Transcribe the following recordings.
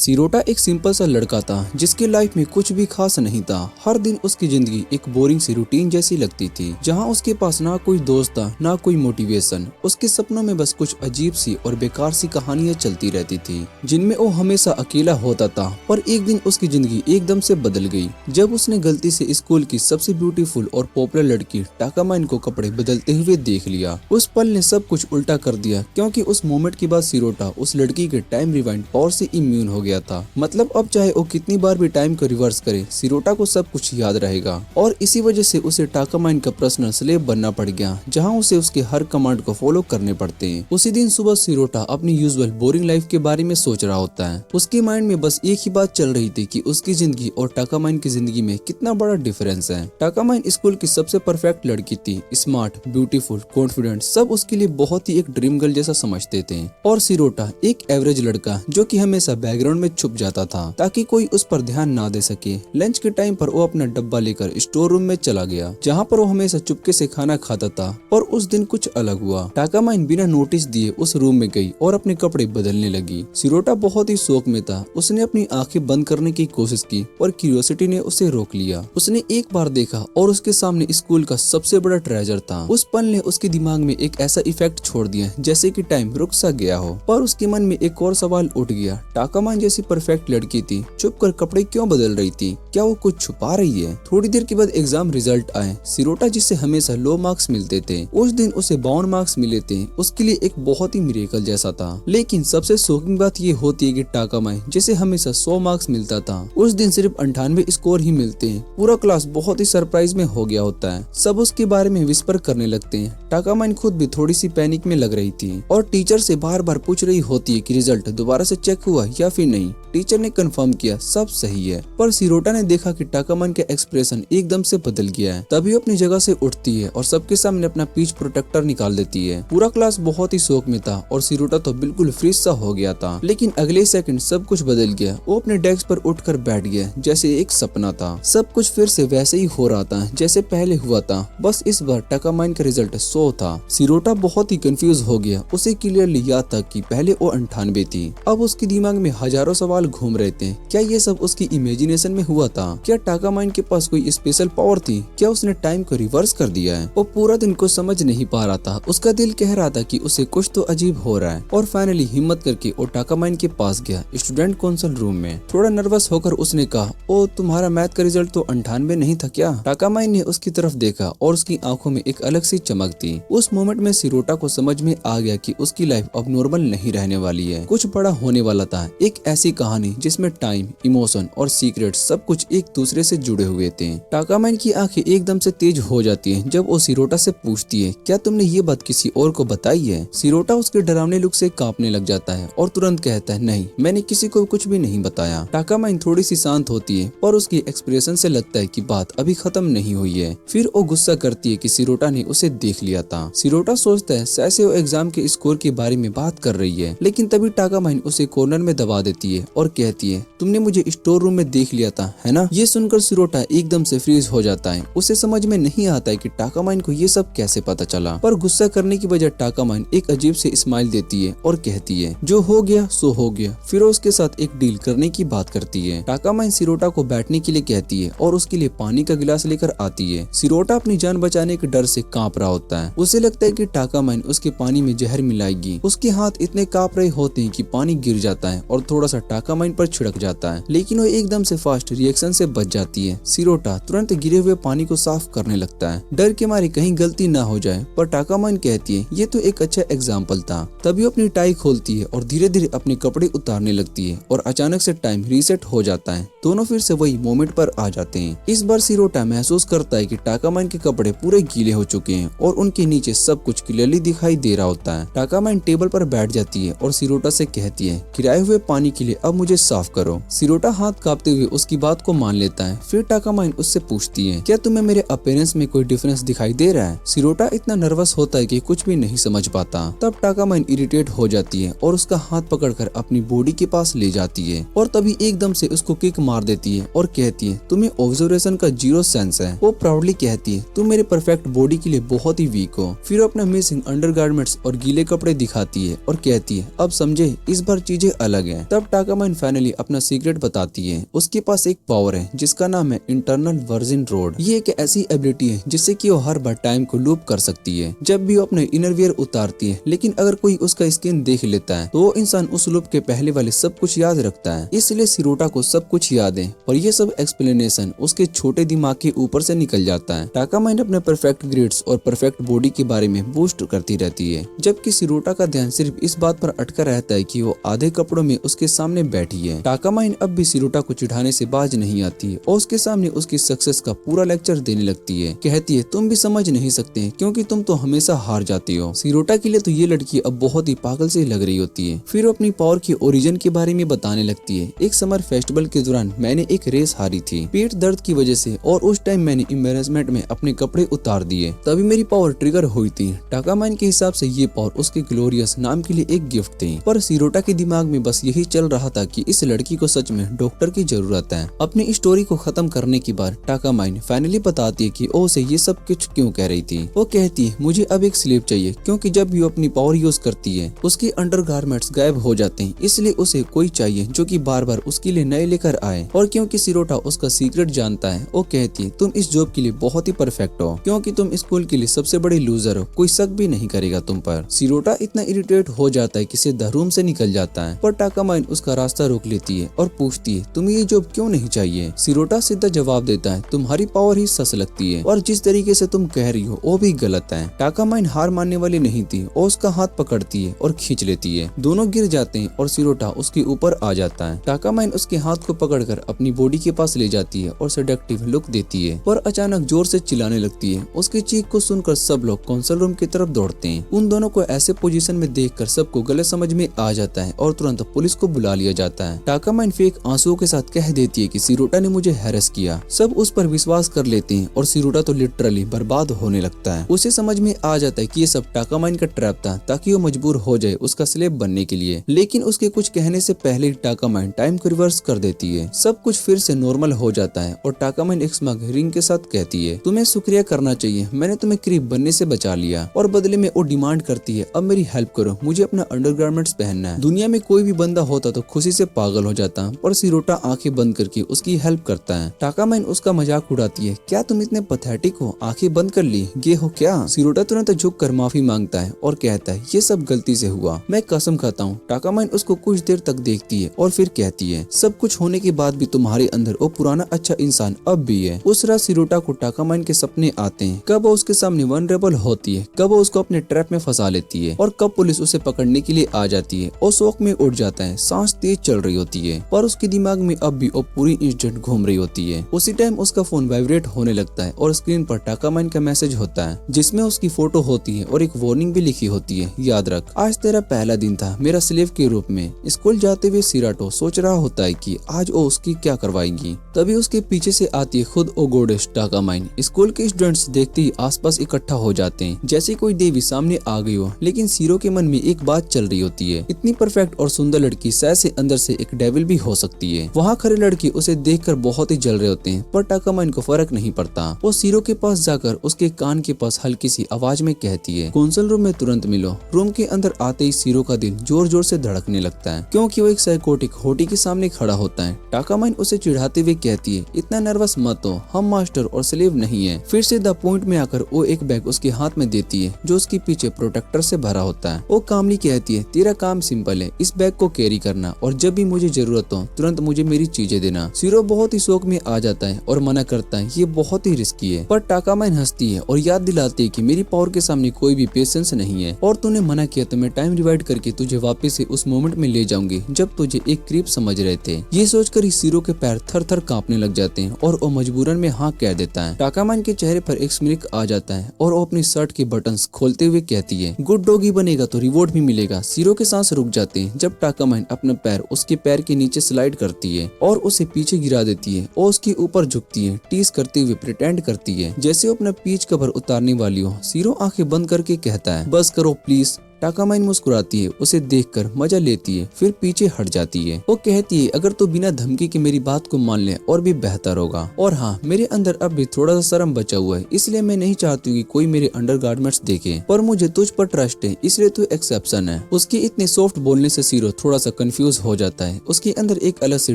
सिरोटा एक सिंपल सा लड़का था जिसकी लाइफ में कुछ भी खास नहीं था। हर दिन उसकी जिंदगी एक बोरिंग सी रूटीन जैसी लगती थी, जहां उसके पास ना कोई दोस्त था ना कोई मोटिवेशन। उसके सपनों में बस कुछ अजीब सी और बेकार सी कहानियां चलती रहती थी जिनमें वो हमेशा अकेला होता था। पर एक दिन उसकी जिंदगी एकदम से बदल गई जब उसने गलती से स्कूल की सबसे ब्यूटीफुल और पॉपुलर लड़की टाकामाइन को कपड़े बदलते हुए देख लिया। उस पल ने सब कुछ उल्टा कर दिया, क्योंकि उस मोमेंट के बाद सिरोटा उस लड़की के टाइम रिवाइंड पावर से इम्यून हो गया था। मतलब अब चाहे वो कितनी बार भी टाइम को रिवर्स करे, सिरोटा को सब कुछ याद रहेगा। और इसी वजह से उसे टाकामाइन का पर्सनल स्लेव बनना पड़ गया, जहाँ उसे उसके हर कमांड को फॉलो करने पड़ते हैं। उसी दिन सुबह सिरोटा अपनी यूजुअल बोरिंग लाइफ के बारे में सोच रहा होता है। उसके माइंड में बस एक ही बात चल रही थी कि उसकी जिंदगी और टाकामाइन की जिंदगी में कितना बड़ा डिफरेंस है। टाकामाइन स्कूल की सबसे परफेक्ट लड़की थी, स्मार्ट, ब्यूटीफुल, कॉन्फिडेंट, सब उसके लिए बहुत ही एक ड्रीम गर्ल जैसा समझते थे। और सिरोटा एक एवरेज लड़का जो कि हमेशा बैकग्राउंड में छुप जाता था ताकि कोई उस पर ध्यान ना दे सके। लंच के टाइम पर वो अपना डब्बा लेकर स्टोर रूम में चला गया, जहाँ पर वो हमेशा चुपके से खाना खाता था। पर उस दिन कुछ अलग हुआ। टाकामाइन बिना नोटिस दिए उस रूम में गई और अपने कपड़े बदलने लगी। सिरोटा बहुत ही शौक में था। उसने अपनी आंखें बंद करने की कोशिश की पर क्यूरियोसिटी ने उसे रोक लिया। उसने एक बार देखा और उसके सामने स्कूल का सबसे बड़ा ट्रेजर था। उस पल ने उसके दिमाग में एक ऐसा इफेक्ट छोड़ दिया जैसे कि टाइम रुक सा गया हो। पर उसके मन में एक और सवाल उठ गया, टाकामाइन जैसी परफेक्ट लड़की थी, चुप कर कपड़े क्यों बदल रही थी? क्या वो कुछ छुपा रही है? थोड़ी देर के बाद एग्जाम रिजल्ट आए। सिरोटा जिससे हमेशा लो मार्क्स मिलते थे, उस दिन उसे 52 मार्क्स मिले थे। उसके लिए एक बहुत ही मिरेकल जैसा था। लेकिन सबसे शॉकिंग बात ये होती है कि टाकामाइन जिसे हमेशा 100 मार्क्स मिलता था, उस दिन सिर्फ 98 स्कोर ही मिलते हैं। पूरा क्लास बहुत ही सरप्राइज में हो गया होता है। सब उसके बारे में विस्पर करने लगते हैं। टाकामाइन खुद भी थोड़ी सी पैनिक में लग रही थी और टीचर से बार बार पूछ रही होती है कि रिजल्ट दोबारा से चेक हुआ या फिर नहीं। टीचर ने कंफर्म किया सब सही है। पर सिरोटा ने देखा कि टाकामाइन का एक्सप्रेशन एकदम से बदल गया है। तभी अपनी जगह से उठती है और सबके सामने अपना पीच प्रोटेक्टर निकाल देती है। पूरा क्लास बहुत ही शौक में था और सिरोटा तो बिल्कुल फ्रीज सा हो गया था। लेकिन अगले सेकंड सब कुछ बदल गया। वो अपने डेस्क पर उठकर बैठ गया जैसे एक सपना था। सब कुछ फिर से वैसे ही हो रहा था जैसे पहले हुआ था, बस इस बार टाकामाइन का रिजल्ट 100 था। सिरोटा बहुत ही कंफ्यूज हो गया। उसे क्लियरली याद था कि पहले वो 98 थी। अब उसके दिमाग में हजारों सवाल घूम रहे थे। क्या ये सब उसकी इमेजिनेशन में हुआ था? क्या टाकामाइन के पास कोई स्पेशल पावर थी? क्या उसने टाइम को रिवर्स कर दिया है? वो पूरा दिन को समझ नहीं पा रहा था। उसका दिल कह रहा था कि उसे कुछ तो अजीब हो रहा है। और फाइनली हिम्मत करके वो टाकामाइन के पास गया, स्टूडेंट काउंसिल रूम में। थोड़ा नर्वस होकर उसने कहा, ओ तुम्हारा मैथ का रिजल्ट तो 98 नहीं था क्या? टाकामाइन ने उसकी तरफ देखा और उसकी आंखों में एक अलग सी चमक थी। उस मोमेंट में सिरोटा को समझ में आ गया कि उसकी लाइफ अब नॉर्मल नहीं रहने वाली है, कुछ बड़ा होने वाला था। एक ऐसी कहानी जिसमें टाइम, इमोशन और सीक्रेट सब कुछ एक दूसरे से जुड़े हुए थे। टाकामाइन की आंखें एकदम से तेज हो जाती हैं जब वो सिरोटा से पूछती है, क्या तुमने ये बात किसी और को बताई है? सिरोटा उसके डरावने लुक से कांपने लग जाता है और तुरंत कहता है, नहीं, मैंने किसी को कुछ भी नहीं बताया। टाकामाइन थोड़ी सी शांत होती है पर उसकी एक्सप्रेशन से लगता है कि बात अभी खत्म नहीं हुई है। फिर वो गुस्सा करती है कि सिरोटा ने उसे देख लिया था। सिरोटा सोचता है शायद से वो एग्जाम के स्कोर के बारे में बात कर रही है, लेकिन तभी टाकामाइन उसे कॉर्नर में दबा देती है और कहती है, तुमने मुझे स्टोर रूम में देख लिया था, है ना? ये सुनकर सिरोटा एकदम से फ्रीज हो जाता है। उसे समझ में नहीं आता है कि टाकामाइन को ये सब कैसे पता चला। पर गुस्सा करने की बजाय टाकामाइन एक अजीब से स्माइल देती है और कहती है, जो हो गया सो हो गया। फिर उसके साथ एक डील करने की बात करती है। टाकामाइन सिरोटा को बैठने के लिए कहती है और उसके लिए पानी का गिलास लेकर आती है। सिरोटा अपनी जान बचाने के डर से कांप रहा होता है। उसे लगता है कि टाकामाइन उसके पानी में जहर मिलाएगी। उसके हाथ इतने कांप रहे होते हैं कि पानी गिर जाता है और थोड़ा सा टाकामाइन पर छिड़क जाता है, लेकिन वो एकदम से फास्ट रिएक्शन से बच जाती है। सिरोटा तुरंत गिरे हुए पानी को साफ करने लगता है, डर के मारे कहीं गलती ना हो जाए। पर टाकामाइन कहती है, ये तो एक अच्छा एग्जाम्पल था। तभी वो अपनी टाई खोलती है और धीरे धीरे अपने कपड़े उतारने लगती है और अचानक से टाइम रीसेट हो जाता है। दोनों फिर से वही मोमेंट पर आ जाते हैं। इस बार सिरोटा महसूस करता है कि टाकामाइन के कपड़े पूरे गीले हो चुके हैं और उनके नीचे सब कुछ क्लियरली दिखाई दे रहा होता है। टाकामाइन टेबल पर बैठ जाती है और सिरोटा से कहती है, गिराए हुए पानी के लिए अब मुझे साफ करो। सिरोटा हाथ कांपते हुए उसकी बात को को मान लेता है। फिर टाकामाइन उससे पूछती है, क्या तुम्हें मेरे अपीयरेंस में कोई डिफरेंस दिखाई दे रहा है? सिरोटा इतना नर्वस होता है कि कुछ भी नहीं समझ पाता। तब टाकामाइन इरिटेट हो जाती है और उसका हाथ पकड़कर अपनी बॉडी के पास ले जाती है और तभी एकदम से उसको किक मार देती है और कहती है, तुम्हें ऑब्जर्वेशन का जीरो सेंस है। वो प्राउडली कहती है, तुम मेरे परफेक्ट बॉडी के लिए बहुत ही वीक हो। फिर अपना मिसिंग अंडरगारमेंट्स और गीले कपड़े दिखाती है और कहती है, अब समझे, इस बार चीजें अलग है। तब टाकामाइन फाइनली अपना सीक्रेट बताती है। उसके पास एक पावर है जिसका नाम है इंटरनल वर्जिन रोड। ये एक ऐसी एबिलिटी है जिससे कि वो हर बार टाइम को लूप कर सकती है जब भी वो अपने इनरवियर उतारती है। लेकिन अगर कोई उसका स्किन देख लेता है तो वो इंसान उस लूप के पहले वाले सब कुछ याद रखता है। इसलिए सिरोटा को सब कुछ याद है और ये सब एक्सप्लेनेशन उसके छोटे दिमाग के ऊपर से निकल जाता है। टाकामाइन अपने परफेक्ट ग्रेड्स और परफेक्ट बॉडी के बारे में बूस्ट करती रहती है, जबकि सिरोटा का ध्यान सिर्फ इस बात पर अटका रहता है कि वो आधे कपड़ों में उसके सामने बैठी है। टाकामाइन अब भी सिरोटा को चिढ़ाने से बाज नहीं आती और उसके सामने उसकी सक्सेस का पूरा लेक्चर देने लगती है। कहती है, तुम भी समझ नहीं सकते क्योंकि तुम तो हमेशा हार जाती हो। सिरोटा के लिए तो ये लड़की अब बहुत ही पागल से लग रही होती है। फिर वो अपनी पावर की ओरिजिन के बारे में बताने लगती है। एक समर फेस्टिवल के दौरान मैंने एक रेस हारी थी पेट दर्द की वजह से और उस टाइम मैंने एम्बैरेसमेंट में अपने कपड़े उतार दिए, तभी मेरी पावर ट्रिगर हुई थी। टाकामाइन के हिसाब से ये पावर उसके ग्लोरियस नाम के लिए एक गिफ्ट थी, पर सिरोटा के दिमाग में बस यही चल रहा था कि इस लड़की को सच में डॉक्टर की जरूरत है। अपनी स्टोरी को खत्म करने के बाद टाकामाइन फाइनली बताती है कि वो उसे ये सब कुछ क्यों कह रही थी। वो कहती है, मुझे अब एक स्लेव चाहिए क्योंकि जब भी वो अपनी पावर यूज करती है उसके अंडरगारमेंट्स गायब हो जाते हैं, इसलिए उसे कोई चाहिए जो कि बार बार उसके लिए नए लेकर आए। और क्योंकि सिरोटा उसका सीक्रेट जानता है, वो कहती है, तुम इस जॉब के लिए बहुत ही परफेक्ट हो क्योंकि तुम स्कूल के लिए सबसे बड़े लूजर हो, कोई शक भी नहीं करेगा तुम पर। सिरोटा इतना इरिटेट हो जाता है कि सीधा रूम से निकल जाता है, पर टाकामाइन उसका रास्ता रोक लेती है और पूछती है, तुम्हें ये जॉब क्यों नहीं चाहिए? सिरोटा सीधा जवाब देता है, तुम्हारी पावर ही सस लगती है और जिस तरीके से तुम कह रही हो वो भी गलत है। टाकामाइन हार मानने वाली नहीं थी और उसका हाथ पकड़ती है और खींच लेती है। दोनों गिर जाते हैं और सिरोटा उसके ऊपर आ जाता है। टाकामाइन उसके हाथ को पकड़कर अपनी बॉडी के पास ले जाती है और सेडक्टिव लुक देती है, पर अचानक जोर से चिल्लाने लगती है। उसकी चीख को सुनकर सब लोग कॉन्सोल रूम की तरफ दौड़ते हैं। उन दोनों को ऐसे पोजीशन में देखकर सबको गलत समझ में आ जाता है और तुरंत पुलिस को बुला लिया जाता है। टाकामाइन फेक आंसुओं के साथ कह देती है कि सिरोटा ने मुझे हैरेस किया। सब उस पर विश्वास कर लेते हैं और सिरोटा तो लिटरली बर्बाद होने लगता है। उसे समझ में आ जाता है कि ये सब टाकामाइन का ट्रैप था ताकि वो मजबूर हो जाए उसका स्लेव बनने के लिए। लेकिन उसके कुछ कहने से पहले ही टाकामाइन टाइम को रिवर्स कर देती है। सब कुछ फिर से नॉर्मल हो जाता है और टाकामाइन एक स्मग रिंग के साथ कहती है, तुम्हें शुक्रिया करना चाहिए, मैंने तुम्हें क्रीप बनने से बचा लिया। और बदले में वो डिमांड करती है, अब मेरी हेल्प करो, मुझे अपना अंडरगारमेंट्स पहनना है। दुनिया में कोई भी बंदा होता तो खुशी से पागल हो जाता, पर सिरोटा आंखें बंद करके उसकी हेल्प करता है। टाकामाइन उसका मजाक उड़ाती है, क्या तुम इतने पैथेटिक हो, आंखें बंद कर ली, गे हो क्या? सिरोटा तुरंत झुक कर माफी मांगता है और कहता है, ये सब गलती से हुआ, मैं कसम खाता हूँ। टाकामाइन उसको कुछ देर तक देखती है और फिर कहती है, सब कुछ होने के बाद भी तुम्हारे अंदर वो पुराना अच्छा इंसान अब भी है। उस रात सिरोटा को टाकामाइन के सपने आते हैं, कब वो उसके सामने वनरेबल होती है, कब वो उसको अपने ट्रैप में फंसा लेती है और कब पुलिस उसे पकड़ने के लिए आ जाती है। और शौक में उठ जाता है, सांस तेज चल रही होती है, पर उसके दिमाग में अब भी वो पूरी इंसिडेंट घूम रही होती है। उसी टाइम उसका फोन वाइब्रेट होने लगता है और स्क्रीन पर टाकामाइन का मैसेज होता है जिसमें उसकी फोटो होती है और एक वार्निंग भी लिखी होती है, याद रख, आज तेरा पहला दिन था मेरा स्लेव के रूप में। स्कूल जाते हुए सिराटो सोच रहा होता है कि आज वो उसकी क्या करवाएंगी। तभी उसके पीछे से आती है खुद ओ गोडेस टाकामाइन। स्कूल के स्टूडेंट्स देखते ही आसपास इकट्ठा हो जाते हैं जैसे कोई देवी सामने आ गई हो। लेकिन सीरो के मन में एक बात चल रही होती है, इतनी परफेक्ट और सुंदर लड़की शायद से अंदर से एक डेविल भी हो सकती है। वहाँ खड़े लड़के उसे देखकर बहुत ही जल रहे होते हैं, पर टाकामाइन को फर्क नहीं पड़ता। वो सीरो के पास जाकर उसके कान के पास हल्की सी आवाज में कहती है, कौंसल रूम में तुरंत मिलो। रूम के अंदर आते ही सीरो का दिल जोर जोर से धड़कने लगता है क्योंकि वो एक साइकोटिक होटी के सामने खड़ा होता है। टाकामाइन उसे चिढ़ाते हुए कहती है, इतना नर्वस मत हो, हम मास्टर और स्लेव नहीं है। फिर से द पॉइंट में आकर वो एक बैग उसके हाथ में देती है जो उसके पीछे प्रोटेक्टर से भरा होता है। वो कामली कहती है, तेरा काम सिंपल है, इस बैग को कैरी करना और जब भी मुझे जरूरत हो तुरंत मुझे मेरी चीजें देना। सीरो बहुत ही शौक में आ जाता है और मना करता है, ये बहुत ही रिस्की है। पर टाकामाइन हंसती है और याद दिलाती है कि मेरी पावर के सामने कोई भी पेशेंस नहीं है और तूने मना किया तो मैं टाइम रिवाइड करके तुझे वापस से उस मोमेंट में ले जाऊंगी जब तुझे एक क्रीप समझ रहे थे। ये सोचकर ही सीरो के पैर थर थर कांपने लग जाते हैं और वो मजबूरन में हाँ कह देता है। टाकामाइन के चेहरे पर एक स्मिक आ जाता है और वो अपनी शर्ट के बटन्स खोलते हुए कहती है, गुड डॉगी बनेगा तो रिवॉर्ड भी मिलेगा। सीरो के सांस रुक जाते हैं जब टाकामाइन अपना पैर उसके पैर के नीचे स्लाइड करती है और उसे पीछे गिरा देती है और उसके ऊपर झुकती है, टीज करते हुए प्रिटेंड करती है जैसे वो अपना पीच कवर उतारने वाली हो। सीरो आंखें बंद करके कहता है, बस करो प्लीज। टाकामाइन मुस्कुराती है, उसे देखकर मजा लेती है, फिर पीछे हट जाती है। वो कहती है, अगर तू बिना धमकी के मेरी बात को मान ले और भी बेहतर होगा। और हाँ, मेरे अंदर अब भी थोड़ा सा शर्म बचा हुआ है, इसलिए मैं नहीं चाहती कि कोई मेरे अंडरगारमेंट्स देखे, पर मुझे तुझ पर ट्रस्ट है, इसलिए तू एक्सेप्शन है। उसके इतने सॉफ्ट बोलने से सीरो थोड़ा सा कंफ्यूज हो जाता है। उसके अंदर एक अलग सी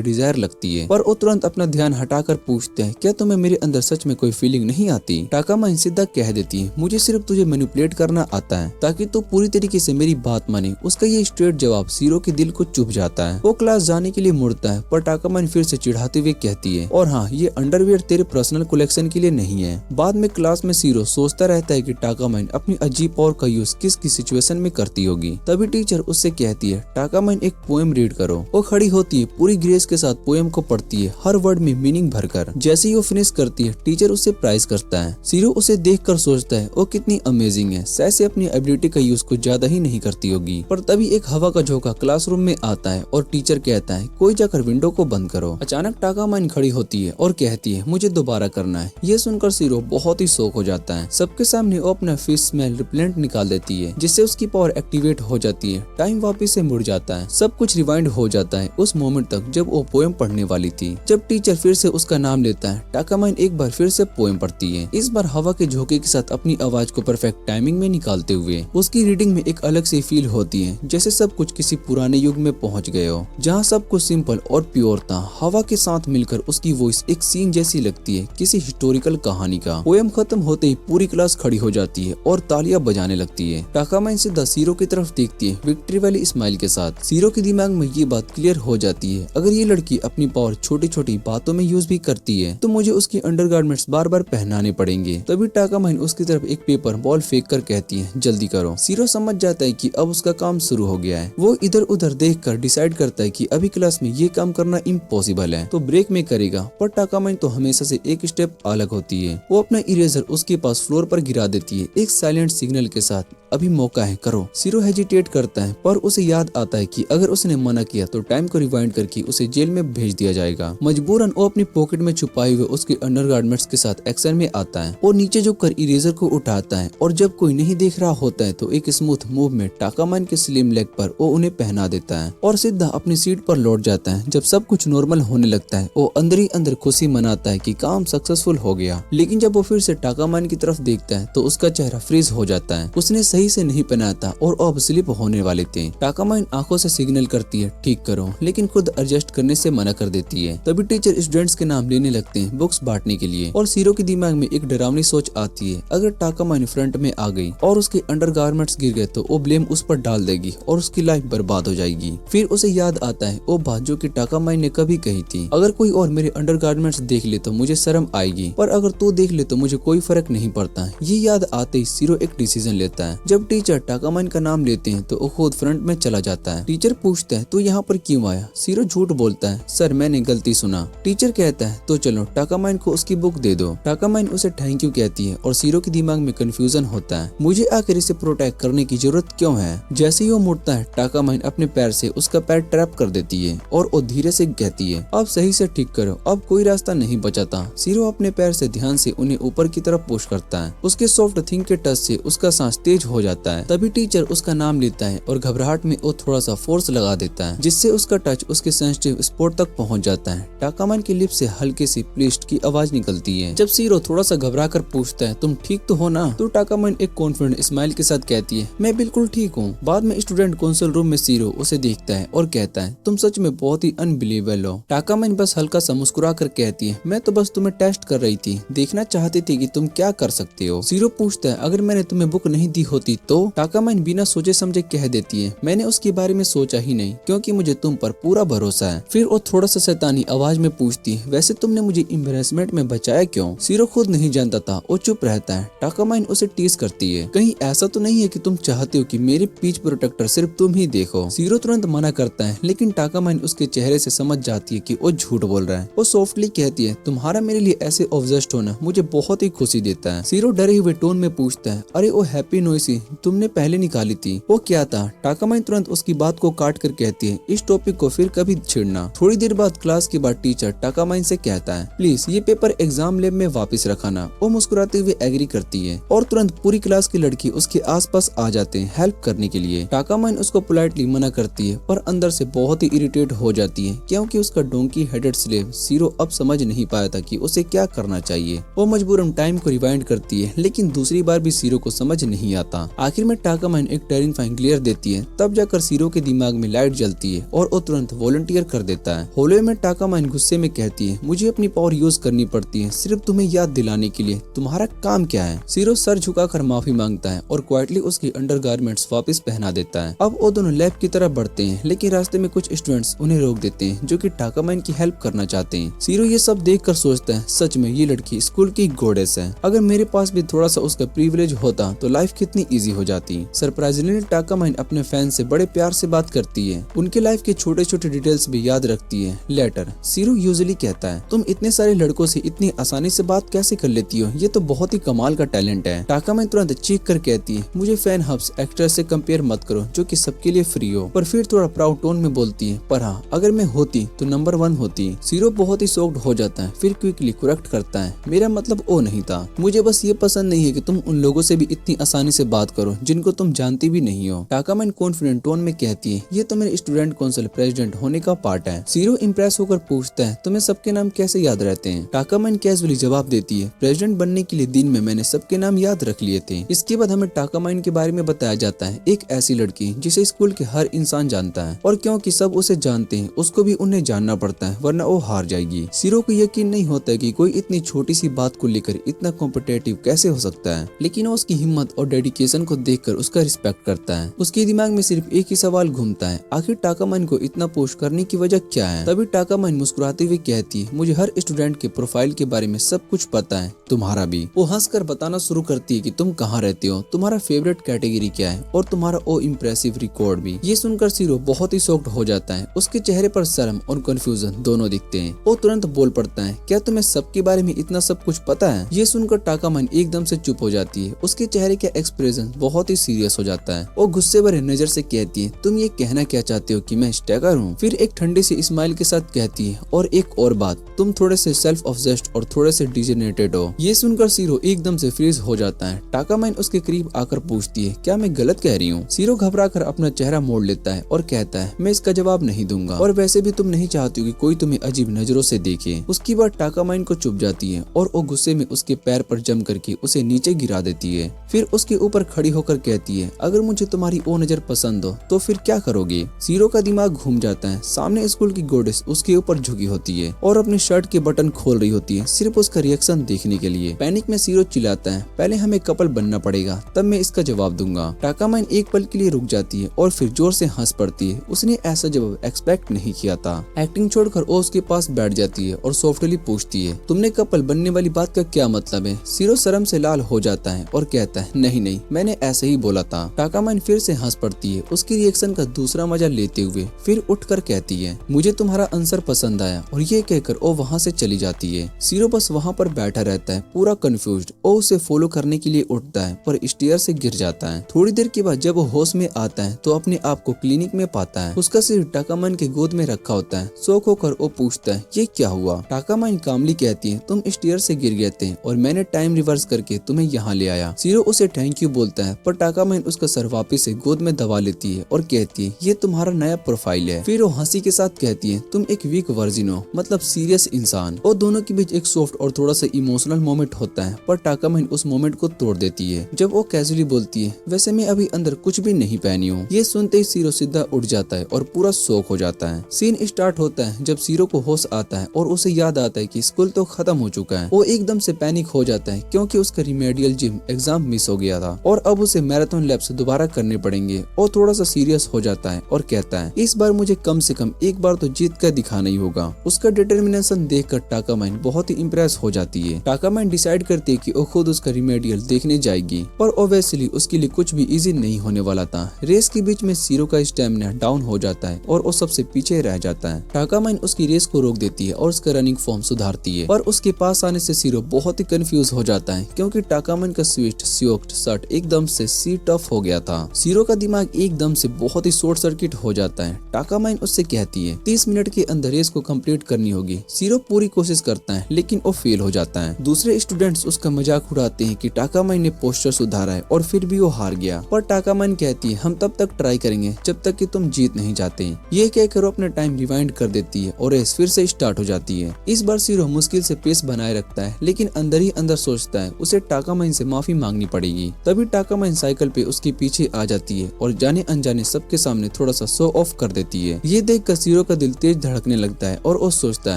डिजायर लगती है, पर वो तुरंत अपना ध्यान हटाकर पूछते हैं, क्या तुम्हें मेरे अंदर सच में कोई फीलिंग नहीं आती? टाकामाइन सीधा कह देती है, मुझे सिर्फ तुझे मैनिपुलेट करना आता है ताकि तू पूरी तरीके से मेरी बात माने। उसका ये स्ट्रेट जवाब सीरो के दिल को चुभ जाता है। वो क्लास जाने के लिए मुड़ता है, पर टाकामाइन फिर से चिढ़ाते हुए कहती है, और हाँ, ये अंडरवियर तेरे पर्सनल कलेक्शन के लिए नहीं है। बाद में क्लास में सीरो सोचता रहता है कि टाकामाइन अपनी अजीब पावर का यूज किस की सिचुएशन में करती होगी। तभी टीचर उससे कहती है, टाकामाइन एक पोएम रीड करो। वो खड़ी होती है, पूरी ग्रेस के साथ पोएम को पढ़ती है, हर वर्ड में मीनिंग भरकर। जैसे ही वो फिनिश करती है, टीचर उसे प्राइज करता है। सीरो उसे देखकर सोचता है, वो कितनी अमेजिंग है, शायद से अपनी एबिलिटी का यूज कुछ ज्यादा ही नहीं करती होगी। पर तभी एक हवा का झोंका क्लासरूम में आता है और टीचर कहता है, कोई जाकर विंडो को बंद करो। अचानक टाकामाइन खड़ी होती है और कहती है, मुझे दोबारा करना है। ये सुनकर सीरो बहुत ही शॉक हो जाता है। सबके सामने वो अपना फिश स्मेल रिपेलेंट निकाल देती है, जिससे उसकी पावर एक्टिवेट हो जाती है। टाइम वापस से मुड़ जाता है, सब कुछ रिवाइंड हो जाता है उस मोमेंट तक जब वो पोएम पढ़ने वाली थी। जब टीचर फिर से उसका नाम लेता है, टाकामाइन एक बार फिर से पोएम पढ़ती है, इस बार हवा के झोंके के साथ अपनी आवाज को परफेक्ट टाइमिंग में निकालते हुए। उसकी रीडिंग में एक अलग सी फील होती है, जैसे सब कुछ किसी पुराने युग में पहुंच गए हो, जहाँ सब कुछ सिंपल और प्योर था। हवा के साथ मिलकर उसकी वॉइस एक सीन जैसी लगती है, किसी हिस्टोरिकल कहानी का। पोएम खत्म होते ही पूरी क्लास खड़ी हो जाती है और तालियां बजाने लगती है। टाकामाइन सीधा सीरो की तरफ देखती है, विक्ट्री वाली स्माइल के साथ। सीरो के दिमाग में ये बात क्लियर हो जाती है, अगर ये लड़की अपनी पावर छोटी छोटी बातों में यूज भी करती है तो मुझे उसके अंडरगारमेंट्स बार बार पहनाने पड़ेंगे। तभी टाकामाइन उसकी तरफ एक पेपर बॉल फेंक कर कहती है, जल्दी करो। सीरो समझ जाता है कि अब उसका काम शुरू हो गया है। वो इधर उधर देखकर डिसाइड करता है कि अभी क्लास में ये काम करना इम्पॉसिबल है, तो ब्रेक में करेगा। पर टाकामाइन तो हमेशा से एक स्टेप अलग होती है। वो अपना इरेजर उसके पास फ्लोर पर गिरा देती है, एक साइलेंट सिग्नल के साथ, अभी मौका है, करो। सीरो हेजिटेट करता है, पर उसे याद आता है कि अगर उसने मना किया तो टाइम को रिवाइंड करके उसे जेल में भेज दिया जाएगा। मजबूरन वो अपनी पॉकेट में छुपाए हुए उसके अंडरगारमेंट्स के साथ एक्शन में आता है और नीचे झुककर इरेजर को उठाता है, और जब कोई नहीं देख रहा होता है तो एक स्मूथ मूव में टाकामाइन के स्लिम लेग पर वो उन्हें पहना देता है और सीधा अपनी सीट पर लौट जाता है। जब सब कुछ नॉर्मल होने लगता है, वो अंदर ही अंदर खुशी मनाता है कि काम सक्सेसफुल हो गया। लेकिन जब वो फिर से टाकामाइन की तरफ देखता है तो उसका चेहरा फ्रीज हो जाता है। उसने सही से नहीं पहना था और अब स्लिप होने वाले थे। टाकामाइन आंखों से सिग्नल करती है, ठीक करो, लेकिन खुद एडजस्ट करने से मना कर देती है। तभी टीचर स्टूडेंट्स के नाम लेने लगते हैं बुक्स बांटने के लिए, और सीरो के दिमाग में एक डरावनी सोच आती है, अगर टाकामाइन फ्रंट में आ गई और उसके अंडरगारमेंट्स गिर गए तो वो ब्लेम उस पर डाल देगी और उसकी लाइफ बर्बाद हो जाएगी। फिर उसे याद आता है वो बात जो कि टाकामाइन ने कभी कही थी, अगर कोई और मेरे अंडरगारमेंट्स देख ले तो मुझे शर्म आएगी, पर अगर तू देख ले तो मुझे कोई फर्क नहीं पड़ता। ये याद आते ही सीरो एक डिसीजन लेता है। जब टीचर टाकामाइन का नाम लेते हैं तो वो खुद फ्रंट में चला जाता है। टीचर पूछता है, तू यहाँ पर क्यों आया? सीरो झूठ बोलता है, सर मैंने गलती सुना। टीचर कहता है, तो चलो टाकामाइन को उसकी बुक दे दो। टाकामाइन उसे थैंक यू कहती है और सीरो के दिमाग में कंफ्यूजन होता है, मुझे आखिर इसे प्रोटेक्ट करने की जरूरत क्यों है? जैसे ही वो मुड़ता है, टाकामाइन अपने पैर से उसका पैर ट्रैप कर देती है और वो धीरे से कहती है, अब सही से ठीक करो, अब कोई रास्ता नहीं बचाता। सीरो अपने पैर से ध्यान से उन्हें ऊपर की तरफ पुश करता है। उसके सॉफ्ट थिंग के टच से उसका सांस तेज हो जाता है। तभी टीचर उसका नाम लेता है और घबराहट में वो थोड़ा सा फोर्स लगा देता है, जिससे उसका टच उसके सेंसिटिव स्पॉट तक पहुंच जाता है। टाकामाइन की लिप से हल्की सी प्लीस्ट की आवाज निकलती है। जब सीरो थोड़ा सा घबरा कर पूछता है, तुम ठीक तो हो ना? तो टाकामाइन एक कॉन्फिडेंट स्माइल के साथ कहती है, मैं बिल्कुल ठीक हूँ। बाद में स्टूडेंट काउंसिल रूम में सीरो उसे देखता है और कहता है, तुम सच में बहुत ही अनबिलीवेबल हो। टाकामाइन बस हल्का सा मुस्कुरा कर कहती है, मैं तो बस तुम्हें टेस्ट कर रही थी, देखना चाहती थी कि तुम क्या कर सकते हो। सीरो पूछता है, अगर मैंने तुम्हें बुक नहीं दी होती तो? टाकामाइन बिना सोचे समझे कह देती है, मैंने उसके बारे में सोचा ही नहीं, क्योंकि मुझे तुम पर पूरा भरोसा है। फिर वो थोड़ा सा शैतानी आवाज में पूछती है, वैसे तुमने मुझे एम्बैरेसमेंट में बचाया क्यों? सीरो खुद नहीं जानता था, वो चुप रहता है। टाकामाइन उसे टीज करती है, कहीं ऐसा तो नहीं है कि तुम चाहती चाहते हो कि मेरे पीच प्रोटेक्टर सिर्फ तुम ही देखो। सीरो तुरंत मना करता है, लेकिन टाकामाइन उसके चेहरे से समझ जाती है कि वो झूठ बोल रहा है। वो सॉफ्टली कहती है, तुम्हारा मेरे लिए ऐसे ऑब्सेस्ड होना मुझे बहुत ही खुशी देता है। सीरो डरे हुए टोन में पूछता है, अरे वो हैप्पी नोइसी तुमने पहले निकाली थी, वो क्या था? टाकामाइन तुरंत उसकी बात को काट कर कहती है, इस टॉपिक को फिर कभी छेड़ना। थोड़ी देर बाद क्लास के बाद टीचर टाकामाइन से कहता है, प्लीज ये पेपर एग्जाम लैब में वापस रखाना। वो मुस्कुराते हुए एग्री करती है और तुरंत पूरी क्लास की लड़की उसके आसपास आ जाते हैं हेल्प करने के लिए। टाकामाइन उसको पोलाइटली मना करती है, पर अंदर से बहुत ही इरिटेट हो जाती है, क्योंकि उसका डोंकी हेडेड स्लेव सीरो अब समझ नहीं पाया था कि उसे क्या करना चाहिए। वो मजबूरन टाइम को रिवाइंड करती है, लेकिन दूसरी बार भी सीरो को समझ नहीं आता। आखिर में टाकामाइन एक टेरिफाइंग ग्लेयर देती है, तब जाकर सीरो के दिमाग में लाइट जलती है और वो तुरंत वॉलंटियर कर देता है। हॉलवे में टाकामाइन गुस्से में कहती है, मुझे अपनी पावर यूज करनी पड़ती है सिर्फ तुम्हें याद दिलाने के लिए, तुम्हारा काम क्या है? सीरो सर झुकाकर माफी मांगता है और क्वाइटली उसकी अंडरगारमेंट्स वापस पहना देता है। अब वो दोनों लैब की तरफ बढ़ते हैं, लेकिन रास्ते में कुछ स्टूडेंट्स उन्हें रोक देते हैं जो कि टाकामाइन की हेल्प करना चाहते हैं। सीरो ये सब देखकर सोचता है, सच में ये लड़की स्कूल की गॉडेस है। अगर मेरे पास भी थोड़ा सा उसका प्रिविलेज होता तो लाइफ कितनी इजी हो जाती। सरप्राइजिंगली टाकामाइन अपने फैन से बड़े प्यार से बात करती है, उनके लाइफ के छोटे छोटे डिटेल्स भी याद रखती है। लेटर सीरो यूजुअली कहता है, तुम इतने सारे लड़कों से इतनी आसानी से बात कैसे कर लेती हो, ये तो बहुत ही कमाल का टैलेंट है। टाकामाइन तुरंत चीख कर कहती है, मुझे फैन हब्स एक्टर से कंपेयर मत करो जो कि सबके लिए फ्री हो। पर फिर थोड़ा प्राउड टोन में बोलती है, पर हाँ अगर मैं होती तो नंबर 1 होती। सीरो बहुत ही शॉक्ड हो जाता है, फिर क्विकली करेक्ट करता है, मेरा मतलब वो नहीं था, मुझे बस ये पसंद नहीं है कि तुम उन लोगों से भी इतनी आसानी से बात करो जिनको तुम जानती भी नहीं हो। टाकामाइन कॉन्फिडेंट टोन में कहती है, ये तो मेरे स्टूडेंट काउंसिल प्रेसिडेंट होने का पार्ट है। सीरो इम्प्रेस होकर पूछता है, तुम्हें सबके नाम कैसे याद रहते हैं? टाकामाइन कैजुअली जवाब देती है, प्रेसिडेंट बनने के लिए दिन में मैंने सबके नाम याद रख लिए थे। इसके बाद हमें टाकामाइन के बारे में बताया जाता है, एक ऐसी लड़की जिसे स्कूल के हर इंसान जानता है, और क्योंकि सब उसे जानते हैं उसको भी उन्हें जानना पड़ता है, वरना वो हार जाएगी। सीरो को यकीन नहीं होता कि कोई इतनी छोटी सी बात को लेकर इतना कॉम्पिटिटिव कैसे हो सकता है, लेकिन वो उसकी हिम्मत और डेडिकेशन को देखकर उसका रिस्पेक्ट करता है। उसके दिमाग में सिर्फ एक ही सवाल घूमता है, आखिर टाकामाइन को इतना पोष करने की वजह क्या है? तभी टाकामाइन मुस्कुराते हुए कहती है, मुझे हर स्टूडेंट के प्रोफाइल के बारे में सब कुछ पता है, तुम्हारा भी। वो हंसकर बताना शुरू करती है कि तुम कहाँ रहते हो, तुम्हारा फेवरेट कैटेगरी क्या है और तुम्हारा ओ इम्प्रेसिव रिकॉर्ड भी। ये सुनकर सीरो बहुत ही शॉक्ड हो जाता है, उसके चेहरे पर शर्म और कंफ्यूजन दोनों दिखते हैं। वो तुरंत बोल पड़ता है, क्या तुम्हें सबके बारे में इतना सब कुछ पता है? ये सुनकर टाकामाइन एकदम से चुप हो जाती है, उसके चेहरे का एक्सप्रेशन बहुत ही सीरियस हो जाता है। वो गुस्से भरे नजर से कहती है, तुम ये कहना क्या चाहते हो कि मैं स्टैगर हूँ? फिर एक ठंडे से स्माइल के साथ कहती है, और एक और बात, तुम थोड़े से सेल्फ ऑब्सेस्ड और थोड़े से डिजेनरेटेड हो। ये सुनकर सीरो एकदम से फ्रीज हो जाता है। टाकामाइन उसके करीब आकर पूछती है, क्या मैं गलत कह रही हूँ? सीरो घबराकर अपना चेहरा मोड़ लेता है और कहता है, मैं इसका जवाब नहीं दूंगा, और वैसे भी तुम नहीं चाहती हो कि कोई तुम्हें अजीब नजरों से देखे। उसकी बात टाकामाइन को चुप जाती है और वो गुस्से में उसके पैर पर जम करके उसे नीचे गिरा देती है। फिर उसके ऊपर खड़ी होकर कहती है, अगर मुझे तुम्हारी वो नजर पसंद हो तो फिर क्या करोगे? सीरो का दिमाग घूम जाता है। सामने स्कूल की गॉडेस उसके ऊपर झुकी होती है और अपनी शर्ट के बटन खोल रही होती है, सिर्फ उसका रिएक्शन देखने के लिए। पैनिक में सीरो चिल्लाता है, पहले हमें कपल बनना पड़ेगा, तब मैं इसका जवाब दूंगा। टाकामाइन एक पल के लिए रुक जाती है और फिर जोर से हंस पड़ती है। उसने ऐसा जवाब एक्सपेक्ट नहीं किया था। एक्टिंग छोड़कर वो उसके पास बैठ जाती है और सॉफ्टली पूछती है, तुमने कपल बनने वाली बात का क्या मतलब है? सीरो शर्म से लाल हो जाता है और कहता है, नहीं नहीं, मैंने ऐसे ही बोला था। टाकामाइन फिर से हंस पड़ती है, उसकी रिएक्शन का दूसरा मजा लेते हुए। फिर उठकर कहती है, मुझे तुम्हारा आंसर पसंद आया, और ये कहकर वो वहाँ से चली जाती है। सीरो बस वहाँ पर बैठा रहता है, पूरा कंफ्यूज्ड। वो उसे फॉलो करने के लिए उठता है, पर स्टेयर से गिर जाता है। थोड़ी देर के बाद जब वो होश में आता है तो अपने आप को क्लिनिक में पाता है। उसका सिर टाकामाइन के गोद में रखा होता है। शौक होकर वो पूछता है, ये क्या हुआ? टाकामाइन कामली कहती है, तुम स्टेयर से गिर गए थे और मैंने टाइम रिवर्स करके तुम्हें यहाँ ले आया। सीरो उसे थैंक यू बोलता है, पर टाकामाइन उसका सर वापिस से गोद में दबा लेती है और कहती है, ये तुम्हारा नया प्रोफाइल है। फिर वो हंसी के साथ कहती है, तुम एक वीक वर्जिन हो, मतलब सीरियस इंसान। और दोनों के बीच एक सॉफ्ट और थोड़ा सा इमोशनल मोमेंट होता है, पर टाकामाइन उस मोमेंट को तोड़ देती है जब वो कैजुअली बोलती है, वैसे मैं अभी अंदर कुछ भी नहीं पहनी हूँ। ये सुनते ही सीरो सीधा उठ जाता है और पूरा शॉक हो जाता है। सीन स्टार्ट होता है जब सीरो को होश आता है और उसे याद आता है कि स्कूल तो खत्म हो चुका है। वो एकदम से पैनिक हो जाता है क्योंकि उसका रिमेडियल जिम एग्जाम मिस हो गया था और अब उसे मैराथन लैप्स दोबारा करने पड़ेंगे। और थोड़ा सा सीरियस हो जाता है और कहता है, इस बार मुझे कम से कम एक बार तो जीत कर दिखाना ही होगा। उसका डिटर्मिनेशन देखकर टाकामाइन बहुत ही इम्प्रेस हो जाती है। टाकामाइन डिसाइड करती है कि वो खुद उसका रिमेडियल देखने जाएगी, पर ओवेसली उसके लिए कुछ भी इजी नहीं होने वाला था। रेस के बीच में सीरो का स्टेमिना डाउन हो जाता है और वो सबसे पीछे रह जाता है। टाकामाइन उसकी रेस को रोक देती है और उसका रनिंग फॉर्म सुधारती है, पर उसके पास आने से सीरो बहुत ही कंफ्यूज हो जाता है क्योंकि टाकामाइन का स्विफ्ट स्योक्ट शर्ट एकदम से सी टफ हो गया था। सीरो का दिमाग एकदम से बहुत ही शॉर्ट सर्किट हो जाता है। टाकामाइन उससे कहती है 30 मिनट के अंदर रेस को कंप्लीट करनी होगी। सीरो पूरी कोशिश करता है लेकिन वो फेल हो जाता है। दूसरे स्टूडेंट्स उसका मजाक उड़ाते हैं कि टाकामाइन ने पोस्टर सुधारा है और फिर भी वो हार गया, पर टाकामाइन कहती है हम तब तक ट्राई करेंगे जब तक कि तुम जीत नहीं जाते। ये कहकर वो अपना टाइम रिवाइंड कर देती है और रेस फिर से स्टार्ट हो जाती है। इस बार सीरो मुश्किल से पेस बनाए रखता है लेकिन अंदर ही अंदर सोचता है उसे टाकामाइन से माफी मांगनी पड़ेगी। तभी टाकामाइन साइकिल पे उसके पीछे आ जाती है और जाने अनजाने सबके सामने थोड़ा सा शो ऑफ कर देती है। ये देखकर सीरो का दिल तेज धड़कने लगता है और वो सोचता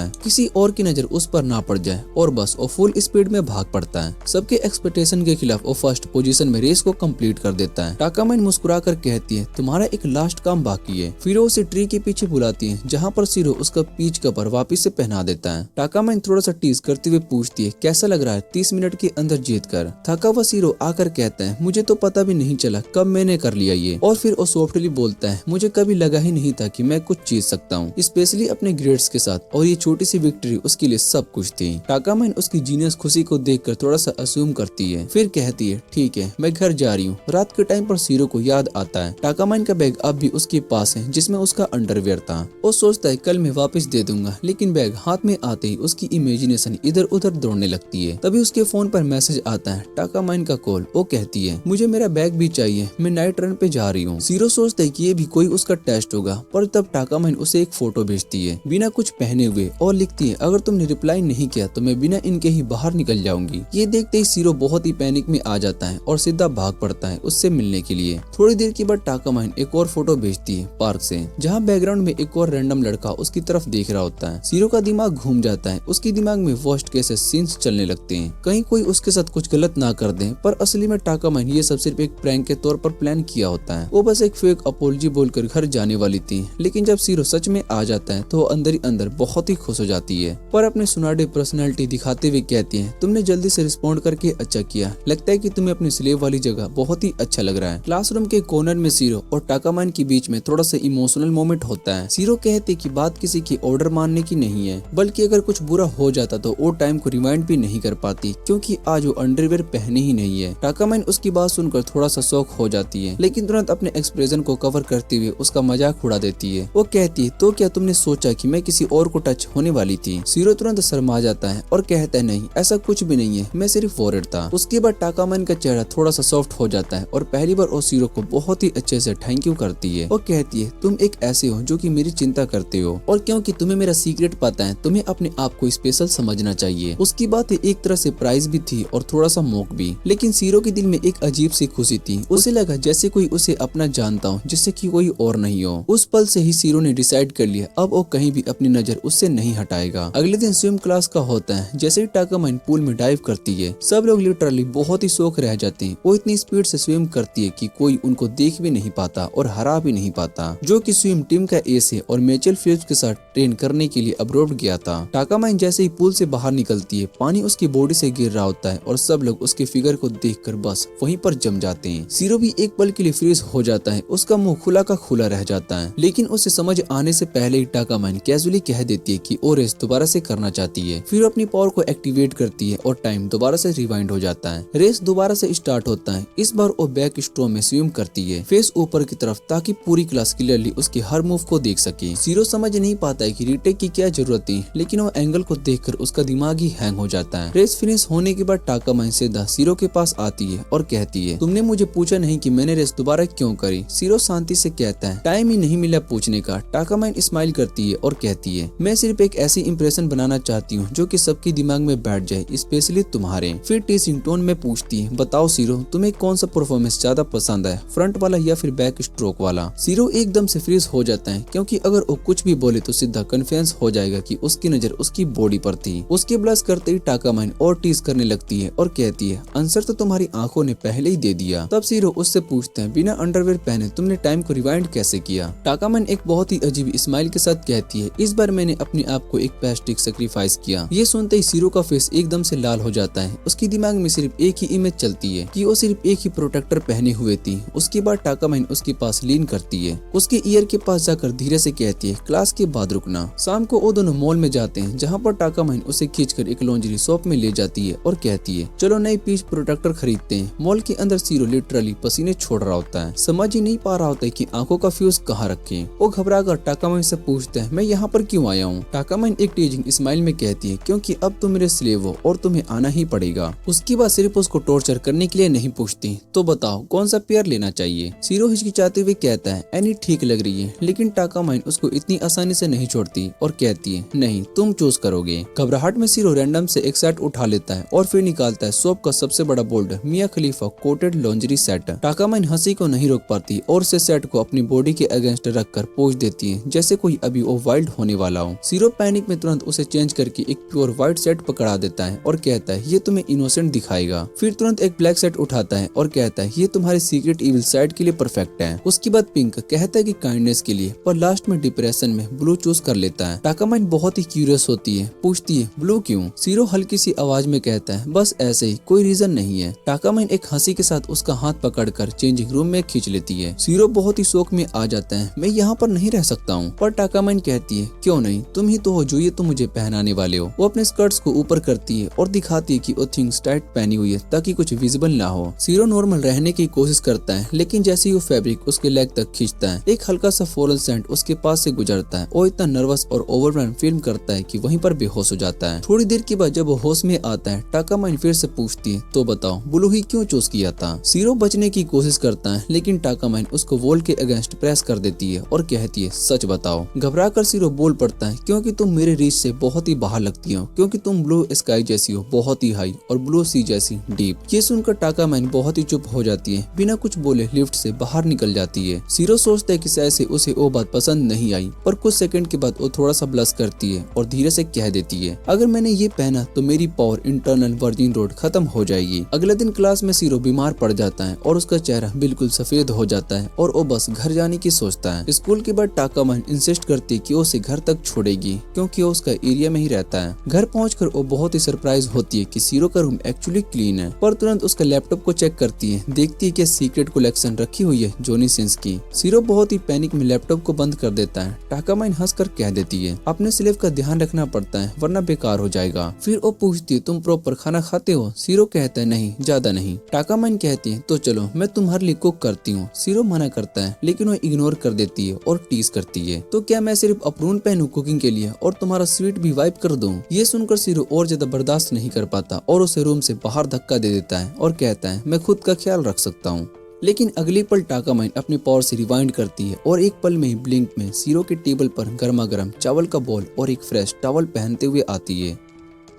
है किसी और की नजर उस पर ना पड़ जाए और बस वो फुल स्पीड में भाग पड़ता है। सबके एक्सपेक्टेशन के खिलाफ वो फर्स्ट पोजीशन में रेस को कंप्लीट कर देता है। टाकामाइन मुस्कुराकर कहती है तुम्हारा एक लास्ट काम बाकी है। फिर वो उसे ट्री के पीछे बुलाती है जहाँ पर सीरो उसका पीच कवर वापिस से पहना देता है। टाकामाइन थोड़ा सा टीज करते हुए पूछती है कैसा लग रहा है 30 मिनट के अंदर जीत कर। थका हुआ सीरो आकर कहता है मुझे तो पता भी नहीं चला कब मैंने कर लिया ये। और फिर वो सॉफ्टली बोलता है मुझे कभी लगा ही नहीं था कि मैं कुछ जीत सकता हूँ, स्पेशली अपने ग्रेड्स के साथ, और ये छोटी सी विक्ट्री उसके लिए सब कुछ थी। टाकामाइन उसकी जीनियस खुशी को देखकर थोड़ा सा असूम करती है, फिर कहती है ठीक है मैं घर जा रही हूँ। रात के टाइम पर सीरो को याद आता है टाकामाइन का बैग अब भी उसके पास है जिसमें उसका अंडरवेयर था। वो सोचता है कल मैं वापस दे दूंगा, लेकिन बैग हाथ में आते ही उसकी इमेजिनेशन इधर उधर दौड़ने लगती है। तभी उसके फोन पर मैसेज आता है टाकामाइन का कॉल। वो कहती है मुझे मेरा बैग भी चाहिए, मैं नाइट रन पे जा रही हूँ। सीरो सोचता है कि ये भी कोई उसका टेस्ट होगा, पर तब टाकामाइन उसे एक फोटो भेजती है बिना कुछ पहने हुए और लिखती है अगर तुमने रिप्लाई नहीं किया तो मैं बिना इनके ही बाहर निकल जाऊंगी। ये देखते ही सीरो बहुत ही पैनिक में आ जाता है और सीधा भाग पड़ता है उससे मिलने के लिए। थोड़ी देर के बाद टाकामाइन एक और फोटो भेजती है पार्क से, जहाँ बैकग्राउंड में एक और रैंडम लड़का उसकी तरफ देख रहा होता है। सीरो का दिमाग घूम जाता है, उसके दिमाग में वर्स्ट केसेस सीन्स चलने लगते हैं, कहीं कोई उसके साथ कुछ गलत ना कर दे। पर असली में टाकामाइन ये सब सिर्फ एक प्रैंक के तौर पर प्लान किया होता है। वो बस एक फेक अपॉलजी बोलकर घर जाने वाली थी, लेकिन जब सीरो सच में आ जाता है तो वो अंदर ही अंदर बहुत ही खुश हो जाती है, पर अपने सुनाडे पर्सनालिटी दिखाते हुए कहती है तुमने जल्दी से रिस्पॉन्ड करके अच्छा किया, लगता है कि तुम्हें अपनी स्लेव वाली जगह बहुत ही अच्छा लग रहा है। क्लासरूम के कॉर्नर में सीरो और टाकामाइन के बीच में थोड़ा सा इमोशनल मोमेंट होता है। सीरो कहते कि बात किसी की ऑर्डर मानने की नहीं है, बल्कि अगर कुछ बुरा हो जाता तो वो टाइम को रिवाइंड भी नहीं कर पाती, क्योंकि आज वो अंडरवेयर पहने ही नहीं है। टाकामाइन उसकी बात सुनकर थोड़ा सा शॉक हो जाती है, लेकिन तुरंत अपने एक्सप्रेशन को कवर करते हुए उसका मजाक उड़ा देती है। वो कहती है तो क्या तुमने सोचा कि मैं किसी और को टच होने वाली थी? सीरो तुरंत शर्मा जाता है और कहता है नहीं ऐसा कुछ भी नहीं है, मैं सिर्फ वॉरियर था। उसके बाद टाकामाइन का चेहरा थोड़ा सा सॉफ्ट हो जाता है और पहली बार वो सीरो को बहुत ही अच्छे से थैंक यू करती है। वो कहती है तुम एक ऐसे हो जो कि मेरी चिंता करते हो, और क्योंकि तुम्हें मेरा सीक्रेट पता है तुम्हें अपने आप को स्पेशल समझना चाहिए। उसकी बात एक तरह से प्राइज भी थी और थोड़ा सा मौक भी, लेकिन सीरो के दिल में एक अजीब सी खुशी थी। उसे लगा जैसे कोई उसे अपना जानता हो जिससे कि कोई और नहीं हो। उस पल से ही सीरो ने डिसाइड कर लिया अब वो कहीं भी अपनी नजर उससे नहीं हटाएगा। अगले दिन स्विम क्लास का होता है। जैसे ही टाकामाइन पूल में डाइव करती है सब लोग लिटरली बहुत ही शौक रह जाते हैं। वो इतनी स्पीड से स्विम करती है कि कोई उनको देख भी नहीं पाता और हरा भी नहीं पाता, जो कि स्विम टीम का एस है और मिचेल फिलिप्स के साथ ट्रेन करने के लिए अब्रॉड गया था। टाकामाइन जैसे ही पूल से बाहर निकलती है पानी उसकी बॉडी से गिर रहा होता है और सब लोग उसके फिगर को देखकर बस वहीं पर जम जाते हैं। सीरो भी एक पल के लिए फ्रीज हो जाता है, उसका मुंह खुला का खुला रह जाता है, लेकिन उसे समझ आने से पहले ही टाकामाइन कैजुअली कह देती है कि वो रेस दोबारा से करना चाहती है। फिर अपनी पावर को एक्टिवेट करती है और टाइम दोबारा से रिवाइंड हो जाता है। रेस दोबारा से स्टार्ट होता है। इस बार वो बैक स्ट्रो में स्विम करती है, फेस ऊपर की तरफ, ताकि पूरी क्लास क्लियरली उसके हर मूव को देख सके। सीरो समझ नहीं पाता है कि रीटेक की क्या जरूरत थी, लेकिन वो एंगल को देखकर उसका दिमाग ही हैंग हो जाता है। रेस फिनिश होने के बाद टाकामाइन सीधा सीरो के पास आती है और कहती है तुमने मुझे पूछा नहीं कि मैंने रेस दोबारा क्यों करी। सीरो शांति से कहता है टाइम ही नहीं मिला पूछने का। टाकामाइन स्माइल करती है और कहती है मैं सिर्फ एक ऐसी इंप्रेशन बनाना चाहती हूँ जो कि सबके दिमाग में बैठ जाए, स्पेशली तुम्हारे। फिर टीजिंग टोन में पूछती है बताओ सीरो तुम्हें कौन सा परफॉर्मेंस ज्यादा पसंद है, फ्रंट वाला या फिर बैक स्ट्रोक वाला? सीरो एकदम से फ्रीज हो जाता है, क्योंकि अगर वो कुछ भी बोले तो सीधा कन्फेंस हो जाएगा कि उसकी नजर उसकी बॉडी पर थी। उसके ब्लश करते ही टाकामाइन और टीज करने लगती है और कहती है आंसर तो तुम्हारी आंखों ने पहले ही दे दिया। तब सीरो उससे पूछते हैं बिना अंडरवेयर पहने तुमने टाइम को रिवाइंड कैसे किया? टाकामाइन एक बहुत ही अजीब स्माइल के साथ कहती है इस बार मैंने अपने आप को एक प्लास्टिक सेक्रीफाइस किया। ये सुनते ही सीरो का फेस एकदम से लाल हो जाता है। उसके दिमाग में सिर्फ एक ही इमेज चलती है कि वो सिर्फ एक ही प्रोटेक्ट प्रोटेक्टर पहने हुए थी। उसके बाद टाकामाइन उसके पास लीन करती है, उसके ईयर के पास जाकर धीरे से कहती है क्लास के बाद रुकना। शाम को वो दोनों मॉल में जाते हैं, जहाँ पर टाकामाइन उसे खींचकर एक लॉन्ड्री शॉप में ले जाती है और कहती है चलो नई पीस प्रोटेक्टर खरीदते हैं। मॉल के अंदर सीरो लिटरली पसीने छोड़ रहा होता है, समझ ही नहीं पा रहा होता है कि आंखों का फ्यूज कहाँ रखे। वो घबरा कर टाकामाइन से पूछता है मैं यहाँ पर क्यों आया हूँ। टाकामाइन एक टीजिंग स्माइल में कहती है क्योंकि अब तुम मेरे स्लेव हो और तुम्हें आना ही पड़ेगा। उसकी बात सिर्फ उसको टॉर्चर करने के लिए नहीं पूछती। तो बताओ कौन सा पेयर लेना चाहिए। सीरो हिचकिचाते हुए कहता है एनी ठीक लग रही है, लेकिन टाकामाइन उसको इतनी आसानी से नहीं छोड़ती और कहती है नहीं तुम चूज करोगे। घबराहट में सीरो रैंडम से एक सेट उठा लेता है और फिर निकालता है शॉप का सबसे बड़ा बोल्ड मिया खलीफा कोटेड लॉन्जरी सेट। टाकामाइन हंसी को नहीं रोक पाती और उसे सेट को अपनी बॉडी के अगेंस्ट रखकर पोंछ देती है जैसे कोई अभी वो वाइल्ड होने वाला हो। सीरो पैनिक में तुरंत उसे चेंज करके एक प्योर व्हाइट सेट पकड़ा देता है और कहता है ये तुम्हें इनोसेंट दिखाएगा। फिर तुरंत एक ब्लैक सेट उठाता है और कहता है ये तुम्हारे सीक्रेट इविल साइड के लिए परफेक्ट है। उसके बाद पिंक कहता है कि काइंडनेस के लिए, पर लास्ट में डिप्रेशन में ब्लू चूज कर लेता है। टाकामाइन बहुत ही क्यूरियस होती है, पूछती है ब्लू क्यों। सीरो हल्की सी आवाज में कहता है बस ऐसे ही, कोई रीजन नहीं है। टाकामाइन एक हंसी के साथ उसका हाथ पकड़कर चेंजिंग रूम में खींच लेती है। सीरो बहुत ही शौक में आ जाता है मैं यहाँ पर नहीं रह सकता हूँ, पर टाकामाइन कहती है क्यों नहीं, तुम ही तो हो जो ये तुम मुझे पहनाने वाले हो। वो अपने स्कर्ट्स को ऊपर करती है और दिखाती है कि वो थिंग्स टाइट पहनी हुई है ताकि कुछ विजिबल ना हो। सीरो नॉर्मल रहने की कोशिश करता है, लेकिन जैसे ही वो फैब्रिक उसके लेग तक खींचता है एक हल्का सा फ्लोरल सेंट उसके पास से गुजरता है। वो इतना नर्वस और ओवरवेल्म फील करता है कि वहीं पर बेहोश हो जाता है। थोड़ी देर के बाद जब वो होश में आता है टाकामाइन फिर से पूछती है तो बताओ ब्लू ही क्यों चूज किया था। सीरो बचने की कोशिश करता है, लेकिन टाकामाइन उसको वॉल के अगेंस्ट प्रेस कर देती है और कहती है सच बताओ। घबरा कर सीरो बोल पड़ता है क्योंकि तुम मेरे रीच से बहुत ही बाहर लगती हो, क्योंकि तुम ब्लू स्काई जैसी हो बहुत ही हाई और ब्लू सी जैसी डीप। ये सुनकर टाकामाइन बहुत ही चुप हो जाती है, बिना कुछ बोले लिफ्ट से बाहर निकल जाती है। सीरो सोचता है कि शायद से उसे वो बात पसंद नहीं आई, पर कुछ सेकंड के बाद वो थोड़ा सा ब्लश करती है और धीरे से कह देती है अगर मैंने ये पहना तो मेरी पावर इंटरनल वर्जिन रोड खत्म हो जाएगी। अगले दिन क्लास में सीरो बीमार पड़ जाता है और उसका चेहरा बिल्कुल सफेद हो जाता है और वो बस घर जाने की सोचता है। स्कूल के बाद टाकामाइन इंसिस्ट करती है कि वो उसे घर तक छोड़ेगी क्योंकि वो उसका एरिया में ही रहता है। घर पहुंचकर वो बहुत ही सरप्राइज होती है कि सीरो का रूम एक्चुअली क्लीन है, पर तुरंत उसका लैपटॉप को चेक करती है, देखती है कि सीक्रेट कलेक्शन रखी हुई है जॉनी सिंस की। सीरो बहुत ही पैनिक में लैपटॉप को बंद कर देता है। टाकामाइन हंसकर कह देती है अपने स्लेव का ध्यान रखना पड़ता है वरना बेकार हो जाएगा। फिर वो पूछती है तुम प्रॉपर खाना खाते हो। सीरो कहता है नहीं, ज्यादा नहीं। टाकामाइन कहती है तो चलो मैं तुम्हारे लिए कुक करती हूँ। सीरो मना करता है, लेकिन वो इग्नोर कर देती है और टीज करती है तो क्या मैं सिर्फ अप्रून पहनूं कुकिंग के लिए और तुम्हारा स्वीट भी वाइप कर दूं। ये सुनकर सीरो और ज्यादा बर्दाश्त नहीं कर पाता और उसे रूम से बाहर धक्का दे देता है और कहता है मैं खुद का ख्याल रख सकता हूँ। लेकिन अगली पल टाकामाइन अपने पावर से रिवाइंड करती है और एक पल में ही ब्लिंक में सीरो के टेबल पर गर्मा गर्म चावल का बॉल और एक फ्रेश टॉवल पहनते हुए आती है।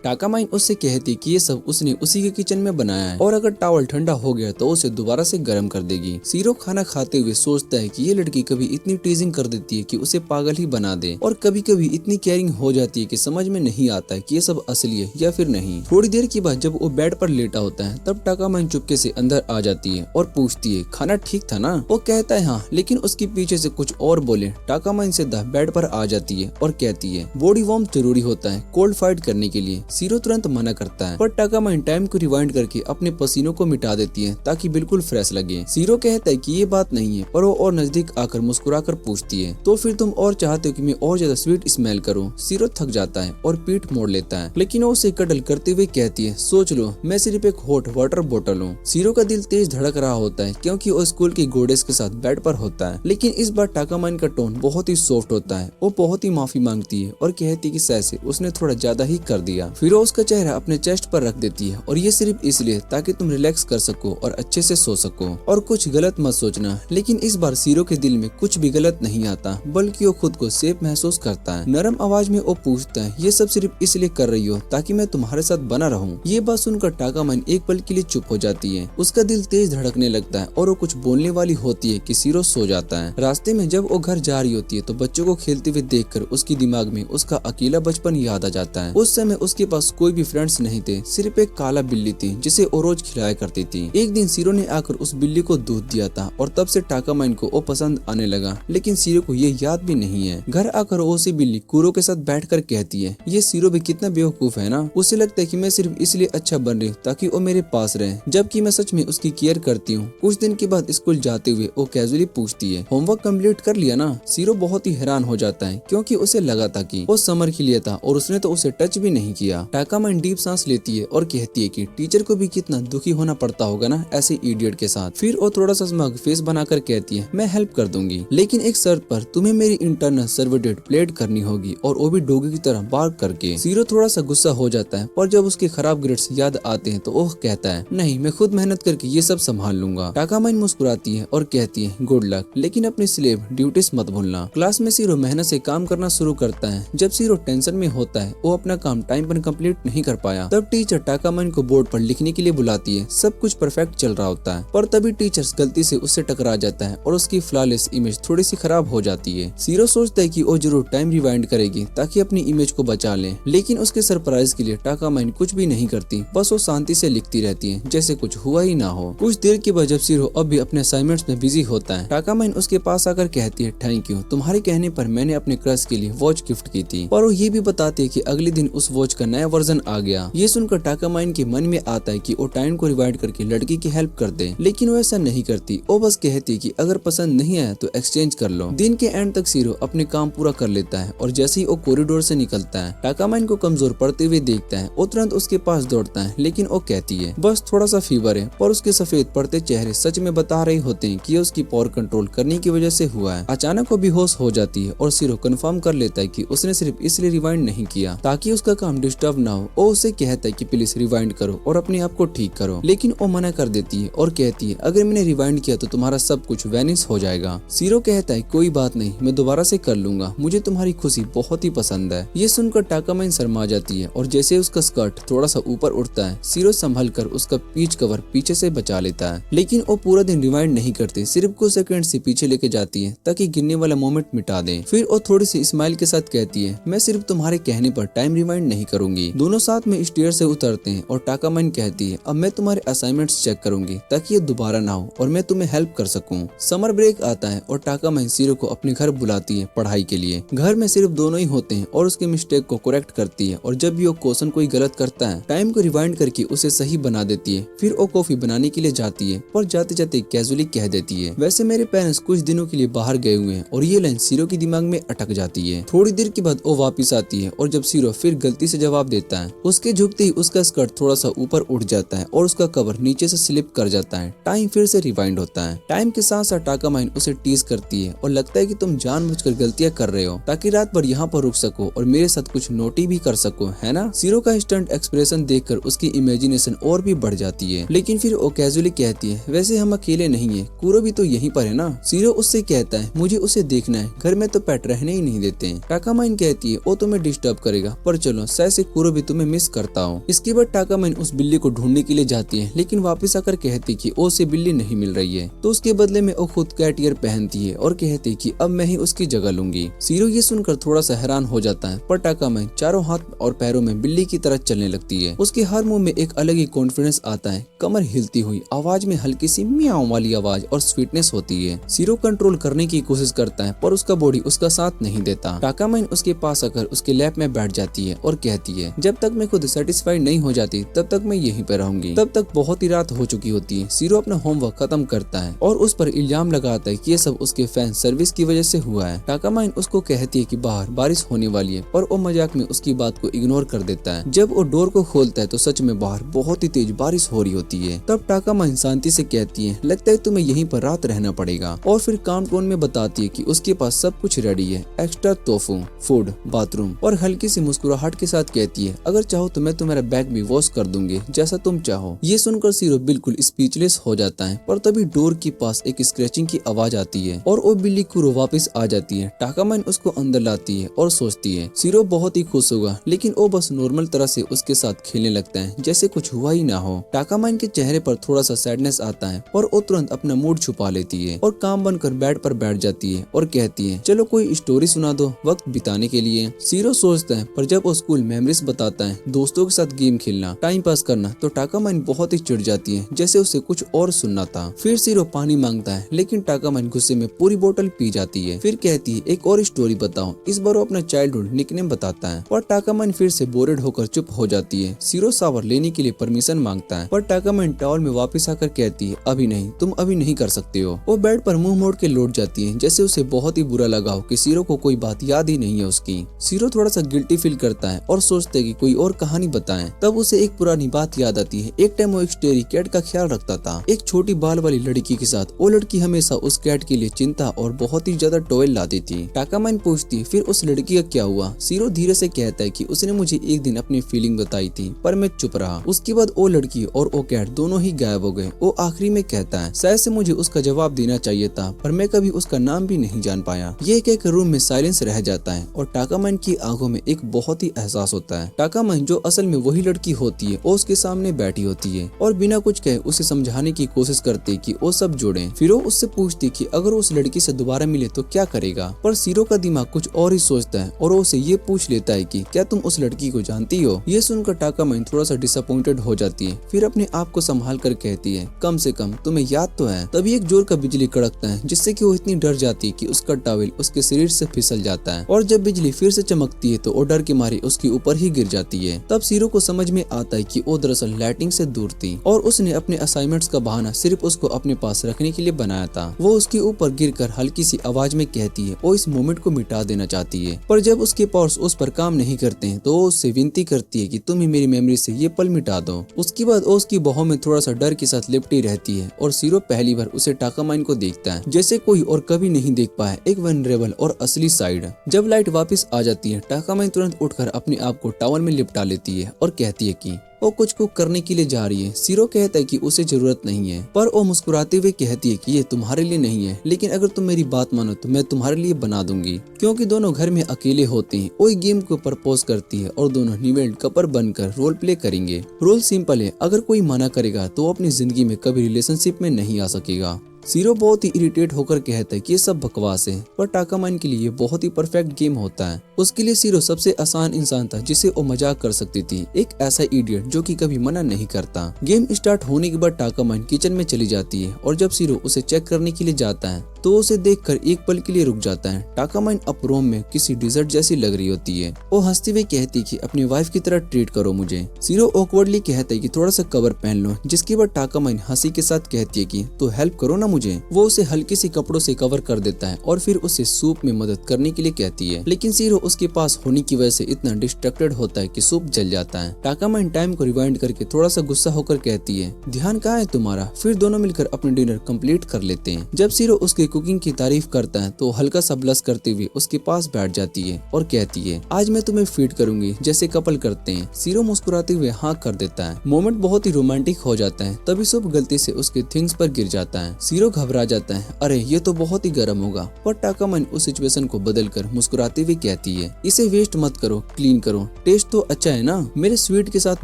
टाकामाइन उससे कहती कि ये सब उसने उसी के किचन में बनाया है और अगर टॉवल ठंडा हो गया तो उसे दोबारा से गर्म कर देगी। सीरो खाना खाते हुए सोचता है कि ये लड़की कभी इतनी टीजिंग कर देती है कि उसे पागल ही बना दे और कभी कभी इतनी केयरिंग हो जाती है कि समझ में नहीं आता है कि ये सब असली है या फिर नहीं। थोड़ी देर के बाद जब वो बेड पर लेटा होता है तब टाकामाइन चुपके से अंदर आ जाती है और पूछती है खाना ठीक था ना। वो कहता है हाँ, लेकिन उसके पीछे से कुछ और बोले टाकामाइन सीधा बेड पर आ जाती है और कहती है बॉडी वार्म जरूरी होता है कोल्ड फाइट करने के लिए। सीरो तुरंत मना करता है, पर टाकामाइन टाइम को रिवाइंड करके अपने पसीनों को मिटा देती है ताकि बिल्कुल फ्रेश लगे। सीरो कहता है कि ये बात नहीं है, पर वो और नजदीक आकर मुस्कुराकर पूछती है तो फिर तुम और चाहते हो कि मैं और ज्यादा स्वीट स्मेल करूं। सीरो थक जाता है और पीठ मोड़ लेता है, लेकिन वो उसे कडल करते हुए कहती है सोच लो मैं सिर्फ एक हॉट वाटर बोतल हूँ। सीरो का दिल तेज धड़क रहा होता है क्योंकि वो स्कूल की गोडेस के साथ बेड पर होता है, लेकिन इस बार टाकामाइन का टोन बहुत ही सॉफ्ट होता है। वो बहुत ही माफी मांगती है और कहती है कि शायद से उसने थोड़ा ज्यादा ही कर दिया। फिर वो उसका चेहरा अपने चेस्ट पर रख देती है और ये सिर्फ इसलिए ताकि तुम रिलैक्स कर सको और अच्छे से सो सको और कुछ गलत मत सोचना। लेकिन इस बार सीरो के दिल में कुछ भी गलत नहीं आता, बल्कि वो खुद को सेफ महसूस करता है। नरम आवाज में वो पूछता है ये सब सिर्फ इसलिए कर रही हो ताकि मैं तुम्हारे साथ बना रहूं। ये बात सुनकर टाकामाइन एक पल के लिए चुप हो जाती है। उसका दिल तेज धड़कने लगता है और वो कुछ बोलने वाली होती है कि सीरो सो जाता है। रास्ते में जब वो घर जा रही होती है तो बच्चों को खेलते हुए देखकर उसकी दिमाग में उसका अकेला बचपन याद आ जाता है। उस समय उसके पास कोई भी फ्रेंड्स नहीं थे, सिर्फ एक काला बिल्ली थी जिसे वो रोज खिलाया करती थी। एक दिन सीरो ने आकर उस बिल्ली को दूध दिया था और तब से टाकामाइन को वो पसंद आने लगा, लेकिन सीरो को ये याद भी नहीं है। घर आकर वो सी बिल्ली कुरो के साथ बैठकर कहती है, ये सीरो भी कितना बेवकूफ है ना, उसे लगता है कि मैं सिर्फ इसलिए अच्छा बन रही हूँ ताकि वो मेरे पास रहे, जबकि मैं सच में उसकी केयर करती हूँ। कुछ दिन के बाद स्कूल जाते हुए वो कैजुअली पूछती है, होमवर्क कंप्लीट कर लिया ना? सीरो बहुत ही हैरान हो जाता है क्योंकि उसे लगा था कि वो समर के लिए था और उसने तो उसे टच भी नहीं किया। टाकामाइन डीप सांस लेती है और कहती है कि टीचर को भी कितना दुखी होना पड़ता होगा ना ऐसे इडियट के साथ। फिर वो थोड़ा सा स्मग फेस बनाकर कहती है, मैं हेल्प कर दूंगी, लेकिन एक शर्त पर, तुम्हें मेरी इंटरनल सर्वे डेट प्लेट करनी होगी और वो भी डोगी की तरह बार्क करके। सीरो थोड़ा सा गुस्सा हो जाता है, पर जब उसके खराब ग्रेड्स याद आते हैं तो वो कहता है, नहीं, मैं खुद मेहनत करके ये सब संभाल लूंगा। टाकामाइन मुस्कुराती है और कहती है, गुड लक, लेकिन अपनी स्लेव ड्यूटीज मत भूलना। क्लास में सीरो मेहनत से काम करना शुरू करता है। जब सीरो टेंशन में होता है, वो अपना काम टाइम पर कंप्लीट नहीं कर पाया, तब टीचर टाकामाइन को बोर्ड पर लिखने के लिए बुलाती है। सब कुछ परफेक्ट चल रहा होता है, पर तभी टीचर्स गलती से उससे टकरा जाता है और उसकी फ्लॉलेस इमेज थोड़ी सी खराब हो जाती है। सीरो सोचता है कि वो जरूर टाइम रिवाइंड करेगी ताकि अपनी इमेज को बचा ले, लेकिन उसके सरप्राइज के लिए टाकामाइन कुछ भी नहीं करती, बस वो शांति से लिखती रहती है जैसे कुछ हुआ ही ना हो। कुछ देर के बाद जब सीरो अब भी अपने असाइनमेंट्स में बिजी होता है, टाकामाइन उसके पास आकर कहती है, थैंक यू, तुम्हारे कहने पर मैंने अपने क्रश के लिए वॉच गिफ्ट की थी। और वो ये भी बताती है कि अगले दिन उस वॉच का नया वर्जन आ गया। ये सुनकर टाकामाइन के मन में आता है कि वो टाइम को रिवाइंड करके लड़की की हेल्प कर दे, लेकिन वो ऐसा नहीं करती। वो बस कहती है कि अगर पसंद नहीं आया तो एक्सचेंज कर लो। दिन के एंड तक सीरो अपने काम पूरा कर लेता है और जैसे ही वो कॉरिडोर से निकलता है, टाकामाइन को कमजोर पड़ते हुए देखता है। वो तुरंत उसके पास दौड़ता है, लेकिन वो कहती है, बस थोड़ा सा फीवर है, पर उसके सफेद पड़ते चेहरे सच में बता रहे होते हैं कि उसकी पावर कंट्रोल करने की वजह से हुआ है। अचानक वो बेहोश हो जाती है और सीरो कंफर्म कर लेता है कि उसने सिर्फ इसलिए रिवाइंड नहीं किया ताकि उसका काम डिस्टर्ब ना हो। वो उसे कहता है कि प्लीज रिवाइंड करो और अपने आप को ठीक करो, लेकिन वो मना कर देती है और कहती है, अगर मैंने रिवाइंड किया तो तुम्हारा सब कुछ वैनिश हो जाएगा। सीरो कहता है, कोई बात नहीं, मैं दोबारा से कर लूंगा, मुझे तुम्हारी खुशी बहुत ही पसंद है। ये सुनकर टाकामाइन शर्मा जाती है और जैसे उसका स्कर्ट थोड़ा सा ऊपर उठता है, सीरो संभल कर उसका पीच कवर पीछे से बचा लेता है, लेकिन वो पूरा दिन रिवाइंड नहीं करती, सिर्फ कुछ सेकंड से पीछे लेके जाती है ताकि गिरने वाला मोमेंट मिटा दे। फिर वो थोड़ी सी स्माइल के साथ कहती है, मैं सिर्फ तुम्हारे कहने पर टाइम रिवाइंड नहीं करूंगी। दोनों साथ में स्टेयर से उतरते हैं और टाकामाइन कहती है, अब मैं तुम्हारे असाइनमेंट्स चेक करूंगी ताकि ये दोबारा ना हो और मैं तुम्हें हेल्प कर सकूं। समर ब्रेक आता है और टाकामाइन सीरो को अपने घर बुलाती है पढ़ाई के लिए। घर में सिर्फ दोनों ही होते हैं और उसके मिस्टेक को करेक्ट करती है, और जब भी वो क्वेश्चन कोई गलत करता है, टाइम को रिवाइंड करके उसे सही बना देती है। फिर वो कॉफी बनाने के लिए जाती है, पर जाते जाते कैजुअली कह देती है, वैसे मेरे पेरेंट्स कुछ दिनों के लिए बाहर गए हुए हैं, और ये लाइन सीरो के दिमाग में अटक जाती है। थोड़ी देर के बाद वो वापस आती है और जब सीरो फिर गलती से जवाब देता है, उसके झुकते ही उसका स्कर्ट थोड़ा सा ऊपर उठ जाता है और उसका कवर नीचे से स्लिप कर जाता है। टाइम फिर से रिवाइंड होता है। टाइम के साथ साथ टाकामाइन उसे टीज करती है और लगता है कि तुम जानबूझकर गलतियां कर रहे हो ताकि रात भर यहाँ पर रुक सको और मेरे साथ कुछ नोटी भी कर सको, है ना? सीरो का इंस्टेंट एक्सप्रेशन देखकर उसकी इमेजिनेशन और भी बढ़ जाती है, लेकिन फिर वो कैजुअली कहती है, वैसे हम अकेले नहीं है, कुरो भी तो यहीं पर है ना? सीरो उससे कहता है, मुझे उसे देखना है, घर में तो पेट रहने ही नहीं देते हैं। टाकामाइन कहती है, वो तुम्हें डिस्टर्ब करेगा, पर चलो शायद से कुरो भी तुम्हें मिस करता हो। इसके बाद टाकामाइन उस बिल्ली को ढूंढने के लिए जाती है, लेकिन वापस आकर कहती कि वो से बिल्ली नहीं मिल रही है, तो उसके बदले में वो खुद कैट ईयर पहनती है और कहती कि अब मैं ही उसकी जगह लूंगी। सीरो ये सुनकर थोड़ा सा हैरान हो जाता है, पर टाकामाइन चारों हाथ और पैरों में बिल्ली की तरह चलने लगती है। उसके हर मुंह में एक अलग ही कॉन्फिडेंस आता है, कमर हिलती हुई, आवाज में हल्की सी मियाओ वाली आवाज और स्वीटनेस होती है। सीरो कंट्रोल करने की कोशिश करता है, पर उसका बॉडी उसका साथ नहीं देता। टाकामाइन उसके पास आकर उसके लैप में बैठ जाती है और कहती है, जब तक मैं खुद सेटिस्फाइड नहीं हो जाती तब तक मैं यहीं पे रहूंगी। तब तक बहुत ही रात हो चुकी होती है। सीरो अपना होमवर्क खत्म करता है और उस पर इल्जाम लगाता है कि ये सब उसके फैन सर्विस की वजह से हुआ है। टाकामाइन उसको कहती है कि बाहर बारिश होने वाली है, पर वो मजाक में उसकी बात को इग्नोर कर देता है। जब वो डोर को खोलता है तो सच में बाहर बहुत ही तेज बारिश हो रही होती है। तब टाकामाइन शांति से कहती है, लगता है तुम्हें यहीं पर रात रहना पड़ेगा, और फिर काम टोन में बताती है कि उसके पास सब कुछ रेडी है, एक्स्ट्रा तोफू, फूड, बाथरूम, और हल्की सी मुस्कुराहट के साथ कहती है, अगर चाहो तो मैं तुम्हारा बैग भी वॉश कर दूंगी, जैसा तुम चाहो। ये सुनकर सीरो बिल्कुल स्पीचलेस हो जाता है, पर तभी डोर के पास एक स्क्रैचिंग की आवाज आती है और वो बिल्ली कुरो वापस आ जाती है। टाकामाइन उसको अंदर लाती है और सोचती है सीरो बहुत ही खुश होगा, लेकिन वो बस नॉर्मल तरह से उसके साथ खेलने लगता है जैसे कुछ हुआ ही ना हो। टाकामाइन के चेहरे पर थोड़ा सा सैडनेस आता है और वो तुरंत अपना मूड छुपा लेती है और काम बनकर बेड पर बैठ जाती है और कहती है, चलो कोई स्टोरी सुना दो वक्त बिताने के लिए। सीरो सोचता है, पर जब वो स्कूल मेमोरीज बस बताता है दोस्तों के साथ गेम खेलना, टाइम पास करना, तो टाकामाइन बहुत ही चिढ़ जाती है जैसे उसे कुछ और सुनना था। फिर सीरो पानी मांगता है लेकिन टाकामाइन गुस्से में पूरी बोतल पी जाती है। फिर कहती है एक और स्टोरी बताओ। इस बार वो अपना चाइल्डहुड निकनेम बताता है और टाकामाइन फिर से बोरेड होकर चुप हो जाती है। सीरो शावर लेने के लिए परमिशन मांगता है पर टाकामाइन टॉवल में वापस आकर कहती है अभी नहीं, तुम अभी नहीं कर सकते हो। वो बेड पर मुंह मोड़ के लौट जाती है जैसे उसे बहुत ही बुरा लगा हो कि सीरो को कोई बात याद ही नहीं है उसकी। सीरो थोड़ा सा गिल्टी फील करता है और सोचता है कि कोई और कहानी बताएं। तब उसे एक पुरानी बात याद आती है। एक टाइम वो एक स्टेरी कैट का ख्याल रखता था, एक छोटी बाल वाली लड़की के साथ। वो लड़की हमेशा उस कैट के लिए चिंता और बहुत ही ज्यादा टॉयल लाती थी। टाकामाइन पूछती फिर उस लड़की का क्या हुआ। सीरो धीरे से कहता है कि उसने मुझे एक दिन अपनी फीलिंग बताई थी पर मैं चुप रहा। उसके बाद वो लड़की और वो कैट दोनों ही गायब हो गए। वो आखिरी में कहता है शायद से मुझे उसका जवाब देना चाहिए था पर मैं कभी उसका नाम भी नहीं जान पाया। ये एक रूम में साइलेंस रह जाता है और टाकामाइन की आंखों में एक बहुत ही एहसास होता है। टाकामाइन जो असल में वही लड़की होती है वो उसके सामने बैठी होती है और बिना कुछ कहे उसे समझाने की कोशिश करती कि वो सब जोड़े। फिर वो उससे पूछती कि अगर उस लड़की से दोबारा मिले तो क्या करेगा। पर सीरो का दिमाग कुछ और ही सोचता है और वो उसे ये पूछ लेता है कि क्या तुम उस लड़की को जानती हो। ये सुनकर टाकामाइन थोड़ा सा डिसअपॉइंटेड हो जाती है। फिर अपने आप को संभाल कर कहती है कम से कम तुम्हें याद तो है। तभी एक जोर का बिजली कड़कता है जिससे कि वो इतनी डर जाती है कि उसका टॉवेल उसके शरीर से फिसल जाता है और जब बिजली फिर से चमकती है तो वो डर के मारे उसके ऊपर ही गिर जाती है। तब सीरो को समझ में आता है कि वो दरअसल लाइटिंग से दूर थी और उसने अपने असाइनमेंट्स का बहाना सिर्फ उसको अपने पास रखने के लिए बनाया था। वो उसके ऊपर गिरकर हल्की सी आवाज में कहती है वो इस मोमेंट को मिटा देना चाहती है पर जब उसके पावर्स उस पर काम नहीं करते हैं तो वो उससे विनती करती है कि तुम ही मेरी मेमोरी से ये पल मिटा दो। उसके बाद वो उसकी बाहों में थोड़ा सा डर के साथ लिपटी रहती है और सीरो पहली बार उसे टाकामाइन को देखता है जैसे कोई और कभी नहीं देख पाया, एक वनरेबल और असली साइड। जब लाइट वापस आ जाती है टाकामाइन तुरंत उठकर अपने आप को टॉवल में लिपटा लेती है और कहती है कि वो कुछ कुक करने के लिए जा रही है। सीरो कहता है कि उसे जरूरत नहीं है पर वो मुस्कुराते हुए कहती है कि ये तुम्हारे लिए नहीं है लेकिन अगर तुम मेरी बात मानो तो मैं तुम्हारे लिए बना दूंगी। क्योंकि दोनों घर में अकेले होते हैं वो गेम को प्रपोज करती है और दोनों न्यूएड कपल बनकर रोल प्ले करेंगे। रोल सिंपल है, अगर कोई मना करेगा तो वो अपनी जिंदगी में कभी रिलेशनशिप में नहीं आ सकेगा। सीरो बहुत ही इरिटेट होकर कहता है कि ये सब बकवास है पर टाकामाइन के लिए बहुत ही परफेक्ट गेम होता है। उसके लिए सीरो सबसे आसान इंसान था जिसे वो मजाक कर सकती थी, एक ऐसा इडियट जो कि कभी मना नहीं करता। गेम स्टार्ट होने के बाद टाकामाइन किचन में चली जाती है और जब सीरो उसे चेक करने के लिए जाता है तो उसे देखकर एक पल के लिए रुक जाता है। टाकामाइन अपरोम में किसी डिजर्ट जैसी लग रही होती है। वो हंसते हुए कहती कि अपनी वाइफ की तरह ट्रीट करो मुझे। सीरो ऑकवर्डली कहता है कि थोड़ा सा कवर पहन लो जिसके बाद टाकामाइन हंसी के साथ कहती है कि तो हेल्प करो ना मुझे। वो उसे हल्के से कपड़ों से कवर कर देता है और फिर उसे सूप में मदद करने के लिए कहती है लेकिन सीरो उसके पास होने की वजह से इतना डिस्ट्रैक्टेड होता है कि सूप जल जाता है। टाकामाइन टाइम को रिवाइंड करके थोड़ा सा गुस्सा होकर कहती है ध्यान कहाँ है तुम्हारा। फिर दोनों मिलकर अपने डिनर कंप्लीट कर लेते हैं। जब सीरो उसके कुकिंग की तारीफ करता है तो हल्का सा ब्लश करते हुए उसके पास बैठ जाती है और कहती है आज मैं तुम्हें फीड करूंगी जैसे कपल करते हैं। सीरो मुस्कुराते हुए हाँ कर देता है। मोमेंट बहुत ही रोमांटिक हो जाता है। तभी सूप गलती से उसके थिंग्स पर गिर जाता है। सीरो घबरा जाता है, अरे ये तो बहुत ही गर्म होगा। पर टाकामाइन उस सिचुएशन को बदलकर मुस्कुराते हुए कहती है इसे वेस्ट मत करो, क्लीन करो, टेस्ट तो अच्छा है ना, मेरे स्वीट के साथ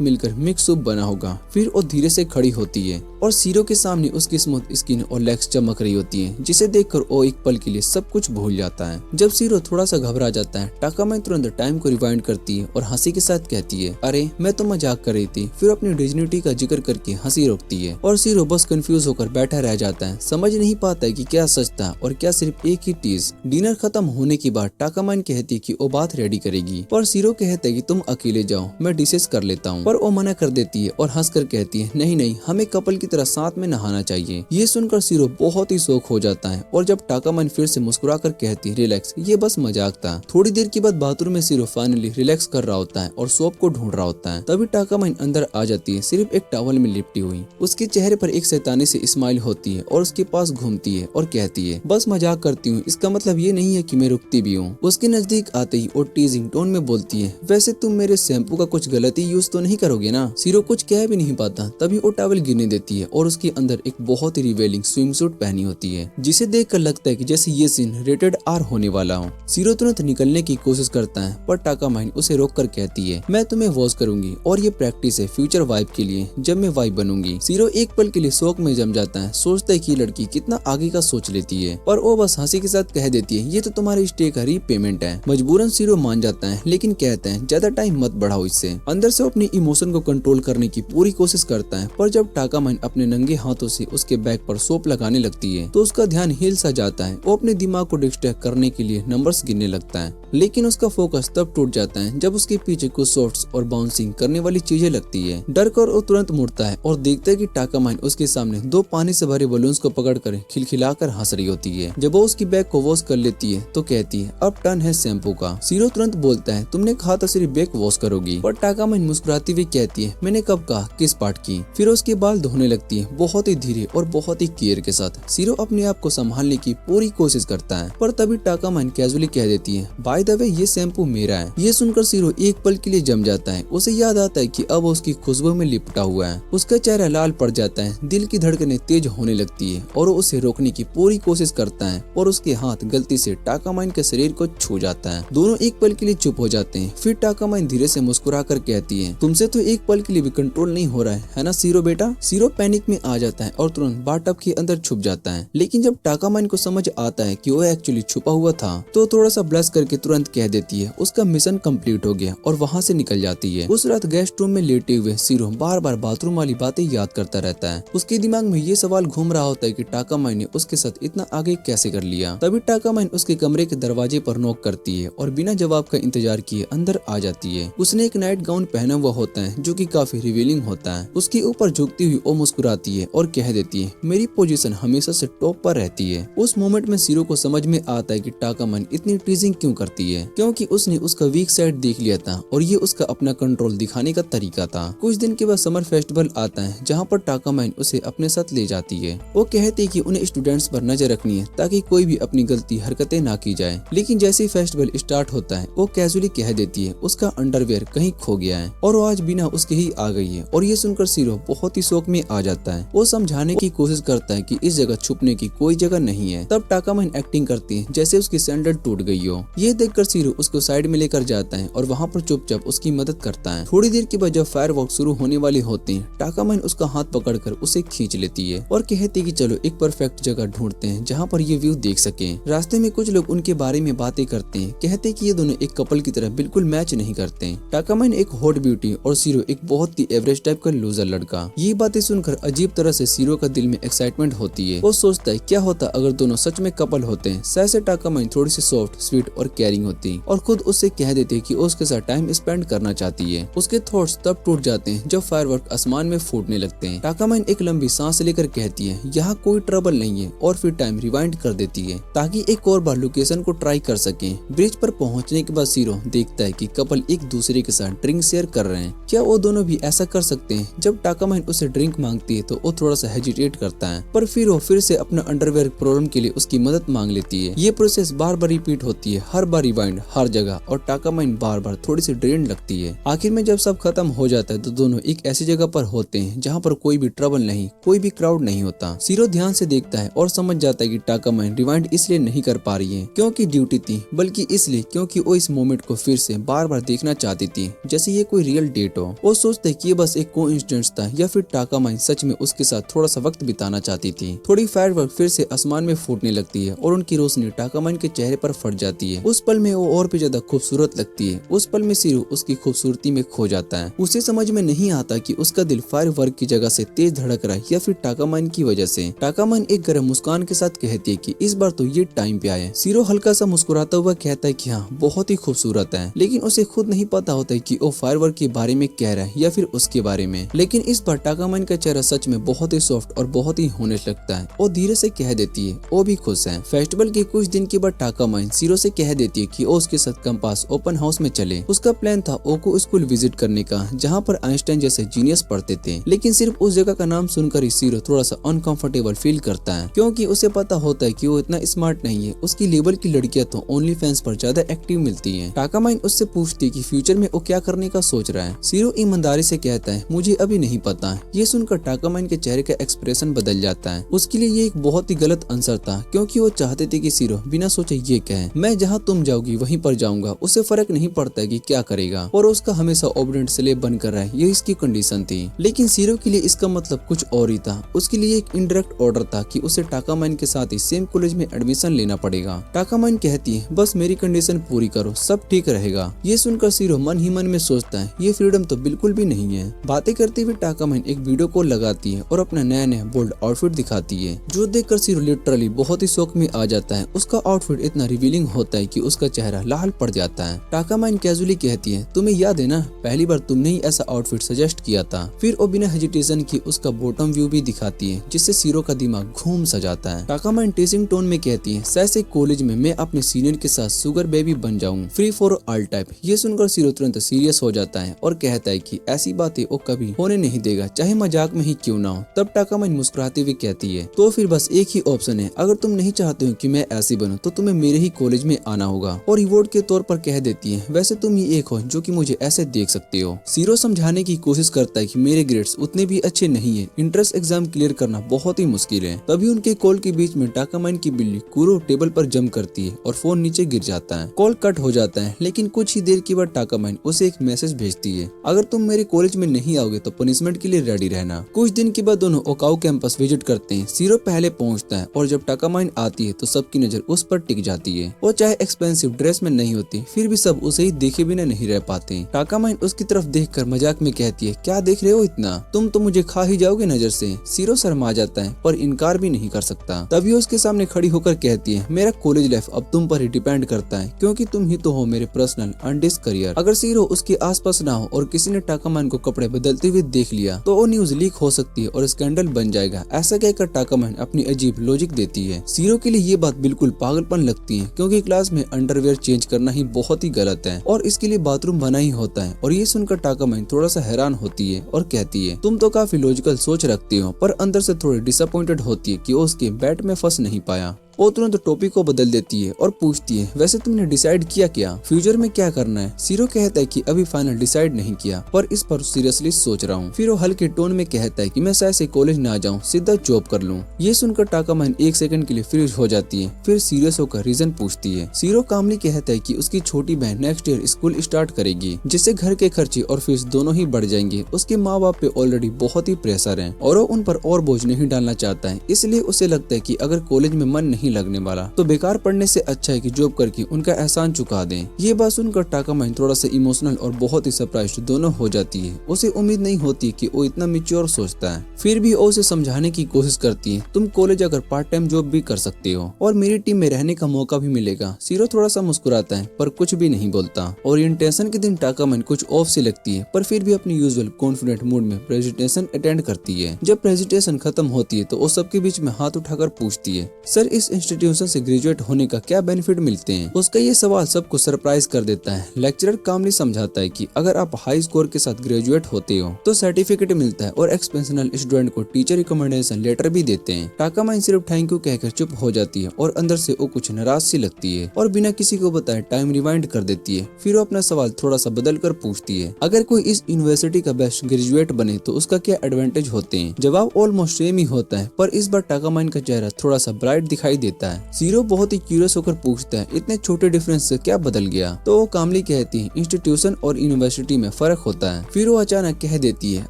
मिलकर मिक्स सूप बना होगा। फिर वो धीरे से खड़ी होती है और सीरो के सामने उसकी स्मूथ स्किन और लेग्स चमक रही होती है जिसे देखकर वो एक पल के लिए सब कुछ भूल जाता है। जब सीरो थोड़ा सा घबरा जाता है टाकामाइन तुरंत टाइम को रिवाइंड करती है और हंसी के साथ कहती है अरे मैं तो मजाक कर रही थी। फिर अपनी डिग्निटी का जिक्र करके हंसी रोकती है और सीरो बस कंफ्यूज होकर बैठा रह जाता है, समझ नहीं पाता है कि क्या सच था और क्या सिर्फ एक ही टीज। डिनर खत्म होने के बाद टाकामाइन कहती है कि वो बात रेडी करेगी पर सीरो कहता है कि तुम अकेले जाओ, मैं डिशेस कर लेता हूँ। पर वो मना कर देती है और हंसकर कहती है नहीं नहीं, हमें कपल की तरह साथ में नहाना चाहिए। ये सुनकर सीरो बहुत ही शौक हो जाता है और जब टाकामाइन फिर से मुस्कुरा कर कहती है रिलैक्स, ये बस मजाक था। थोड़ी देर के बाद बाथरूम में सीरो फाइनली रिलैक्स कर रहा होता है और सोप को ढूंढ रहा होता है। तभी टाकामाइन अंदर आ जाती है सिर्फ एक टॉवल में लिपटी हुई। उसके चेहरे पर एक शैतानी से स्माइल होती है और उसके पास घूमती है और कहती है बस मजाक करती हूँ, इसका मतलब ये नहीं है कि मैं रुकती भी हूँ। उसके नजदीक आते ही वो टीजिंग टोन में बोलती है वैसे तुम मेरे शैम्पू का कुछ गलती यूज तो नहीं करोगे ना। सीरो कुछ कह भी नहीं पाता तभी वो टॉवल गिरने देती है और उसके अंदर एक बहुत ही रिवेलिंग स्विम सूट पहनी होती है जिसे देखकर लगता है कि जैसे ये सीन रेटेड आर होने वाला हो। सीरो तुरंत निकलने की कोशिश करता है पर टाकामाइन उसे रोक कर कहती है, मैं तुम्हें वॉश करूंगी और ये प्रैक्टिस है फ्यूचर वाइफ के लिए जब मैं वाइफ बनूंगी। सीरो एक पल के लिए शौक में जम जाता है, सोचता है कि लड़की कितना आगे का सोच लेती है, पर वो बस हंसी के साथ कह देती है, ये तो तुम्हारे स्टे का रीपेमेंट है। मजबूरन सीरो मान जाता है लेकिन कहता है ज्यादा टाइम मत बढ़ाओ इससे। अंदर से अपनी इमोशन को कंट्रोल करने की पूरी कोशिश करता है, पर जब टाकामाइन अपने नंगे हाथों से उसके बैक पर सोप लगाने लगती है तो उसका ध्यान हिल सा जाता है। वो अपने दिमाग को डिस्ट्रैक्ट करने के लिए नंबर्स गिनने लगता है, लेकिन उसका फोकस तब टूट जाता है जब उसके पीछे कुछ सॉफ्ट्स और बाउंसिंग करने वाली चीजें लगती है। डर कर वो तुरंत मुड़ता है और देखता है कि टाकामाइन उसके सामने दो पानी से भरे बलून्स को पकड़कर खिलखिलाकर हंस रही होती है। जब वो उसकी बैग को वॉश कर लेती है तो कहती है, अब टर्न है शैम्पू का। सीरो तुरंत बोलता है, तुमने कहा था सिर्फ बैग वॉश करोगी, पर टाकामाइन मुस्कुराती हुई कहती है, मैंने कब कहा, किस पार्ट की। फिर उसके बाल धोने लगती है, बहुत ही धीरे और बहुत ही केयर के साथ। सीरो अपने आप को संभालने की पूरी कोशिश करता है, पर तभी टाकामाइन कैजुअली कह देती है, बाय द वे ये शैम्पू मेरा है। ये सुनकर सीरो एक पल के लिए जम जाता है। उसे याद आता है कि अब उसकी खुशबू में लिपटा हुआ है। उसका चेहरा लाल पड़ जाता है, दिल की धड़कनें तेज होने लगती है और वो उसे रोकने की पूरी कोशिश करता है और उसके हाथ गलती से टाकामाइन के शरीर को छू जाता है। दोनों एक पल के लिए चुप हो जाते हैं। फिर टाकामाइन धीरे से मुस्कुरा कर कहती है, तुमसे तो एक पल के लिए भी कंट्रोल नहीं हो रहा है ना सीरो बेटा। सीरो पैनिक में आ जाता है और तुरंत बाथटब के अंदर छुप जाता है, लेकिन जब टाकामाइन को समझ आता है कि वो एक्चुअली छुपा हुआ था तो थोड़ा सा ब्लश करके तुरंत कह देती है, उसका मिशन कंप्लीट हो गया और वहाँ से निकल जाती है। उस रात गेस्ट रूम में लेटे हुए सीरो बार बार बाथरूम वाली बातें याद करता रहता है। उसके दिमाग में ये सवाल घूम रहा होता है कि टाकामाइन ने उसके साथ इतना आगे कैसे कर लिया। तभी टाकामाइन उसके कमरे के दरवाजे पर नॉक करती है और बिना जवाब का इंतजार किए अंदर आ जाती है। उसने एक नाइट गाउन पहना हुआ होता है जो कि काफी रिवीलिंग होता है। उसके ऊपर झुकती हुई वो मुस्कुराती है और कह देती है, मेरी पोजीशन हमेशा से टॉप पर रहती है। उस मोमेंट में सीरो को समझ में आता है कि टाकामाइन इतनी टीजिंग क्यों करती है, क्योंकि उसने उसका वीक साइड देख लिया था और ये उसका अपना कंट्रोल दिखाने का तरीका था। कुछ दिन के बाद समर फेस्टिवल आता है जहाँ पर टाकामाइन उसे अपने साथ ले जाती है। वो कहती है कि उन्हें स्टूडेंट्स पर नजर रखनी है ताकि कोई भी अपनी गलती हरकतें ना की जाए। लेकिन जैसे ही फेस्टिवल स्टार्ट होता है वो कैजुअली कह देती है उसका अंडरवेयर कहीं खो गया है और वो आज बिना उसके ही आ गई है। और ये सुनकर सीरो बहुत ही शौक में आ जाता है। वो समझाने की कोशिश करता है कि इस जगह छुपने की कोई जगह नहीं है। तब टाकामाइन एक्टिंग करती है जैसे उसकी सैंडल टूट गई हो। ये देखकर सीरो उसको साइड में लेकर जाता है और वहाँ पर चुपचाप उसकी मदद करता है। थोड़ी देर के बाद जब फायरवर्क शुरू होने वाले होते हैं टाकामाइन उसका हाथ पकड़कर उसे खींच लेती है और कहती है कि चलो एक परफेक्ट जगह ढूंढते हैं जहाँ पर ये व्यू देख सके। रास्ते में कुछ लोग उनके बारे में बातें करते हैं, कहते हैं कि ये दोनों एक कपल की तरह बिल्कुल मैच नहीं करते। टाकामाइन एक हॉट ब्यूटी और सीरो एक बहुत ही एवरेज टाइप का लूजर लड़का। ये बातें सुनकर अजीब तरह से सीरो का दिल में एक्साइटमेंट होती है। वो सोचता है क्या होता अगर दोनों सच में कपल होते हैं। शायद से टाकामाइन थोड़ी सी सॉफ्ट, स्वीट और केयरिंग होती और खुद उससे कह देती कि उसके साथ टाइम स्पेंड करना चाहती है। उसके थॉट्स तब टूट जाते हैं जब फायरवर्क आसमान में फूटने लगते हैं। टाकामाइन एक लंबी सांस लेकर कहती है यहाँ कोई ट्रबल नहीं है और फिर टाइम रिवाइंड कर देती है ताकि एक और बार लोकेशन को ट्राई कर सके। ब्रिज पर पहुंचने के बाद सीरो देखता है कि कपल एक दूसरे के साथ ड्रिंक शेयर कर रहे हैं। क्या वो दोनों भी ऐसा कर सकते हैं? जब टाकामाइन उसे ड्रिंक मांगती है तो वो थोड़ा सा हेजिटेट करता है, पर फिर वो फिर से अपना अंडरवेयर प्रॉब्लम के लिए उसकी मदद मांग लेती है। ये प्रोसेस बार बार रिपीट होती है, हर बार रिवाइंड, हर जगह, और टाकामाइन बार बार थोड़ी सी ड्रेन लगती है। आखिर में जब सब खत्म हो जाता है तो दोनों एक ऐसी जगह पर होते हैं जहाँ पर कोई भी ट्रबल नहीं, कोई भी क्राउड नहीं होता। सीरो ध्यान से देखता है और समझ जाता है कि टाकामाइन रिवाइंड इसलिए नहीं कर पा रही है क्योंकि ड्यूटी थी, बल्कि इसलिए क्योंकि वो इस मोमेंट को फिर से बार बार देखना चाहती थी जैसे ये कोई रियल डेट हो। वो सोचते कि ये बस एक कोइंसिडेंस था या फिर टाकामाइन सच में उसके साथ थोड़ा सा वक्त बिताना चाहती थी। थोड़ी फायरवर्क फिर से आसमान में फूटने लगती है और उनकी रोशनी टाकामाइन के चेहरे पर फट जाती है। उस पल में वो और भी ज्यादा खूबसूरत लगती है। उस पल में सीरो उसकी खूबसूरती में खो जाता है। उसे समझ में नहीं आता कि उसका दिल फायरवर्क की जगह से तेज धड़क रहा है या फिर टाकामाइन की वजह से। टाकामाइन एक गर्म मुस्कान के साथ कहती है कि इस बार तो ये टाइम पे आया। सीरो हल्का सा मुस्कुराता हुआ कहता है कि हाँ बहुत ही खूबसूरत है, लेकिन उसे खुद नहीं पता होता है कि वो फायरवर्क के बारे में कह रहा है या फिर उसके बारे में। लेकिन इस बार टाकामाइन का चेहरा सच में बहुत ही सॉफ्ट और बहुत ही होनेस्ट लगता है। वो धीरे से कह देती है वो भी खुश है। फेस्टिवल के कुछ दिन के बाद टाकामाइन सीरो से कह देती कहती है कि ओ उसके साथ कैंपस ओपन हाउस में चले। उसका प्लान था ओ को स्कूल विजिट करने का जहाँ पर आइंस्टाइन जैसे जीनियस पढ़ते थे, लेकिन सिर्फ उस जगह का नाम सुनकर ही सीरो थोड़ा सा अनकंफर्टेबल फील करता है, क्योंकि उसे पता होता है कि वो इतना स्मार्ट नहीं है। उसकी लेवल की लड़कियां तो ओनली फैंस पर ज्यादा एक्टिव मिलती हैं। टाकामाइन उससे पूछती है कि फ्यूचर में वो क्या करने का सोच रहा है। सीरो ईमानदारी से कहता है मुझे अभी नहीं पता। ये सुनकर टाकामाइन के चेहरे का एक्सप्रेशन बदल जाता है। उसके लिए ये एक बहुत ही गलत आंसर था, क्योंकि वो चाहते थे कि सीरो बिना सोचे ये कहे मैं जहाँ तुम जाओगी वहीं पर जाऊंगा। उसे फर्क नहीं पड़ता है कि क्या करेगा और उसका हमेशा ओबीडिएंट स्लेव बनकर रहे, ये इसकी कंडीशन थी। लेकिन सीरो के लिए इसका मतलब कुछ और ही था। उसके लिए एक इनडायरेक्ट ऑर्डर था कि उसे टाकामाइन के साथ ही सेम कॉलेज में एडमिशन लेना पड़ेगा। टाकामाइन कहती है बस मेरी कंडीशन पूरी करो, सब ठीक रहेगा। ये सुनकर सीरो मन ही मन में सोचता है ये फ्रीडम तो बिल्कुल भी नहीं है। बातें करते हुए टाकामाइन एक वीडियो कॉल लगाती है और अपना नया नया बोल्ड आउटफिट दिखाती है, जो देखकर सीरो लिटरली बहुत ही शौक में आ जाता है। उसका आउटफिट इतना रिवीलिंग होता है कि उसका चेहरा लाल पड़ जाता है। टाकामाइन कैजुअली कहती है तुम्हें याद है ना, पहली बार तुमने ही ऐसा आउटफिट सजेस्ट किया था। फिर वो बिना हेजिटेशन की उसका बॉटम व्यू भी दिखाती है, जिससे सीरो का दिमाग घूम सा जाता है। टाकामाइन टीजिंग टोन में कहती है शायद कॉलेज में मैं अपने सीनियर के साथ शुगर बेबी बन जाऊं, फ्री फॉर ऑल टाइप। ये सुनकर सीरो तुरंत सीरियस हो जाता है और कहता है कि ऐसी बातें वो कभी होने नहीं देगा, चाहे मजाक में ही क्यों ना हो। तब टाकामाइन मुस्कुराते हुए कहती है तो फिर बस एक ही ऑप्शन है, अगर तुम नहीं चाहते हो कि मैं ऐसी बनूं तो तुम्हें मेरे ही कॉलेज में आना होगा। और रिवॉर्ड के तौर पर कह देती है वैसे तुम ही एक हो जो कि मुझे ऐसे देख सकते हो। सीरो समझाने की कोशिश करता है कि मेरे ग्रेड्स उतने भी अच्छे नहीं है, इंट्रेंस एग्जाम क्लियर करना बहुत ही मुश्किल है। तभी उनके कॉल के बीच में टाकामाइन की बिल्ली कुरो टेबल पर जंप करती है और फोन नीचे गिर जाता है। कॉल कट हो जाता है, लेकिन कुछ ही देर के बाद टाकामाइन उसे एक मैसेज भेजती है अगर तुम मेरे कॉलेज में नहीं आओगे तो पनिशमेंट के लिए रेडी रहना। कुछ दिन के बाद दोनों ओकाओ कैंपस विजिट करते हैं। सीरो पहले पहुंचता है और जब टाकामाइन आती है तो सबकी नजर उस पर टिक जाती है। वो चाहे एक्सपेंसिव ड्रेस में नहीं होती, फिर भी सब उसे ही देखे बिना नहीं रह पाते। टाकामाइन उसकी तरफ देखकर मजाक में कहती है क्या देख रहे हो इतना, तुम तो मुझे खा ही जाओगे नजर से। सीरो शर्मा जाता है पर इनकार भी नहीं कर सकता। तभी उसके सामने खड़ी होकर कहती है मेरा कॉलेज लाइफ अब तुम पर ही डिपेंड करता है, क्योंकि तुम ही तो हो मेरे पर्सनल अनडिस्क करियर। अगर सीरो उसके आसपास ना हो और किसी ने टाकामाइन को कपड़े बदलते हुए देख लिया तो वो न्यूज लीक हो सकती है और स्कैंडल बन जाएगा। ऐसा कहकर टाकामाइन अपनी अजीब लॉजिक देती है। सीरो के लिए ये बात बिल्कुल पागलपन लगती है, क्योंकि क्लास में अंडरवेयर चेंज करना ही बहुत ही गलत है और इसके लिए बाथरूम बना ही होता है। और ये सुनकर टाकामाइन थोड़ा सा हैरान होती है और कहती है तुम तो काफी लॉजिकल सोच रखती हो, पर अंदर से थोड़ी डिसअपॉइंटेड होती है कि वो उसके बैट में फंस नहीं पाया। वो तुरंत टॉपिक को बदल देती है और पूछती है वैसे तुमने डिसाइड किया क्या, फ्यूचर में क्या करना है। सीरो कहता है कि अभी फाइनल डिसाइड नहीं किया, पर इस पर सीरियसली सोच रहा हूँ। फिर वो हल्के टोन में कहता है कि मैं शायद से कॉलेज ना जाऊँ, सीधा जॉब कर लूँ। ये सुनकर टाकामाइन एक सेकंड के लिए फ्रीज हो जाती है, फिर सीरियस होकर रीजन पूछती है। सीरो कामली कहता है कि उसकी छोटी बहन नेक्स्ट ईयर स्कूल स्टार्ट करेगी, जिससे घर के खर्चे और फीस दोनों ही बढ़ जाएंगे। उसके माँ बाप पे ऑलरेडी बहुत ही प्रेशर है और वो उन पर और बोझ नहीं डालना चाहता है। इसलिए उसे लगता है कि अगर कॉलेज में मन नहीं लगने वाला तो बेकार पढ़ने से अच्छा है कि जॉब करके उनका एहसान चुका दें। ये बात सुनकर टाकामाइन थोड़ा सा इमोशनल और बहुत ही सरप्राइज्ड दोनों हो जाती है। उसे उम्मीद नहीं होती कि वो इतना मैच्योर सोचता है। फिर भी वो उसे समझाने की कोशिश करती है तुम कॉलेज अगर पार्ट टाइम जॉब भी कर सकते हो और मेरी टीम में रहने का मौका भी मिलेगा। सीरो थोड़ा सा मुस्कुराता है पर कुछ भी नहीं बोलता। ओरिएंटेशन के दिन टाकामाइन कुछ ऑफ से लगती है, पर फिर भी अपनी यूजुअल कॉन्फिडेंट मूड में प्रेजेंटेशन अटेंड करती है। जब प्रेजेंटेशन खत्म होती है तो वो सबके बीच में हाथ उठाकर पूछती है सर इस इंस्टीट्यूशन से ग्रेजुएट होने का क्या बेनिफिट मिलते हैं। उसका ये सवाल सबको सरप्राइज कर देता है। लेक्चरर कामली समझाता है कि अगर आप हाई स्कोर के साथ ग्रेजुएट होते हो तो सर्टिफिकेट मिलता है और एक्सपेंशनल स्टूडेंट को टीचर रिकमेंडेशन लेटर भी देते हैं। टाकामाइन सिर्फ थैंक यू कहकर चुप हो जाती है और अंदर से वो कुछ नाराज सी लगती है और बिना किसी को बताए टाइम रिवाइंड कर देती है। फिर वो अपना सवाल थोड़ा सा बदल कर पूछती है अगर कोई इस यूनिवर्सिटी का बेस्ट ग्रेजुएट बने तो उसका क्या एडवांटेज होते हैं। जवाब ऑलमोस्ट सेम ही होता है, पर इस बार टाकामाइन का चेहरा थोड़ा सा ब्राइट दिखाई देता है। सीरो बहुत ही क्यूरियस होकर पूछता है इतने छोटे डिफरेंस से क्या बदल गया। तो वो कामली कहती है इंस्टीट्यूशन और यूनिवर्सिटी में फर्क होता है। फिर वो अचानक कह देती है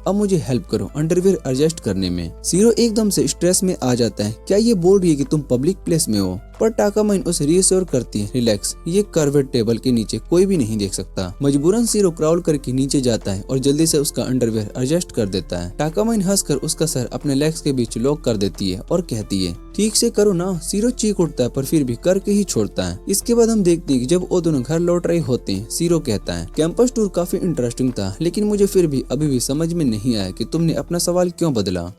अब मुझे हेल्प करो अंडरवेयर एडजस्ट करने में। सीरो एकदम से स्ट्रेस में आ जाता है, क्या ये बोल रही है कि तुम पब्लिक प्लेस में हो। पर टाकामाइन उसे रीअश्योर करती है रिलैक्स, ये कर्वेड टेबल के नीचे कोई भी नहीं देख सकता। मजबूरन सीरो क्राउल करके नीचे जाता है और जल्दी से उसका अंडरवेयर एडजस्ट कर देता है। टाकामाइन हंसकर उसका सर अपने लेग्स के बीच लॉक कर देती है और कहती है ठीक से करो ना। सीरो चीख उठता है पर फिर भी करके ही छोड़ता है। इसके बाद हम देखते हैं कि जब वो दोनों घर लौट रहे होते हैं, सीरो कहता है कैंपस टूर काफी इंटरेस्टिंग था, लेकिन मुझे फिर भी अभी भी समझ में नहीं आया कि तुमने अपना सवाल क्यों बदला।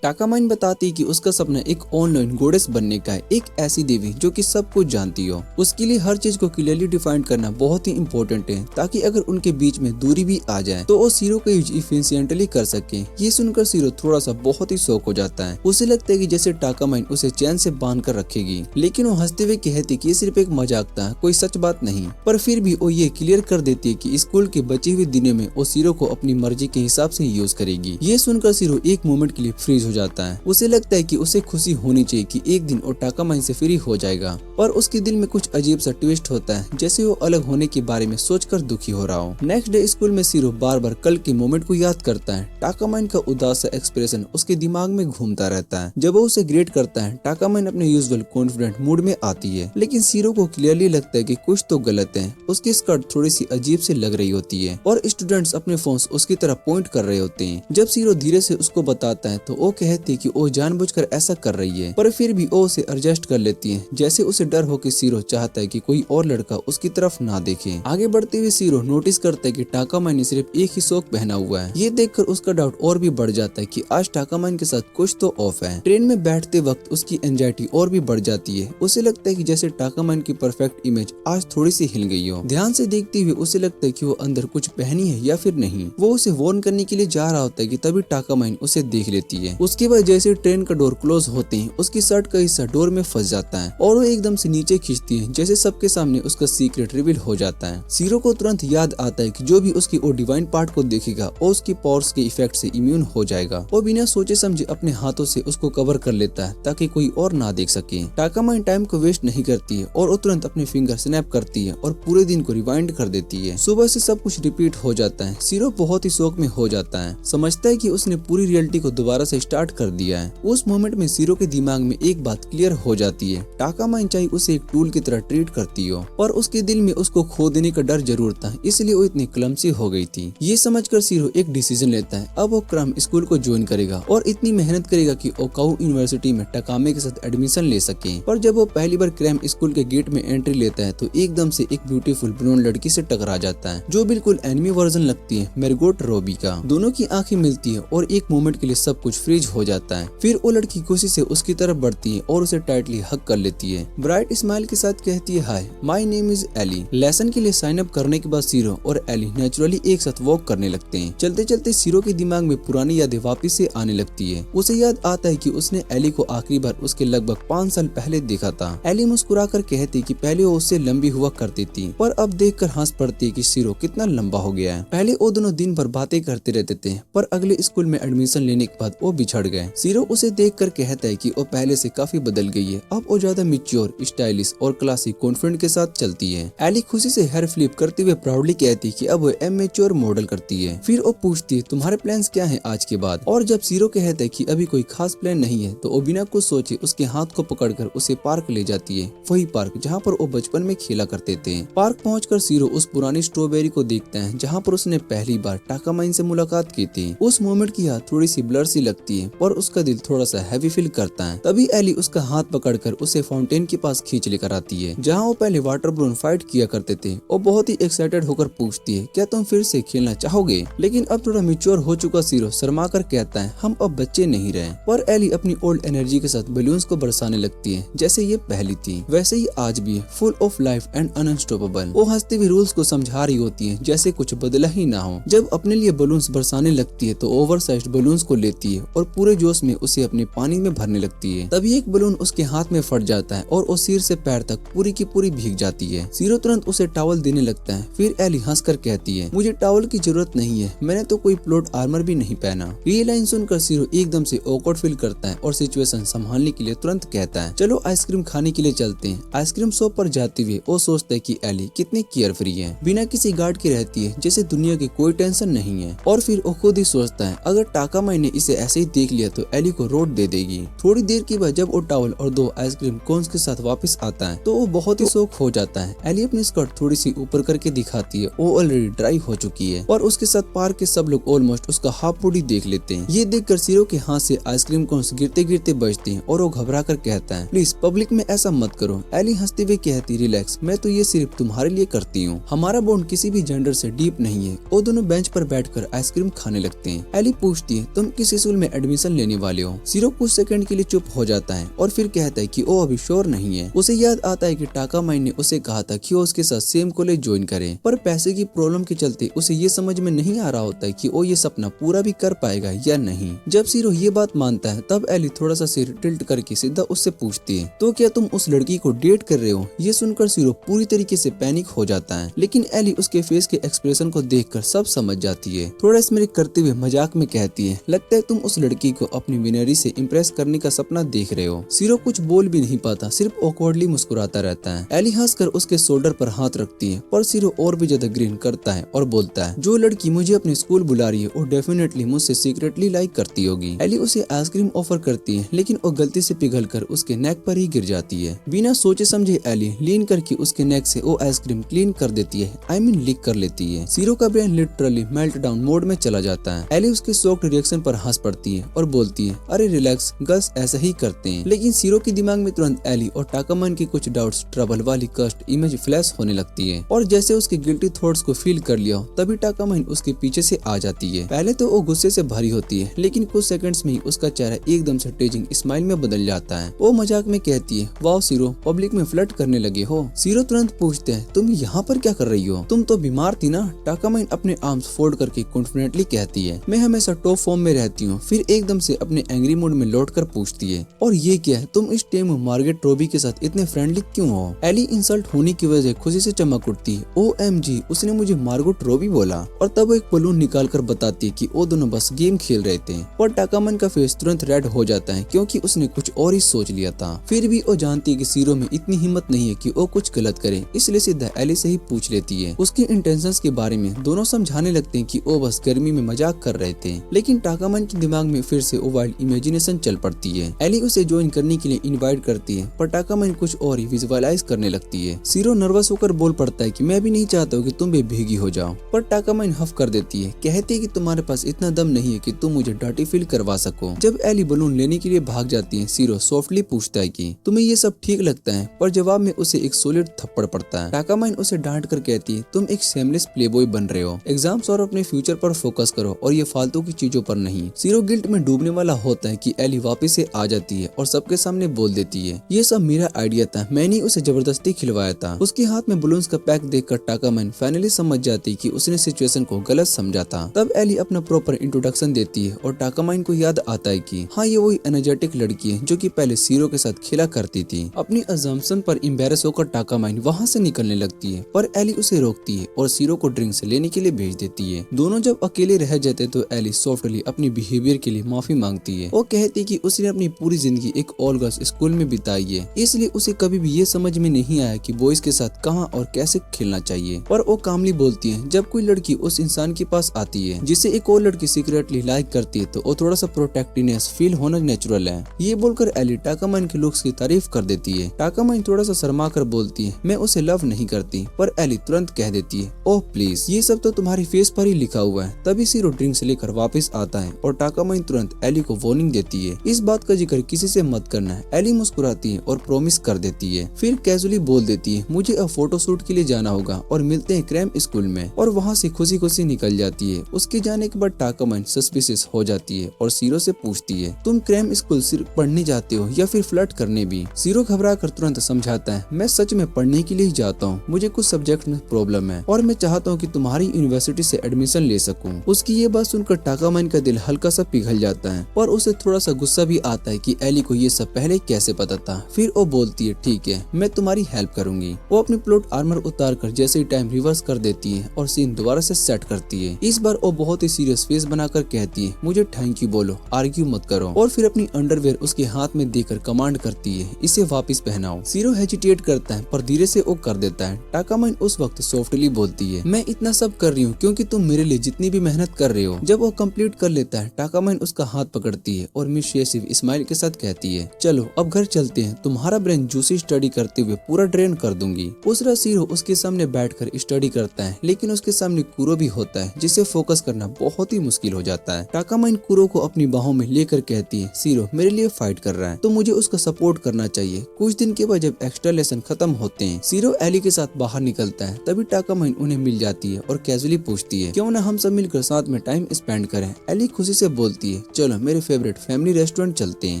टाकामाइन बताती है कि उसका सपना एक ऑनलाइन गॉडेस बनने का है, एक ऐसी देवी जो कि सब कुछ जानती हो। उसके लिए हर चीज को क्लियरली डिफाइन करना बहुत ही इंपॉर्टेंट है, ताकि अगर उनके बीच में दूरी भी आ जाए तो वो सीरो का यूज इफिशिएंटली कर सके। ये सुनकर सीरो थोड़ा सा बहुत ही शौक हो जाता है। उसे लगता है कि जैसे टाकामाइन उसे चैन से बांध कर रखेगी, लेकिन वो हंसते हुए कहती कि ये सिर्फ एक मजाक था, कोई सच बात नहीं। पर फिर भी वो ये क्लियर कर देती है कि स्कूल के बचे हुए दिनों में वो सीरो को अपनी मर्जी के हिसाब से यूज करेगी। ये सुनकर सीरो एक मोमेंट के लिए फ्रीज हो जाता है। उसे लगता है कि उसे खुशी होनी चाहिए कि एक दिन वो टाकामाइन से फ्री हो जाएगा, पर उसके दिल में कुछ अजीब सा ट्विस्ट होता है, जैसे वो अलग होने के बारे में सोचकर दुखी हो रहा हो। नेक्स्ट डे स्कूल में सीरो बार बार कल के मोमेंट को याद करता है। टाकामाइन का उदास सा एक्सप्रेशन उसके दिमाग में घूमता रहता है। जब वो उसे ग्रेट करता है, टाकामाइन अपने यूजुअल कॉन्फिडेंट मूड में आती है, लेकिन सीरो को क्लियरली लगता है कि कुछ तो गलत है। उसकी स्कर्ट थोड़ी सी अजीब से लग रही होती है और स्टूडेंट्स अपने फोन्स उसकी तरफ पॉइंट कर रहे होते हैं। जब सीरो धीरे से उसको बताता है तो वो कहती है कि वो जानबूझकर ऐसा कर रही है, पर फिर भी वो उसे एडजस्ट कर लेती है, जैसे उसे डर हो कि सीरो चाहता है कि कोई और लड़का उसकी तरफ ना देखे। आगे बढ़ते हुए सीरो नोटिस करता है कि टाकामाइन ने सिर्फ एक ही सॉक पहना हुआ है। ये देखकर उसका डाउट और भी बढ़ जाता है कि आज टाकामाइन के साथ कुछ तो ऑफ है। ट्रेन में बैठते वक्त उसकी एंजाइटी और भी बढ़ जाती है। उसे लगता है कि जैसे टाकामाइन की परफेक्ट इमेज आज थोड़ी सी हिल गई हो। ध्यान से देखते हुए उसे लगता है कि वो अंदर कुछ पहनी है या फिर नहीं। वो उसे वार्न करने के लिए जा रहा होता है कि तभी टाकामाइन उसे देख लेती है। उसके बाद जैसे ट्रेन का डोर क्लोज होते हैं, उसकी शर्ट का हिस्सा डोर में फंस जाता है और वो एकदम से नीचे खींचती है, जैसे सबके सामने उसका सीक्रेट रिवील हो जाता है। सीरो को तुरंत याद आता है कि जो भी उसकी वो डिवाइन पार्ट को देखेगा वो उसकी पावर्स के इफेक्ट से इम्यून हो जाएगा। वो बिना सोचे समझे अपने हाथों से उसको कवर कर लेता है ताकि कोई और ना देख सके। टाकामाइन टाइम को वेस्ट नहीं करती है और वो तुरंत अपने फिंगर स्नैप करती है और पूरे दिन को रिवाइंड कर देती है। सुबह से सब कुछ रिपीट हो जाता है। सीरो बहुत ही शौक में हो जाता है, समझता है कि उसने पूरी रियलिटी को दोबारा से स्टार्ट कर दिया है। उस मोमेंट में सीरो के दिमाग में एक बात क्लियर हो जाती है, टाकामाइन चाहे उसे एक टूल की तरह ट्रीट करती हो, पर उसके दिल में उसको खो देने का डर जरूर था, इसलिए वो इतनी क्लमसी हो गई थी। ये समझकर सीरो एक डिसीजन लेता है। अब वो क्रम स्कूल को ज्वाइन करेगा और इतनी मेहनत करेगा कि ओकाउ यूनिवर्सिटी में टाकामे के साथ एडमिशन ले सके। पर जब वो पहली बार क्रैम स्कूल के गेट में एंट्री लेता है तो एकदम से एक ब्यूटीफुल ब्लोंड लड़की से टकरा जाता है, जो बिल्कुल एनिमी वर्जन लगती है मेरगोट रॉबी का। दोनों की आंखें मिलती है और एक मोमेंट के लिए सब कुछ फ्रीज हो जाता है। फिर वो लड़की खुशी से उसकी तरफ बढ़ती है और उसे टाइटली हग कर लेती है। ब्राइट स्माइल के साथ कहती है, hi my name is Ellie. Lesson के लिए साइन अप करने के बाद सीरो और एली नेचुरली एक साथ वॉक करने लगते हैं। चलते चलते सीरो के दिमाग में पुरानी यादें वापस से आने लगती है। उसे याद आता है कि उसने एली को आखिरी बार उसके लगभग 5 साल पहले देखा था। एली मुस्कुराकर कहती कि पहले वो उससे लंबी हुआ करती थी, पर अब देखकर हंस पड़ती है कि सीरो कितना लंबा हो गया है। पहले वो दोनों दिन भर बातें करते रहते थे, पर अगले स्कूल में एडमिशन लेने के बाद वो बिछड़ गए। सीरो उसे देखकर कहता है कि वो पहले से काफी बदल गई है, अब वो ज्यादा मैच्योर, स्टाइलिश और क्लासिक कॉन्फिडेंट के साथ चलती है। एली खुशी से हेयर फ्लिप करते हुए प्राउडली कहती कि अब वो इमेच्योर मॉडल करती है। फिर वो पूछती है, तुम्हारे प्लान्स क्या हैं आज के बाद? और जब सीरो कहता है कि अभी कोई खास प्लान नहीं है, तो वो बिना कुछ सोचे उसके हाथ को पकड़कर उसे पार्क ले जाती है, वही पार्क जहाँ पर वो बचपन में खेला करते थे। पार्क पहुंचकर सीरो उस पुरानी स्ट्रॉबेरी को देखता है जहाँ पर उसने पहली बार टाकामाइन से मुलाकात की थी। उस मोमेंट की याद थोड़ी सी ब्लर सी लगती है, पर उसका दिल थोड़ा सा हैवी फील करता है। तभी एली उसका हाथ पकड़कर उसे फाउंटेन के पास खींच लेकर आती है, जहाँ वो पहले वाटर बलून फाइट किया करते थे। वो बहुत ही एक्साइटेड होकर पूछती है, क्या तुम फिर से खेलना चाहोगे? लेकिन अब थोड़ा मैच्योर हो चुका सीरो शर्मा कर कहता है, हम अब बच्चे नहीं रहे। पर एली अपनी ओल्ड एनर्जी के साथ बलून्स को बरसाने लगती है, जैसे ये पहली थी वैसे ही आज भी है, full of life and unstoppable. वो हंसते हुए रूल्स को समझा रही होती है, जैसे कुछ बदला ही ना हो। जब अपने लिए बलून्स बरसाने लगती है तो ओवरसाइज्ड बलून्स को लेती है और पूरे जोश में उसे अपने पानी में भरने लगती है। तभी एक बलून उसके हाथ में फट जाता है और वो सिर से पैर तक पूरी की पूरी भीग जाती है। सीरो तुरंत उसे टॉवल देने लगता है। फिर एली हंसकर कहती है, मुझे टॉवल की जरूरत नहीं है, मैंने तो कोई प्लॉट आर्मर भी नहीं पहना। ये लाइन सुनकर सीरो एकदम से ऑकवर्ड फील करता है और सिचुएशन संभालने के लिए तुरंत कहता है, चलो आइसक्रीम खाने के लिए चलते हैं। आइसक्रीम शॉप पर जाते हुए वो सोचता है कि एली कितनी केयर फ्री है, बिना किसी गार्ड के रहती है, जैसे दुनिया की कोई टेंशन नहीं है। और फिर वो खुद ही सोचता है, अगर टाकामाइन ने इसे ऐसे ही देख लिया तो एली को रोड दे देगी। थोड़ी देर के बाद जब वो टॉवल और 2 आइसक्रीम कोन्स के साथ वापस आता है तो वो बहुत ही शौक हो जाता है। एली अपनी स्कर्ट थोड़ी सी ऊपर करके दिखाती है, वो ऑलरेडी ड्राई हो चुकी है और उसके साथ पार्क के सब लोग ऑलमोस्ट उसका हाफ बॉडी देख लेते हैं। ये देखकर सीरो के हाथ से आइसक्रीम कोन्स गिरते गिरते बचते हैं और वो घबरा कर कहता है, प्लीज पब्लिक में ऐसा मत करो। एली हंसते हुए कहती, रिलैक्स, मैं तो ये सिर्फ तुम्हारे लिए करती हूँ, हमारा बॉन्ड किसी भी जेंडर से डीप नहीं है। वो दोनों बेंच पर बैठकर आइसक्रीम खाने लगते हैं। एली पूछती है, तुम किस स्कूल में एडमिशन लेने वाले हो। सीरो कुछ सेकंड के लिए चुप हो जाता है और फिर कहता है कि वो अभी श्योर नहीं है। उसे याद आता है कि टाकामाइन ने उसे कहा था कि वो उसके साथ सेम कॉलेज ज्वाइन करे, पर पैसे की प्रॉब्लम के चलते उसे ये समझ में नहीं आ रहा होता है कि वो ये सपना पूरा भी कर पाएगा या नहीं। जब सीरो ये बात मानता है तब एली थोड़ा सा सिर टिल्ट करके सीधा उससे पूछती है, तो क्या तुम उस लड़की को डेट कर रहे हो? ये सुनकर सीरो पूरी तरीके से पैनिक हो जाता है, लेकिन एली उसके फेस के एक्सप्रेशन को देखकर सब समझ जाती है। थोड़ा स्मिरिक करते हुए मजाक में कहती है, लगता है तुम उस लड़की को अपनी विनरी से इम्प्रेस करने का सपना देख रहे हो। सीरो कुछ बोल भी नहीं पाता, सिर्फ ऑकवर्डली मुस्कुराता रहता है। एली हंसकर उसके शोल्डर पर हाथ रखती है, पर सीरो और भी ज्यादा ग्रीन करता है और बोलता है, जो लड़की मुझे अपने स्कूल बुला रही है वो डेफिनेटली मुझसे सीक्रेटली लाइक करती होगी। एली उसे आइसक्रीम ऑफर करती है, लेकिन वो गलती से पिघलकर उसके नेक पर ही गिर जाती है। बिना सोचे समझे एली लीन करके उसके नेक से वो आइसक्रीम क्लीन कर देती है, आई मीन लीक कर लेती है। सीरो का brain literally melt down mode में चला जाता है। एली उसके शॉक्ड रिएक्शन पर हंस पड़ती है और बोलती है, अरे रिलैक्स, गर्ल्स ऐसा ही करते हैं। लेकिन सीरो के दिमाग में तुरंत एली और टाकामान की कुछ डाउट्स ट्रबल वाली कस्ट इमेज फ्लैश होने लगती है, और जैसे उसके गिल्टी थॉट्स को फील कर लिया तभी टाकामान उसके पीछे से आ जाती है। पहले तो वो गुस्से से भरी होती है, लेकिन कुछ सेकंड्स में ही उसका चेहरा एकदम से टेजिंग स्माइल में बदल जाता है। वो मजाक में कहती है, वाओ सीरो, पब्लिक में फ्लर्ट करने लगे हो। सीरो तुरंत पूछते हैं, तुम यहाँ पर क्या कर रही हो? तुम तो बीमार थी ना? टाकामान अपने आर्म्स फोल्ड करके कॉन्फिडेंटली कहती है, मैं हमेशा टॉप फॉर्म में रहती हूँ। फिर एकदम से अपने एंग्री मूड में लौट कर पूछती है, और ये क्या है, तुम इस टाइम मार्गेट रॉबी के साथ इतने फ्रेंडली क्यों हो? एली इंसल्ट होने की वजह खुशी से चमक उठती है, OMG, उसने मुझे मार्गेट रॉबी बोला। और तब वो एक बलून निकाल कर बताती है कि वो दोनों बस गेम खेल रहे थे। और टाकामान का फेस तुरंत रेड हो जाता है, क्योंकि उसने कुछ और ही सोच लिया था। फिर भी वो जानती है कि सीरो में इतनी हिम्मत नहीं है कि वो कुछ गलत करे, इसलिए सीधा एली से ही पूछ लेती है। उसके इंटेंशंस के बारे में दोनों समझाने लगते हैं कि वो बस गर्मी में मजाक कर रहे थे, लेकिन टाकामान के दिमाग में फिर से वो वाइल्ड इमेजिनेशन चल पड़ती है। एली उसे ज्वाइन करने के लिए इनवाइट करती है, पर टाकामान कुछ और ही विजुअलाइज करने लगती है। सीरो नर्वस होकर बोल पड़ता है कि मैं भी नहीं चाहता हूँ कि तुम भी भीगी हो जाओ, पर टाकामान हफ कर देती है, कहती है कि तुम्हारे पास इतना दम नहीं है कि तुम मुझे डर्टी फील करवा सको। जब एली बलून लेने के लिए भाग जाती है, सीरो सॉफ्टली पूछता है कि तुम्हें ये सब ठीक लगता है, पर जवाब में उसे एक सॉलिड थप्पड़ पड़ता है। टाकामान उसे डांट कर कहती है, तुम एक शेमलेस प्लेबॉय बन रहे हो, एग्जाम्स और अपने फ्यूचर पर फोकस करो और ये फालतू की चीजों पर नहीं। सीरो गिल्ट में डूबने वाला होता है कि एली वापस से आ जाती है और सबके सामने बोल देती है, ये सब मेरा आइडिया था, मैंने उसे जबरदस्ती खिलवाया था। उसके हाथ में बलून्स का पैक देखकर टाकामान फाइनली समझ जाती कि उसने सिचुएशन को गलत समझा था। तब एली अपना प्रॉपर इंट्रोडक्शन देती है और टाकामान को याद आता है कि हाँ, ये वही एनर्जेटिक लड़की है जो कि पहले सीरो के साथ खेला करती थी। अपनी अजम्पशन पर एम्बैरेस होकर टाकामान वहाँ से निकलने लगती है, पर एली उसे रोकती है और सीरो को ड्रिंक्स लेने के लिए भेज देती है। दोनों जब अकेले रह जाते तो एली सॉफ्टली अपनी बिहेवियर के लिए माफी मांगती है। वो कहती कि उसने अपनी पूरी जिंदगी एक ऑल गर्ल्स स्कूल में बिताई है, इसलिए उसे कभी भी ये समझ में नहीं आया कि बॉयज के साथ कहाँ और कैसे खेलना चाहिए। और वो कामली बोलती है, जब कोई लड़की उस इंसान के पास आती है जिसे एक और लड़की सीक्रेटली लाइक करती है, तो वो थोड़ा सा प्रोटेक्टिवनेस फील होना नेचुरल है। ये बोलकर एली टाकामान के लुक्स की तारीफ कर देती है। टाकामान थोड़ा सा शर्मा कर बोलती है, मैं उसे लव नहीं करती, पर एली तुरंत कह देती है, ओह प्लीज, ये सब तो तुम्हारी फेस पर ही लिखा हुआ है। तभी सीरो ड्रिंक्स लेकर वापस आता है और टाकामान तुरंत एली को वार्निंग देती है, इस बात का जिक्र किसी से मत करना है। एली मुस्कुराती है और प्रॉमिस कर देती है। फिर कैजुअली बोल देती है, मुझे अब फोटो शूट के लिए जाना होगा और मिलते हैं क्रैम स्कूल में, और वहाँ से खुशी खुशी निकल जाती है। उसके जाने के बाद टाकामान सस्पिशियस हो जाती है और सीरो से पूछती है, तुम क्रैम स्कूल सिर्फ पढ़ने जाते हो या फिर फ्लर्ट करने भी? सीरो घबरा कर तुरंत समझाता है, मैं सच में पढ़ने के लिए ही जाता हूँ, मुझे कुछ सब्जेक्ट में प्रॉब्लम है और मैं चाहता हूँ कि तुम्हारी यूनिवर्सिटी से एडमिशन ले सकूँ। उसकी ये बात सुनकर टाकामान का दिल हल्का सा पिघल जाता है, पर उसे थोड़ा सा गुस्सा भी आता है कि एली को ये सब पहले कैसे पता था। फिर वो बोलती है, ठीक है, मैं तुम्हारी हेल्प करूंगी। वो अपनी प्लॉट आर्मर उतार कर जैसे ही टाइम रिवर्स कर देती है और सीन दोबारा से सेट करती है। इस बार वो बहुत ही सीरियस फेस बनाकर कहती है, मुझे थैंक यू बोलो, आर्ग्यू मत करो, और फिर अपनी अंडरवेयर उसके हाथ में देकर कमांड करती है, इसे वापस पहनाओ। सीरो हेजिटेट करता है पर धीरे से वो कर देता है। टाकामान उस वक्त सॉफ्टली बोलती है, मैं इतना सब कर रही हूँ क्योंकि तुम मेरे लिए जितनी भी मेहनत कर रहे हो। जब वो कंप्लीट कर लेता है, टाकामान उसका हाथ पकड़ती है और मिसशिएसिव स्माइल के साथ कहती है, चलो अब घर चलते हैं, तुम्हारा ब्रेन जूसी स्टडी करते हुए पूरा ड्रेन कर दूंगी। दूसरा सीरो उसके सामने बैठकर स्टडी करता है, लेकिन उसके सामने कुरो भी होता है जिसे फोकस करना बहुत ही मुश्किल हो जाता है। टाकामान कुरो को अपनी बाहों में लेकर कहती है, सीरो मेरे लिए फाइट कर रहा है तो मुझे उसका सपोर्ट करना चाहिए। कुछ दिन के बाद जब एक्स्ट्रा लेसन खत्म होते हैं, सीरो एली के साथ बाहर निकलता है, तभी टाकामान उन्हें मिल जाती है और कैजुअली पूछती है, क्यों ना हम सब मिलकर साथ में टाइम स्पेंड करें। एली खुशी से बोलती है, है चलो मेरे फेवरेट फैमिली रेस्टोरेंट चलते हैं।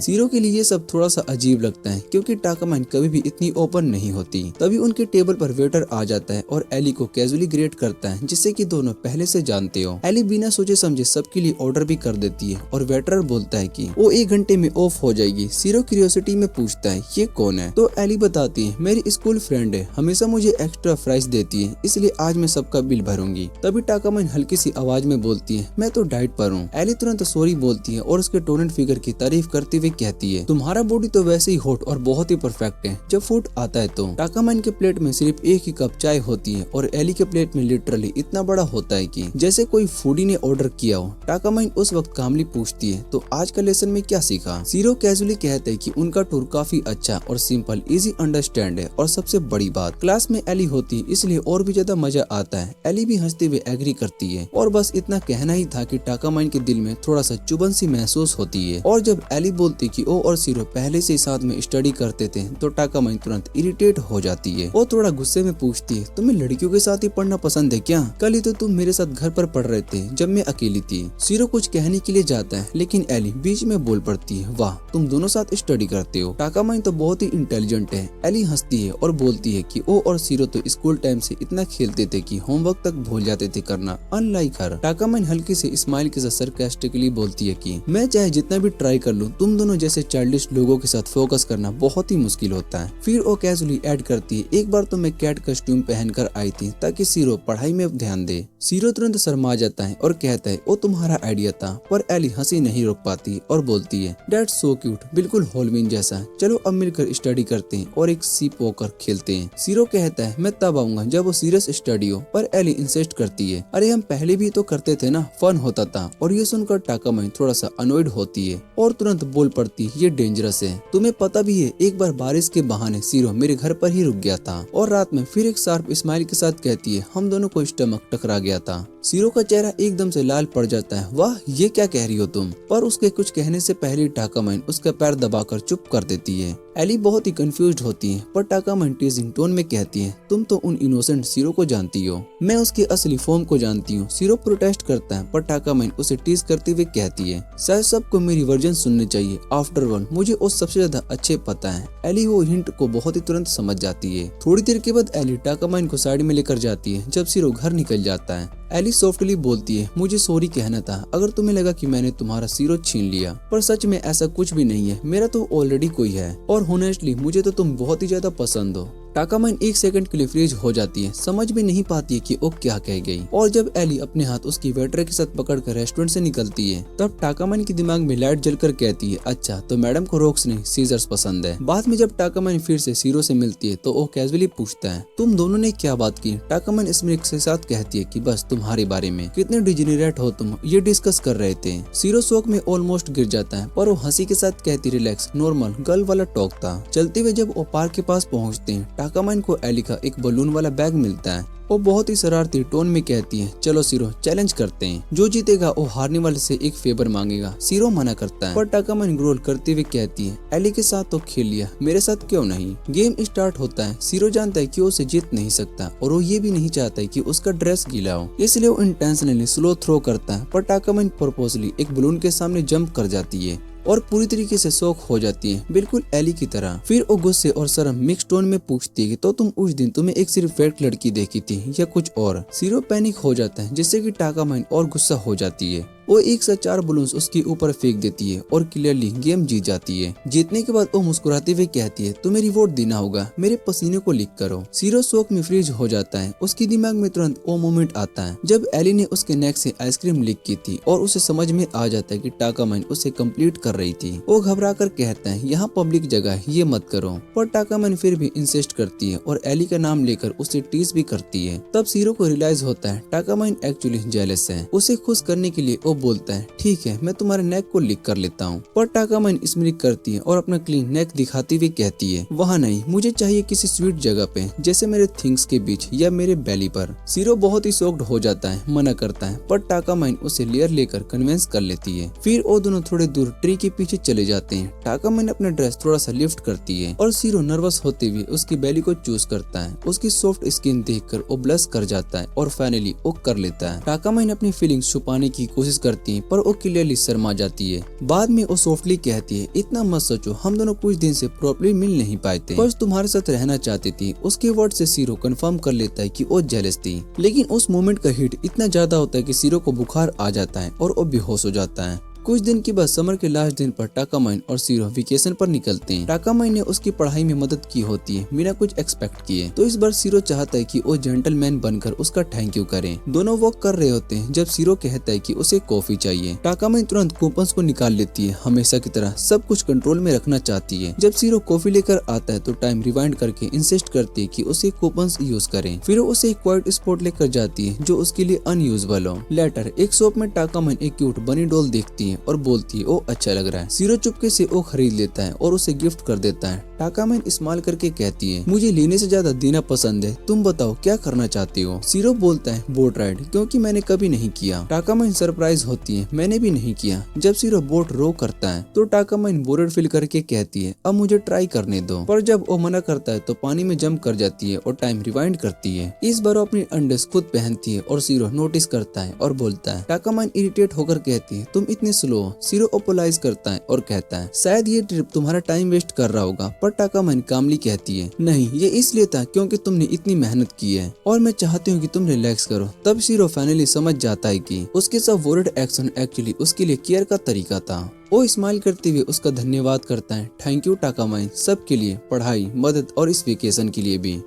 सीरो के लिए ये सब थोड़ा सा अजीब लगता है क्योंकि टाकामाइन कभी भी इतनी ओपन नहीं होती। तभी उनके टेबल पर वेटर आ जाता है और एली को कैजुअली ग्रेट करता है जिससे कि दोनों पहले से जानते हो। एली बिना सोचे समझे सबके लिए ऑर्डर भी कर देती है और वेटर बोलता है कि वो 1 घंटे में ऑफ हो जाएगी। सीरो क्यूरियोसिटी में पूछता है ये कौन है, तो एली बताती है मेरी स्कूल फ्रेंड है, हमेशा मुझे एक्स्ट्रा फ्राइज देती है इसलिए आज मैं सबका बिल भरूंगी। तभी टाकामाइन हल्की सी आवाज में बोलती है मैं तो डाइट पर हूँ। एली तुरंत सॉरी बोलती है और उसके टोनेट फिगर की तारीफ करते हुए कहती है तुम्हारा बॉडी तो वैसे ही हॉट और बहुत ही परफेक्ट है जब फूड आता है तो। टाकामाइन के प्लेट में सिर्फ एक ही कप चाय होती है और एली के प्लेट में लिटरली इतना बड़ा होता है कि जैसे कोई फूडी ने ऑर्डर किया हो। टाकामाइन उस वक्त कामली पूछती है तो आज का लेसन में क्या सीखा। सीरो कैजुअली कहते हैं कि उनका टूर काफी अच्छा और सिंपल इजी अंडरस्टैंड है और सबसे बड़ी बात क्लास में एली होती इसलिए और भी ज्यादा मजा आता है। एली भी हंसते हुए एग्री करती है और बस इतना कहना ही था कि टाकामाइन के दिल में थोड़ा सा चुभन सी महसूस होती है। और जब एली बोलती कि ओ और सीरो पहले से साथ में स्टडी करते थे तो टाकामाइन तुरंत इरिटेट हो जाती है और थोड़ा गुस्से में पूछती है तुम्हें लड़कियों के साथ ही पढ़ना पसंद है क्या, कल ही तो तुम मेरे साथ घर पर पढ़ रहे थे जब मैं अकेली थी। सीरो कुछ कहने के लिए जाता है लेकिन एली बीच में बोल पड़ती है वाह तुम दोनों साथ स्टडी करते हो। टाकामाइन तो बहुत ही इंटेलिजेंट है। एली हंसती है और बोलती है कि ओ और सीरो तो स्कूल टाइम से इतना खेलते थे कि होमवर्क तक भूल जाते थे करना, अनलाइक हर। टाकामाइन हल्की से स्माइल के साथ सरकास्टिकली बोलती है कि मैं चाहे जितना भी ट्राई कर लूं तुम दोनों जैसे चाइल्डिश लोगों के साथ फोकस करना बहुत ही मुश्किल होता है। फिर वो कैजुअली ऐड करती है एक बार तो मैं कैट कस्ट्यूम पहनकर आई थी ताकि सीरो पढ़ाई में ध्यान दे। सीरो तुरंत शर्मा जाता है और कहता है वो तुम्हारा आइडिया था, पर एली हंसी नहीं रोक पाती और बोलती है दैट्स सो क्यूट, बिल्कुल होलवीन जैसा, चलो अब मिलकर स्टडी करते हैं और एक सी पोकर खेलते हैं। सीरो कहता है मैं तब आऊंगा जब वो सीरियस स्टडी हो, पर एली इंसिस्ट करती है अरे हम पहले भी तो करते थे ना, फन होता था। और ये सुनकर टाकामाइन थोड़ा सा अनॉयड होती है और तुरंत बोल पड़ती है ये डेंजरस है, तुम्हें पता भी है एक बार बारिश के बहाने सीरो मेरे घर पर ही रुक गया था। और रात में फिर एक शार्प स्माइल के साथ कहती है हम दोनों को स्टमक टकरा गया था। सीरो का चेहरा एकदम से लाल पड़ जाता है, वाह ये क्या कह रही हो तुम। पर उसके कुछ कहने से पहले टाकामाइन उसका पैर दबाकर चुप कर देती है। एली बहुत ही कंफ्यूज्ड होती है पर टाकामाइन टीजिंग टोन में कहती है तुम तो उन इनोसेंट सीरो को जानती हो, मैं उसकी असली फॉर्म को जानती हूँ। सीरो प्रोटेस्ट करता है पर टाकामाइन उसे टीज करते हुए कहती है शायद सबको मेरी वर्जन सुननी चाहिए, आफ्टर ऑल मुझे उस सबसे ज्यादा अच्छे पता है। एली वो हिंट को बहुत ही तुरंत समझ जाती है। थोड़ी देर के बाद एली टाकामाइन को साइड में लेकर जाती है जब सीरो घर निकल जाता है। एली सॉफ्टली बोलती है मुझे सॉरी कहना था अगर तुम्हें लगा कि मैंने तुम्हारा सीरो छीन लिया, पर सच में ऐसा कुछ भी नहीं है, मेरा तो ऑलरेडी कोई है और होनेस्टली मुझे तो तुम बहुत ही ज्यादा पसंद हो। टाकामाइन 1 सेकंड के लिए फ्रीज हो जाती है, समझ में नहीं पाती है कि वो क्या कह गई। और जब एली अपने हाथ उसकी वेटर के साथ पकड़कर रेस्टोरेंट से निकलती है तब टाकामाइन के दिमाग में लाइट जलकर कहती है अच्छा तो मैडम को रोक्स नहीं सीजर्स पसंद है। बाद में जब टाकामाइन फिर से सीरो से मिलती है तो वो कैजुअली पूछता है तुम दोनों ने क्या बात की। टाकामाइन स्मिर्क के साथ कहती है कि बस तुम्हारे बारे में, कितने डिजेनरेट हो तुम, ये डिस्कस कर रहे थे। सीरो शौक में ऑलमोस्ट गिर जाता है पर वो हंसी के साथ कहती रिलैक्स, नॉर्मल गर्ल वाला टॉक था। चलते हुए जब वो पार्क के पास पहुँचते हैं टाकामाइन को एली का एक बलून वाला बैग मिलता है। वो बहुत ही शरारती टोन में कहती है चलो सीरो चैलेंज करते हैं, जो जीतेगा वो हारने वाले से एक फेवर मांगेगा। सीरो मना करता है पर टाकामाइन ग्रोल करते हुए कहती है एली के साथ तो खेल लिया, मेरे साथ क्यों नहीं। गेम स्टार्ट होता है। सीरो जानता है कि वो उसे जीत नहीं सकता और वो ये भी नहीं चाहता है कि उसका ड्रेस गीला हो, इसलिए वो इंटेंशनली स्लो थ्रो करता है पर टाकामाइन पर्पसली एक बलून के सामने जंप कर जाती है और पूरी तरीके से शौक हो जाती है, बिल्कुल एली की तरह। फिर वो गुस्से और शर्म मिक्स टोन में पूछती है तो तुम उस दिन तुम्हें एक सिर्फ फेक लड़की देखी थी या कुछ और। सीरो पैनिक हो जाता है जिससे कि टाकामाइन और गुस्सा हो जाती है। वो 1 से 4 बलून्स उसके ऊपर फेंक देती है और क्लियरली गेम जीत जाती है। जीतने के बाद वो मुस्कुराते हुए कहती है तुम्हें रिवॉर्ड देना होगा, मेरे पसीने को लीक करो। सीरो शौक में फ्रीज हो जाता है। उसके दिमाग में तुरंत वो मोमेंट आता है जब एली ने उसके नेक से आइसक्रीम लीक की थी और उसे समझ में आ जाता है कि टाकामाइन उसे कंप्लीट कर रही थी। वो घबरा कर कहता है यहाँ पब्लिक जगह है, ये मत करो। पर टाकामाइन फिर भी इंसिस्ट करती है और एली का नाम लेकर उसे टीज भी करती है। तब सीरो को रियलाइज होता है टाकामाइन एक्चुअली जेलस है। उसे खुश करने के लिए वो बोलता है ठीक है मैं तुम्हारे नेक को लिक कर लेता हूँ। पर टाकामाइन स्मिरिक करती है और अपना क्लीन नेक दिखाती हुई कहती है वहाँ नहीं, मुझे चाहिए किसी स्वीट जगह पे, जैसे मेरे थिंग्स के बीच या मेरे बेली पर। सीरो बहुत ही शॉक्ड हो जाता है, मना करता है पर टाकामाइन उसे लेयर लेकर कन्विंस कर लेती है। फिर वो दोनों थोड़े दूर ट्री के के पीछे चले जाते हैं। टाकामाइन अपना ड्रेस थोड़ा सा लिफ्ट करती है और सीरो नर्वस होते हुए उसकी बेली को चूज करता है। उसकी सॉफ्ट स्किन देखकर वो ब्लश कर जाता है और फाइनली वो कर लेता है। टाकामाइन अपनी फीलिंग्स छुपाने की कोशिश करती है पर वो क्लियरली शर्मा जाती है। बाद में वो सॉफ्टली कहती है, इतना मत सोचो, हम दोनों कुछ दिन से प्रॉपर्ली मिल नहीं पाए थे, बस तुम्हारे साथ रहना चाहती थी। उसके वर्ड से सीरो कंफर्म कर लेता है कि वो जेलस थी, लेकिन उस मोमेंट का हीट इतना ज्यादा होता है कि सीरो को बुखार आ जाता है और वो बेहोश हो जाता है। कुछ दिन के बाद समर के लास्ट दिन पर टाकामाइन और सीरो वेकेशन पर निकलते हैं। टाकामाइन ने उसकी पढ़ाई में मदद की होती है बिना कुछ एक्सपेक्ट किए, तो इस बार सीरो चाहता है कि वो जेंटलमैन बनकर उसका थैंक यू करें। दोनों वॉक कर रहे होते हैं जब सीरो कहता है कि उसे कॉफी चाहिए। टाकामाइन तुरंत कूपन्स को निकाल लेती है, हमेशा की तरह सब कुछ कंट्रोल में रखना चाहती है। जब सीरो कॉफी लेकर आता है तो टाइम रिवाइंड करके इंसिस्ट करती है कि उसे कूपन्स यूज करें। फिर उसे एक क्वाइट स्पॉट लेकर जाती है जो उसके लिए अनयूजुअल हो। लेटर एक शॉप में टाकामाइन एक क्यूट बनी डॉल देखती है और बोलती है, ओ अच्छा लग रहा है। सीरो चुपके से वो खरीद लेता है और उसे गिफ्ट कर देता है। टाकामाइन स्माइल करके कहती है, मुझे लेने से ज्यादा देना पसंद है, तुम बताओ क्या करना चाहती हो। सीरो बोलता है, बोट राइड, क्योंकि मैंने कभी नहीं किया। टाकामाइन सरप्राइज होती है, मैंने भी नहीं किया। जब सीरो बोट रो करता है तो टाकामाइन बोरेड फील करके कहती है, अब मुझे ट्राई करने दो। पर जब वो मना करता है तो पानी में जंप कर जाती है और टाइम रिवाइंड करती है। इस बार वो अपनी अंडर्स खुद पहनती है और सीरो नोटिस करता है और बोलता है। टाकामाइन इरिटेट होकर कहती है, तुम इतनी स्लो हो। सीरो अपोलाइज करता है और कहता है, शायद ये ट्रिप तुम्हारा टाइम वेस्ट कर रहा होगा। पर टाकामाइन कामली कहती है, नहीं, ये इसलिए था क्योंकि तुमने इतनी मेहनत की है और मैं चाहती हूँ कि तुम रिलैक्स करो। तब सीरो फाइनली समझ जाता है कि उसके साथ वर्ड एक्शन एक्चुअली उसके लिए केयर का तरीका था। वो स्माइल करते हुए उसका धन्यवाद करता है। थैंक यू टाकामाइन, सब के लिए, पढ़ाई, मदद और इस वेकेशन के लिए भी।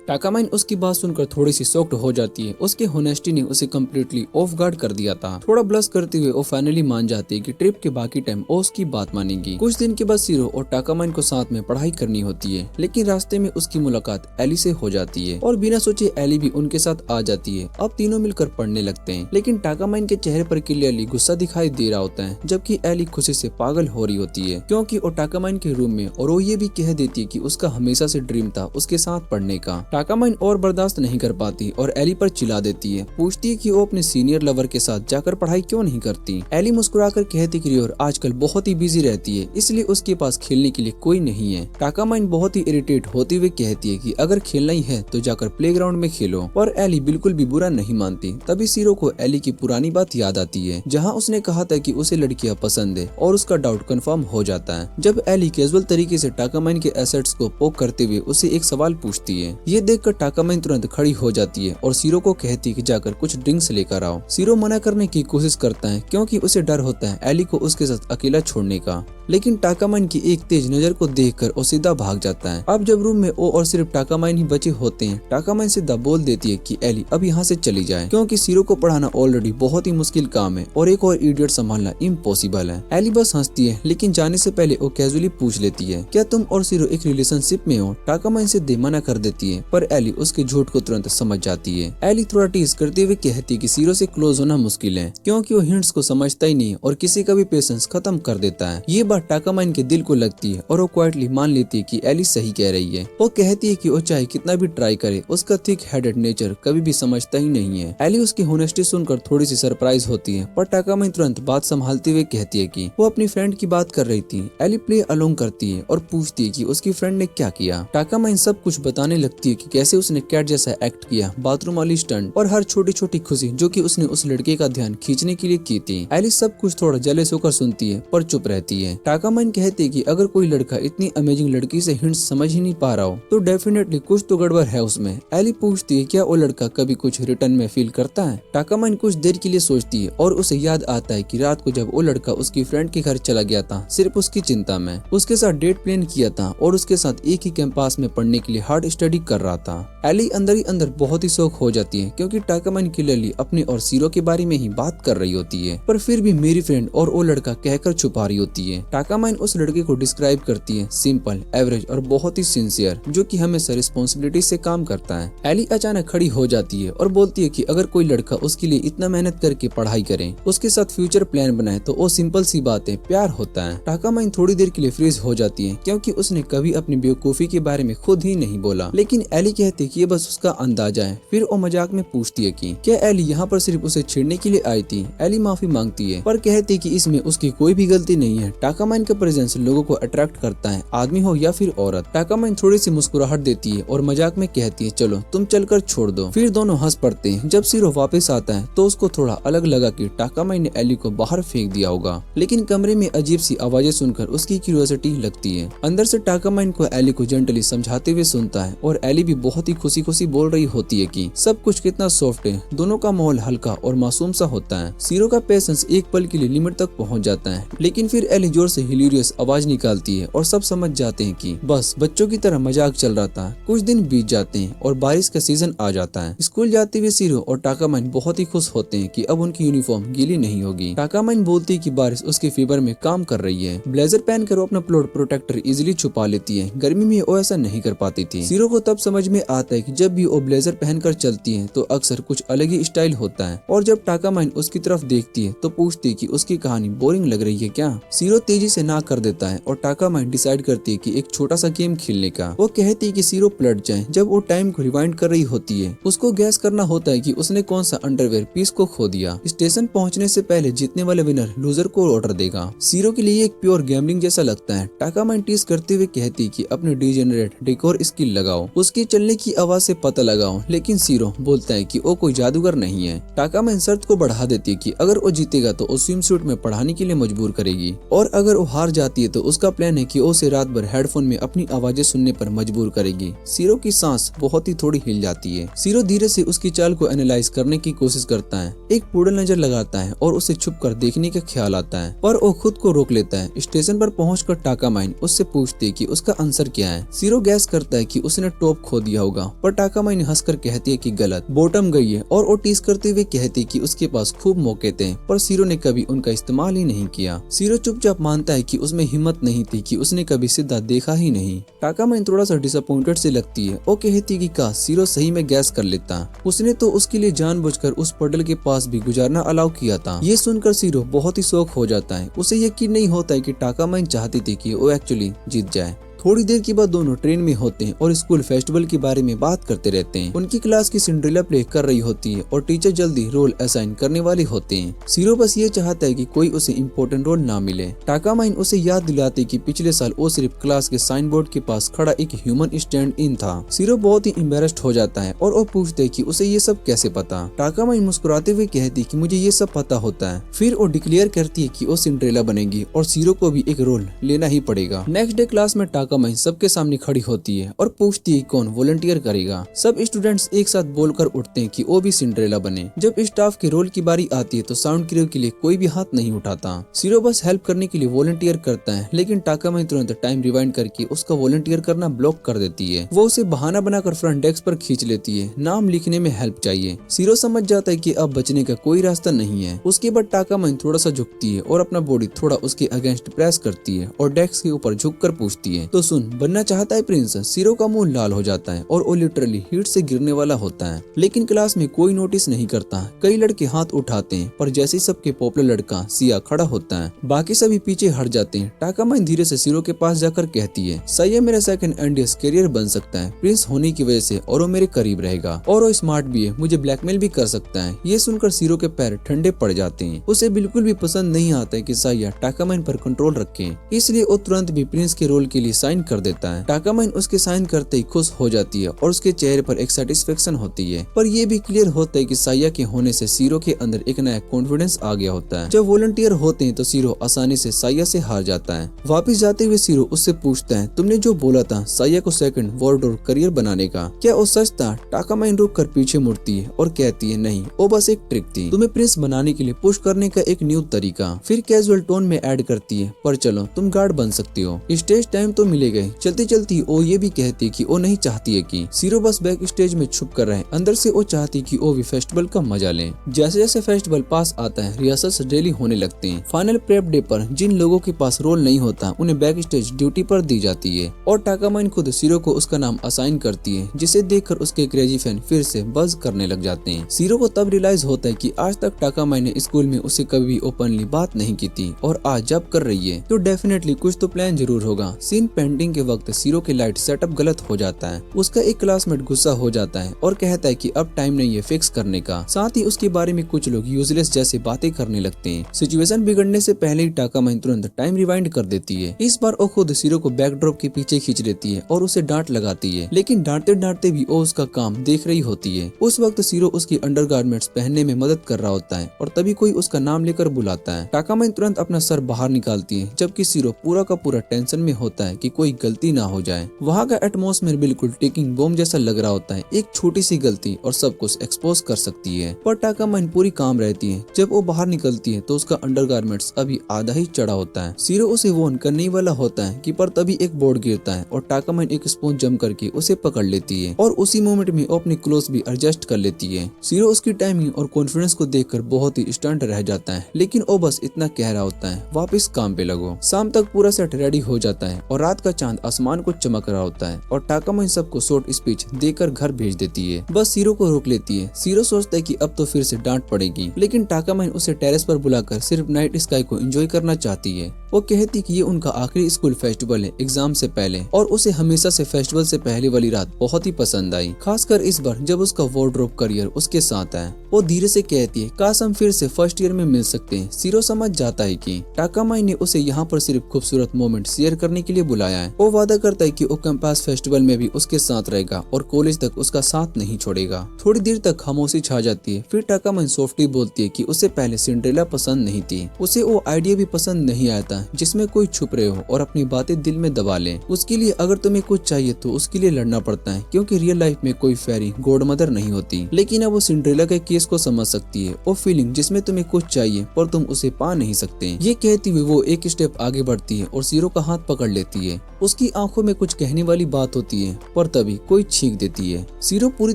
टाकामाइन उसकी बात सुनकर थोड़ी सी शॉक्ड हो जाती है। उसके होनेस्टी ने उसे कम्प्लीटली ऑफ गार्ड कर दिया था। थोड़ा ब्लश करते हुए वो फाइनली मान जाती है कि ट्रिप के बाकी टाइम वो उसकी बात मानेगी। कुछ दिन के बाद सीरो और टाकामाइन को साथ में पढ़ाई करनी होती है, लेकिन रास्ते में उसकी मुलाकात एली से हो जाती है और बिना सोचे एली भी उनके साथ आ जाती है। अब तीनों मिलकर पढ़ने लगते हैं, लेकिन टाकामाइन के चेहरे पर क्लियरली गुस्सा दिखाई दे रहा होता है, जबकि एली खुशी से पागल हो रही होती है क्योंकि वो टाकामाइन के रूम में, और वो ये भी कह देती है कि उसका हमेशा से ड्रीम था उसके साथ पढ़ने का। टाकामाइन और बर्दाश्त नहीं कर पाती और एली पर चिल्ला देती है। पूछती है कि वो अपने सीनियर लवर के साथ जाकर पढ़ाई क्यों नहीं करती। एली मुस्कुराकर कहती कि रियोर आजकल बहुत ही बिजी रहती है, इसलिए उसके पास खेलने के लिए कोई नहीं है। टाकामाइन बहुत ही इरिटेट होते हुए कहती है कि अगर खेलना ही है तो जाकर प्लेग्राउंड में खेलो, पर एली बिल्कुल भी बुरा नहीं मानती। तभी सीरो को एली की पुरानी बात याद आती है जहाँ उसने कहा था कि उसे लड़कियां पसंद है, और उसका डाउट कंफर्म हो जाता है जब एली कैजुअल तरीके से टाकामाइन के एसेट्स को पोक करते हुए उसे एक सवाल पूछती है। ये देखकर टाकामाइन तुरंत खड़ी हो जाती है और सीरो को कहती है कि जाकर कुछ ड्रिंक्स लेकर आओ। सीरो मना करने की कोशिश करता है क्योंकि उसे डर होता है एली को उसके साथ अकेला छोड़ने का, लेकिन टाकामाइन की एक तेज नजर को देखकर वो सीधा भाग जाता है। अब जब रूम में वो और सिर्फ टाकामाइन ही बचे होते हैं, टाकामाइन सीधा बोल देती है कि एली अब यहाँ से चली जाए क्योंकि सीरो को पढ़ाना ऑलरेडी बहुत ही मुश्किल काम है और एक और इडियट संभालना इम्पॉसिबल है। एली बस हंसती है, लेकिन जाने से पहले वो कैजुअली पूछ लेती है, क्या तुम और सीरो एक रिलेशनशिप में हो। टाकामाइन से मना कर देती है, पर एली उसके झूठ को तुरंत समझ जाती है। एली थोड़ा टीज करते हुए कहती है कि सीरो से क्लोज होना मुश्किल है क्योंकि वो हिंट्स को समझता ही नहीं और किसी का भी पेशेंस खत्म कर देता है। ये बात टाकामाइन के दिल को लगती है और वो क्वाइटली मान लेती है कि एली सही कह रही है। वो कहती है कि वो चाहे कितना भी ट्राई करे, उसका थिक हेडेड नेचर कभी भी समझता ही नहीं है। एली उसकी होनेस्टी सुनकर थोड़ी सी सरप्राइज होती है, पर टाकामाइन तुरंत बात संभालते हुए कहती है कि वो अपनी फ्रेंड की बात कर रही थी। एली प्ले अलोंग करती है और पूछती है कि उसकी फ्रेंड ने क्या किया। टाकामाइन सब कुछ बताने लगती है कि कैसे उसने कैट जैसा एक्ट किया, बाथरूम वाली स्टंट और हर छोटी छोटी खुशी जो कि उसने उस लड़के का ध्यान खींचने के लिए की थी। एली सब कुछ थोड़ा जेलस होकर सुनती है पर चुप रहती है। टाकामाइन कहती है कि अगर कोई लड़का इतनी अमेजिंग लड़की से हिंट्स समझ ही नहीं पा रहा हो तो डेफिनेटली कुछ तो गड़बड़ है उसमें। एली पूछती है क्या वो लड़का कभी कुछ रिटर्न में फील करता है। टाकामाइन कुछ देर के लिए सोचती है और उसे याद आता है कि रात को जब वो लड़का उसकी फ्रेंड के घर चला गया था सिर्फ उसकी चिंता में, उसके साथ डेट प्लान किया था और उसके साथ एक ही कैंपस में पढ़ने के लिए हार्ड स्टडी कर रहा था। एली अंदर ही अंदर बहुत ही शौक हो जाती है क्योंकि टाकामाइन क्लियरली अपने और सीरो के बारे में ही बात कर रही होती है, पर फिर भी मेरी फ्रेंड और वो लड़का कहकर छुपा रही होती है। टाकामाइन उस लड़के को डिस्क्राइब करती है, सिंपल, एवरेज और बहुत ही सिंसियर, जो कि हमेशा रिस्पॉन्सिबिलिटी से काम करता है। एली अचानक खड़ी हो जाती है और बोलती है कि अगर कोई लड़का उसके लिए इतना मेहनत करके पढ़ाई करे, उसके साथ फ्यूचर प्लान बनाए, तो वो सिंपल सी बात है, प्यार होता है। टाकामाइन थोड़ी देर के लिए फ्रीज हो जाती है क्योंकि उसने कभी अपनी बेवकूफी के बारे में खुद ही नहीं बोला, लेकिन एली कहती है कि ये बस उसका अंदाजा है। फिर वो मजाक में पूछती है कि क्या एली यहाँ पर सिर्फ उसे छेड़ने के लिए आई थी। एली माफी मांगती है पर कहती है कि इसमें उसकी कोई भी गलती नहीं है। टाकामाइन टाकामाइन का प्रेजेंस लोगों को अट्रैक्ट करता है, आदमी हो या फिर औरत। टाकामाइन थोड़ी सी मुस्कुराहट देती है और मजाक में कहती है चलो तुम चलकर छोड़ दो। फिर दोनों हंस पड़ते हैं। जब सीरो वापस आता है तो उसको थोड़ा अलग लगा कि टाकामाइन ने एली को बाहर फेंक दिया होगा, लेकिन कमरे में अजीब सी आवाजें सुनकर उसकी क्यूरियोसिटी लगती है। अंदर से टाकामाइन को एली को जेंटली समझाते हुए सुनता है और एली भी बहुत ही खुशी खुशी बोल रही होती है कि सब कुछ कितना सॉफ्ट है, दोनों का माहौल हल्का और मासूम सा होता है। सीरो का पेशेंस एक पल के लिए लिमिट तक पहुंच जाता है, लेकिन फिर एली जोर से हिलेरियस आवाज निकालती है और सब समझ जाते हैं कि बस बच्चों की तरह मजाक चल रहा था। कुछ दिन बीत जाते हैं और बारिश का सीजन आ जाता है। स्कूल जाते हुए सीरो और टाकामाइन बहुत ही खुश होते हैं कि अब उनकी यूनिफॉर्म गीली नहीं होगी। टाकामाइन बोलती है कि बारिश उसके फेवर में काम कर रही है। ब्लेजर पहनकर वो अपना प्लॉट प्रोटेक्टर इजिली छुपा लेती है। गर्मी में वो ऐसा नहीं कर पाती थी। सीरो को तब समझ में आता है कि जब भी वो ब्लेजर पहनकर चलती है तो अक्सर कुछ अलग ही स्टाइल होता है, और जब टाकामाइन उसकी तरफ देखती है तो पूछती है कि उसकी कहानी बोरिंग लग रही है क्या। सीरो तेजी से ना कर देता है और टाकामाइन डिसाइड करती है कि एक छोटा सा गेम खेलने का। वो कहती है कि सीरो पलट जाए। जब वो टाइम को रिवाइंड कर रही होती है उसको गैस करना होता है कि उसने कौन सा अंडरवेयर पीस को खो दिया। स्टेशन पहुंचने से पहले जीतने वाले विनर लूजर को ऑर्डर देगा। सीरो के लिए एक प्योर गैम्बलिंग जैसा लगता है। टाकामाइन टीज करते हुए कहती है कि अपने डिजेनरेट डेकोर स्किल लगाओ, उसके चलने की आवाज से पता लगाओ, लेकिन सीरो बोलता है कि वो कोई जादूगर नहीं है। टाकामाइन शर्त को बढ़ा देती है कि अगर वो जीतेगा तो वो स्विम सूट में पढ़ाने के लिए मजबूर करेगी, और अगर वो हार जाती है तो उसका प्लान है कि वो उसे रात भर हेडफोन में अपनी आवाजें सुनने पर मजबूर करेगी। सीरो की सांस बहुत ही थोड़ी हिल जाती है। सीरो धीरे से उसकी चाल को एनालाइज करने की कोशिश करता है। एक पूडल नजर लगाता है और उसे छुप कर देखने का ख्याल आता है, पर वो खुद को रोक लेता है। स्टेशन पर पहुंचकर टाकामाइन उससे पूछती है कि उसका आंसर क्या है। सीरो गैस करता है कि उसने टॉप खो दिया होगा, पर टाकामाइन हंसकर कहती है कि गलत, बॉटम गई है, और वो टीज करते हुए कहती है कि उसके पास खूब मौके थे पर सीरो ने कभी उनका इस्तेमाल ही नहीं किया। सीरो चुपचाप मानता है कि उसमें हिम्मत नहीं थी, कि उसने कभी सीधा देखा ही नहीं। टाकामाइन थोड़ा सा डिसअपॉइंटेड से लगती है। वो कहती है कि काश सीरो सही में गैस कर लेता, उसने तो उसके लिए जानबूझकर उस पडल के पास भी गुजारना अलाउ किया था। ये सुनकर सीरो बहुत ही शौक हो जाता है। उसे यकीन नहीं होता है कि टाकामाइन चाहती थी कि वो एक्चुअली जीत जाए। थोड़ी देर के बाद दोनों ट्रेन में होते हैं और स्कूल फेस्टिवल के बारे में बात करते रहते हैं। उनकी क्लास की सिंड्रेला प्ले कर रही होती है और टीचर जल्दी रोल असाइन करने वाले होते हैं। सीरो बस ये चाहता है कि कोई उसे इम्पोर्टेंट रोल ना मिले। टाकामाइन उसे याद दिलाती कि पिछले साल वो सिर्फ क्लास के साइन बोर्ड के पास खड़ा एक ह्यूमन स्टैंड इन था। सीरो बहुत ही एम्बेरस्ड हो जाता है और वो पूछते है कि उसे ये सब कैसे पता। टाकामाइन मुस्कुराते हुए कहती कि मुझे ये सब पता होता है। फिर वो डिक्लेयर करती है कि वो सिंड्रेला बनेगी और सीरो को भी एक रोल लेना ही पड़ेगा। नेक्स्ट डे क्लास में टाकामाइन सबके सामने खड़ी होती है और पूछती है कौन वॉलंटियर करेगा। सब स्टूडेंट्स एक साथ बोलकर उठते हैं कि वो भी सिंड्रेला बने। जब स्टाफ के रोल की बारी आती है तो साउंड क्रू के लिए कोई भी हाथ नहीं उठाता। सीरो बस हेल्प करने के लिए वॉलंटियर करता है, लेकिन टाकामाइन तुरंत टाइम रिवाइंड करके उसका वॉलंटियर करना ब्लॉक कर देती है। वो उसे बहाना बनाकर फ्रंट डेस्क पर खींच लेती है, नाम लिखने में हेल्प चाहिए। सीरो समझ जाता है कि अब बचने का कोई रास्ता नहीं है। उसके बाद टाकामाइन थोड़ा सा झुकती है और अपना बॉडी थोड़ा उसके अगेंस्ट प्रेस करती है और डेस्क के ऊपर झुककर पूछती है, तो सुन, बनना चाहता है प्रिंस? सीरो का मुंह लाल हो जाता है और वो लिटरली हीट से गिरने वाला होता है, लेकिन क्लास में कोई नोटिस नहीं करता। कई लड़के हाथ उठाते हैं, पर जैसे ही सबके पॉपुलर लड़का सिया खड़ा होता है, बाकी सभी पीछे हट जाते हैं। टाकामाइन धीरे से सीरो के पास जाकर कहती है, सिया मेरा सेकंड एंडियस करियर बन सकता है प्रिंस होने की वजह से, और वो मेरे करीब रहेगा, और वो स्मार्ट भी है, मुझे ब्लैकमेल भी कर सकता है। ये सुनकर सीरो के पैर ठंडे पड़ जाते हैं। उसे बिल्कुल भी पसंद नहीं आता है कि सिया टाकामाइन पर कंट्रोल रखे, इसलिए वो तुरंत भी प्रिंस के रोल के लिए साइन कर देता है। टाकामाइन उसके साइन करते ही खुश हो जाती है और उसके चेहरे पर एक सेटिस्फेक्शन होती है, पर यह भी क्लियर होता है कि सिया के होने से सीरो के अंदर एक नया कॉन्फिडेंस आ गया होता है। जब वॉलंटियर होते हैं तो सीरो आसानी से सिया से हार जाता है। वापस जाते हुए सीरो उससे पूछता है, तुमने जो बोला था सिया को सेकंड वॉरडोर करियर बनाने का, क्या वो सच था? टाकामाइन रुक कर पीछे मुड़ती है और कहती है, नहीं, वो बस एक ट्रिक थी, तुम्हें प्रिंस बनाने के लिए पुश करने का एक न्यू तरीका। फिर कैजुअल टोन में ऐड करती है, पर चलो तुम गार्ड बन सकती हो, स्टेज टाइम तो मिलेगा। चलती चलती वो ये भी कहती कि वो नहीं चाहती है कि सीरो बस बैक स्टेज में छुप कर रहे। अंदर से वो चाहती कि वो भी फेस्टिवल का मजा लें। जैसे जैसे फेस्टिवल पास आता है, रिहर्सल्स डेली होने लगते हैं। फाइनल प्रेप डे पर जिन लोगों के पास रोल नहीं होता उन्हें बैक स्टेज ड्यूटी पर दी जाती है, और टाकामाइन खुद सीरो को उसका नाम असाइन करती है, जिसे देखकर उसके क्रेजी फैन फिर से बज करने लग जाते हैं। सीरो को तब रियलाइज होता है कि आज तक टाकामाइन ने स्कूल में उसे कभी ओपनली बात नहीं की थी, और आज जब कर रही है तो डेफिनेटली कुछ तो प्लान जरूर होगा। सीन लैंडिंग के वक्त सीरो के लाइट सेटअप गलत हो जाता है। उसका एक क्लासमेट गुस्सा हो जाता है और कहता है कि अब टाइम नहीं है फिक्स करने का। साथ ही उसके बारे में कुछ लोग यूजलेस जैसे बातें करने लगते हैं। सिचुएशन बिगड़ने से पहले ही टाकामाइन तुरंत टाइम रिवाइंड कर देती है। इस बार वो खुद सीरो को बैकड्रॉप के पीछे खींच लेती है और उसे डांट लगाती है, लेकिन डांटते डांटते भी वो उसका काम देख रही होती है। उस वक्त सीरो उसकी अंडरगारमेंट्स पहनने में मदद कर रहा होता है और तभी कोई उसका नाम लेकर बुलाता है। टाकामाइन तुरंत अपना सर बाहर निकालती है, जबकि सीरो पूरा का पूरा टेंशन में होता है कि कोई गलती ना हो जाए। वहाँ का एटमॉस्फेयर बिल्कुल टिकिंग बॉम्ब जैसा लग रहा होता है। एक छोटी सी गलती और सब कुछ एक्सपोज कर सकती है, पर टाकामाइन पूरी काम रहती है। जब वो बाहर निकलती है तो उसका अंडरगारमेंट्स अभी आधा ही चढ़ा होता है। सीरो उसे वॉर्न करने ही वाला होता है कि पर तभी एक बोर्ड गिरता है और टाकामाइन एक स्पॉन्ज जंप करके उसे पकड़ लेती है और उसी मोमेंट में वो अपनी क्लोथ भी एडजस्ट कर लेती है। सीरो उसकी टाइमिंग और कॉन्फिडेंस को देखकर बहुत ही स्टंट रह जाता है, लेकिन वो बस इतना कह रहा होता है, वापस काम पे लगो। शाम तक पूरा सेट रेडी हो जाता है और रात का चांद आसमान को चमक रहा होता है और टाकामाइन सबको शॉर्ट स्पीच देकर घर भेज देती है। बस सीरो को रोक लेती है। सीरो सोचता है कि अब तो फिर से डांट पड़ेगी, लेकिन टाकामाइन उसे टेरेस पर बुलाकर सिर्फ नाइट स्काई को एंजॉय करना चाहती है। वो कहती कि ये उनका आखिरी स्कूल फेस्टिवल है एग्जाम से पहले, और उसे हमेशा से फेस्टिवल से पहले वाली रात बहुत ही पसंद आई, खासकर इस बार जब उसका वार्डरोब करियर उसके साथ है। वो धीरे से कहती है, काश हम फिर से फर्स्ट ईयर में मिल सकते हैं। सीरो समझ जाता है कि टाकामाइन ने उसे यहाँ पर सिर्फ खूबसूरत मोमेंट शेयर करने के लिए बुलाया है। वो वादा करता है कि वो कैंपस फेस्टिवल में भी उसके साथ रहेगा और कॉलेज तक उसका साथ नहीं छोड़ेगा। थोड़ी देर तक खामोशी छा जाती है, फिर टाकामाइन सॉफ्टली बोलती है कि उसे पहले सिंड्रेला पसंद नहीं थी। उसे वो आइडिया भी पसंद नहीं आया था जिसमें कोई छुप रहे हो और अपनी बातें दिल में दबा ले। उसके लिए अगर तुम्हें कुछ चाहिए तो उसके लिए लड़ना पड़ता है, क्योंकि रियल लाइफ में कोई फेरी गॉड मदर नहीं होती। लेकिन अब वो सिंड्रेला के केस को समझ सकती है, वो फीलिंग जिसमें तुम्हें कुछ चाहिए पर तुम उसे पा नहीं सकते। ये कहती हुई वो एक स्टेप आगे बढ़ती है और सीरो का हाथ पकड़ लेती है। उसकी आंखों में कुछ कहने वाली बात होती है, पर तभी कोई छींक देती है। सीरो पूरी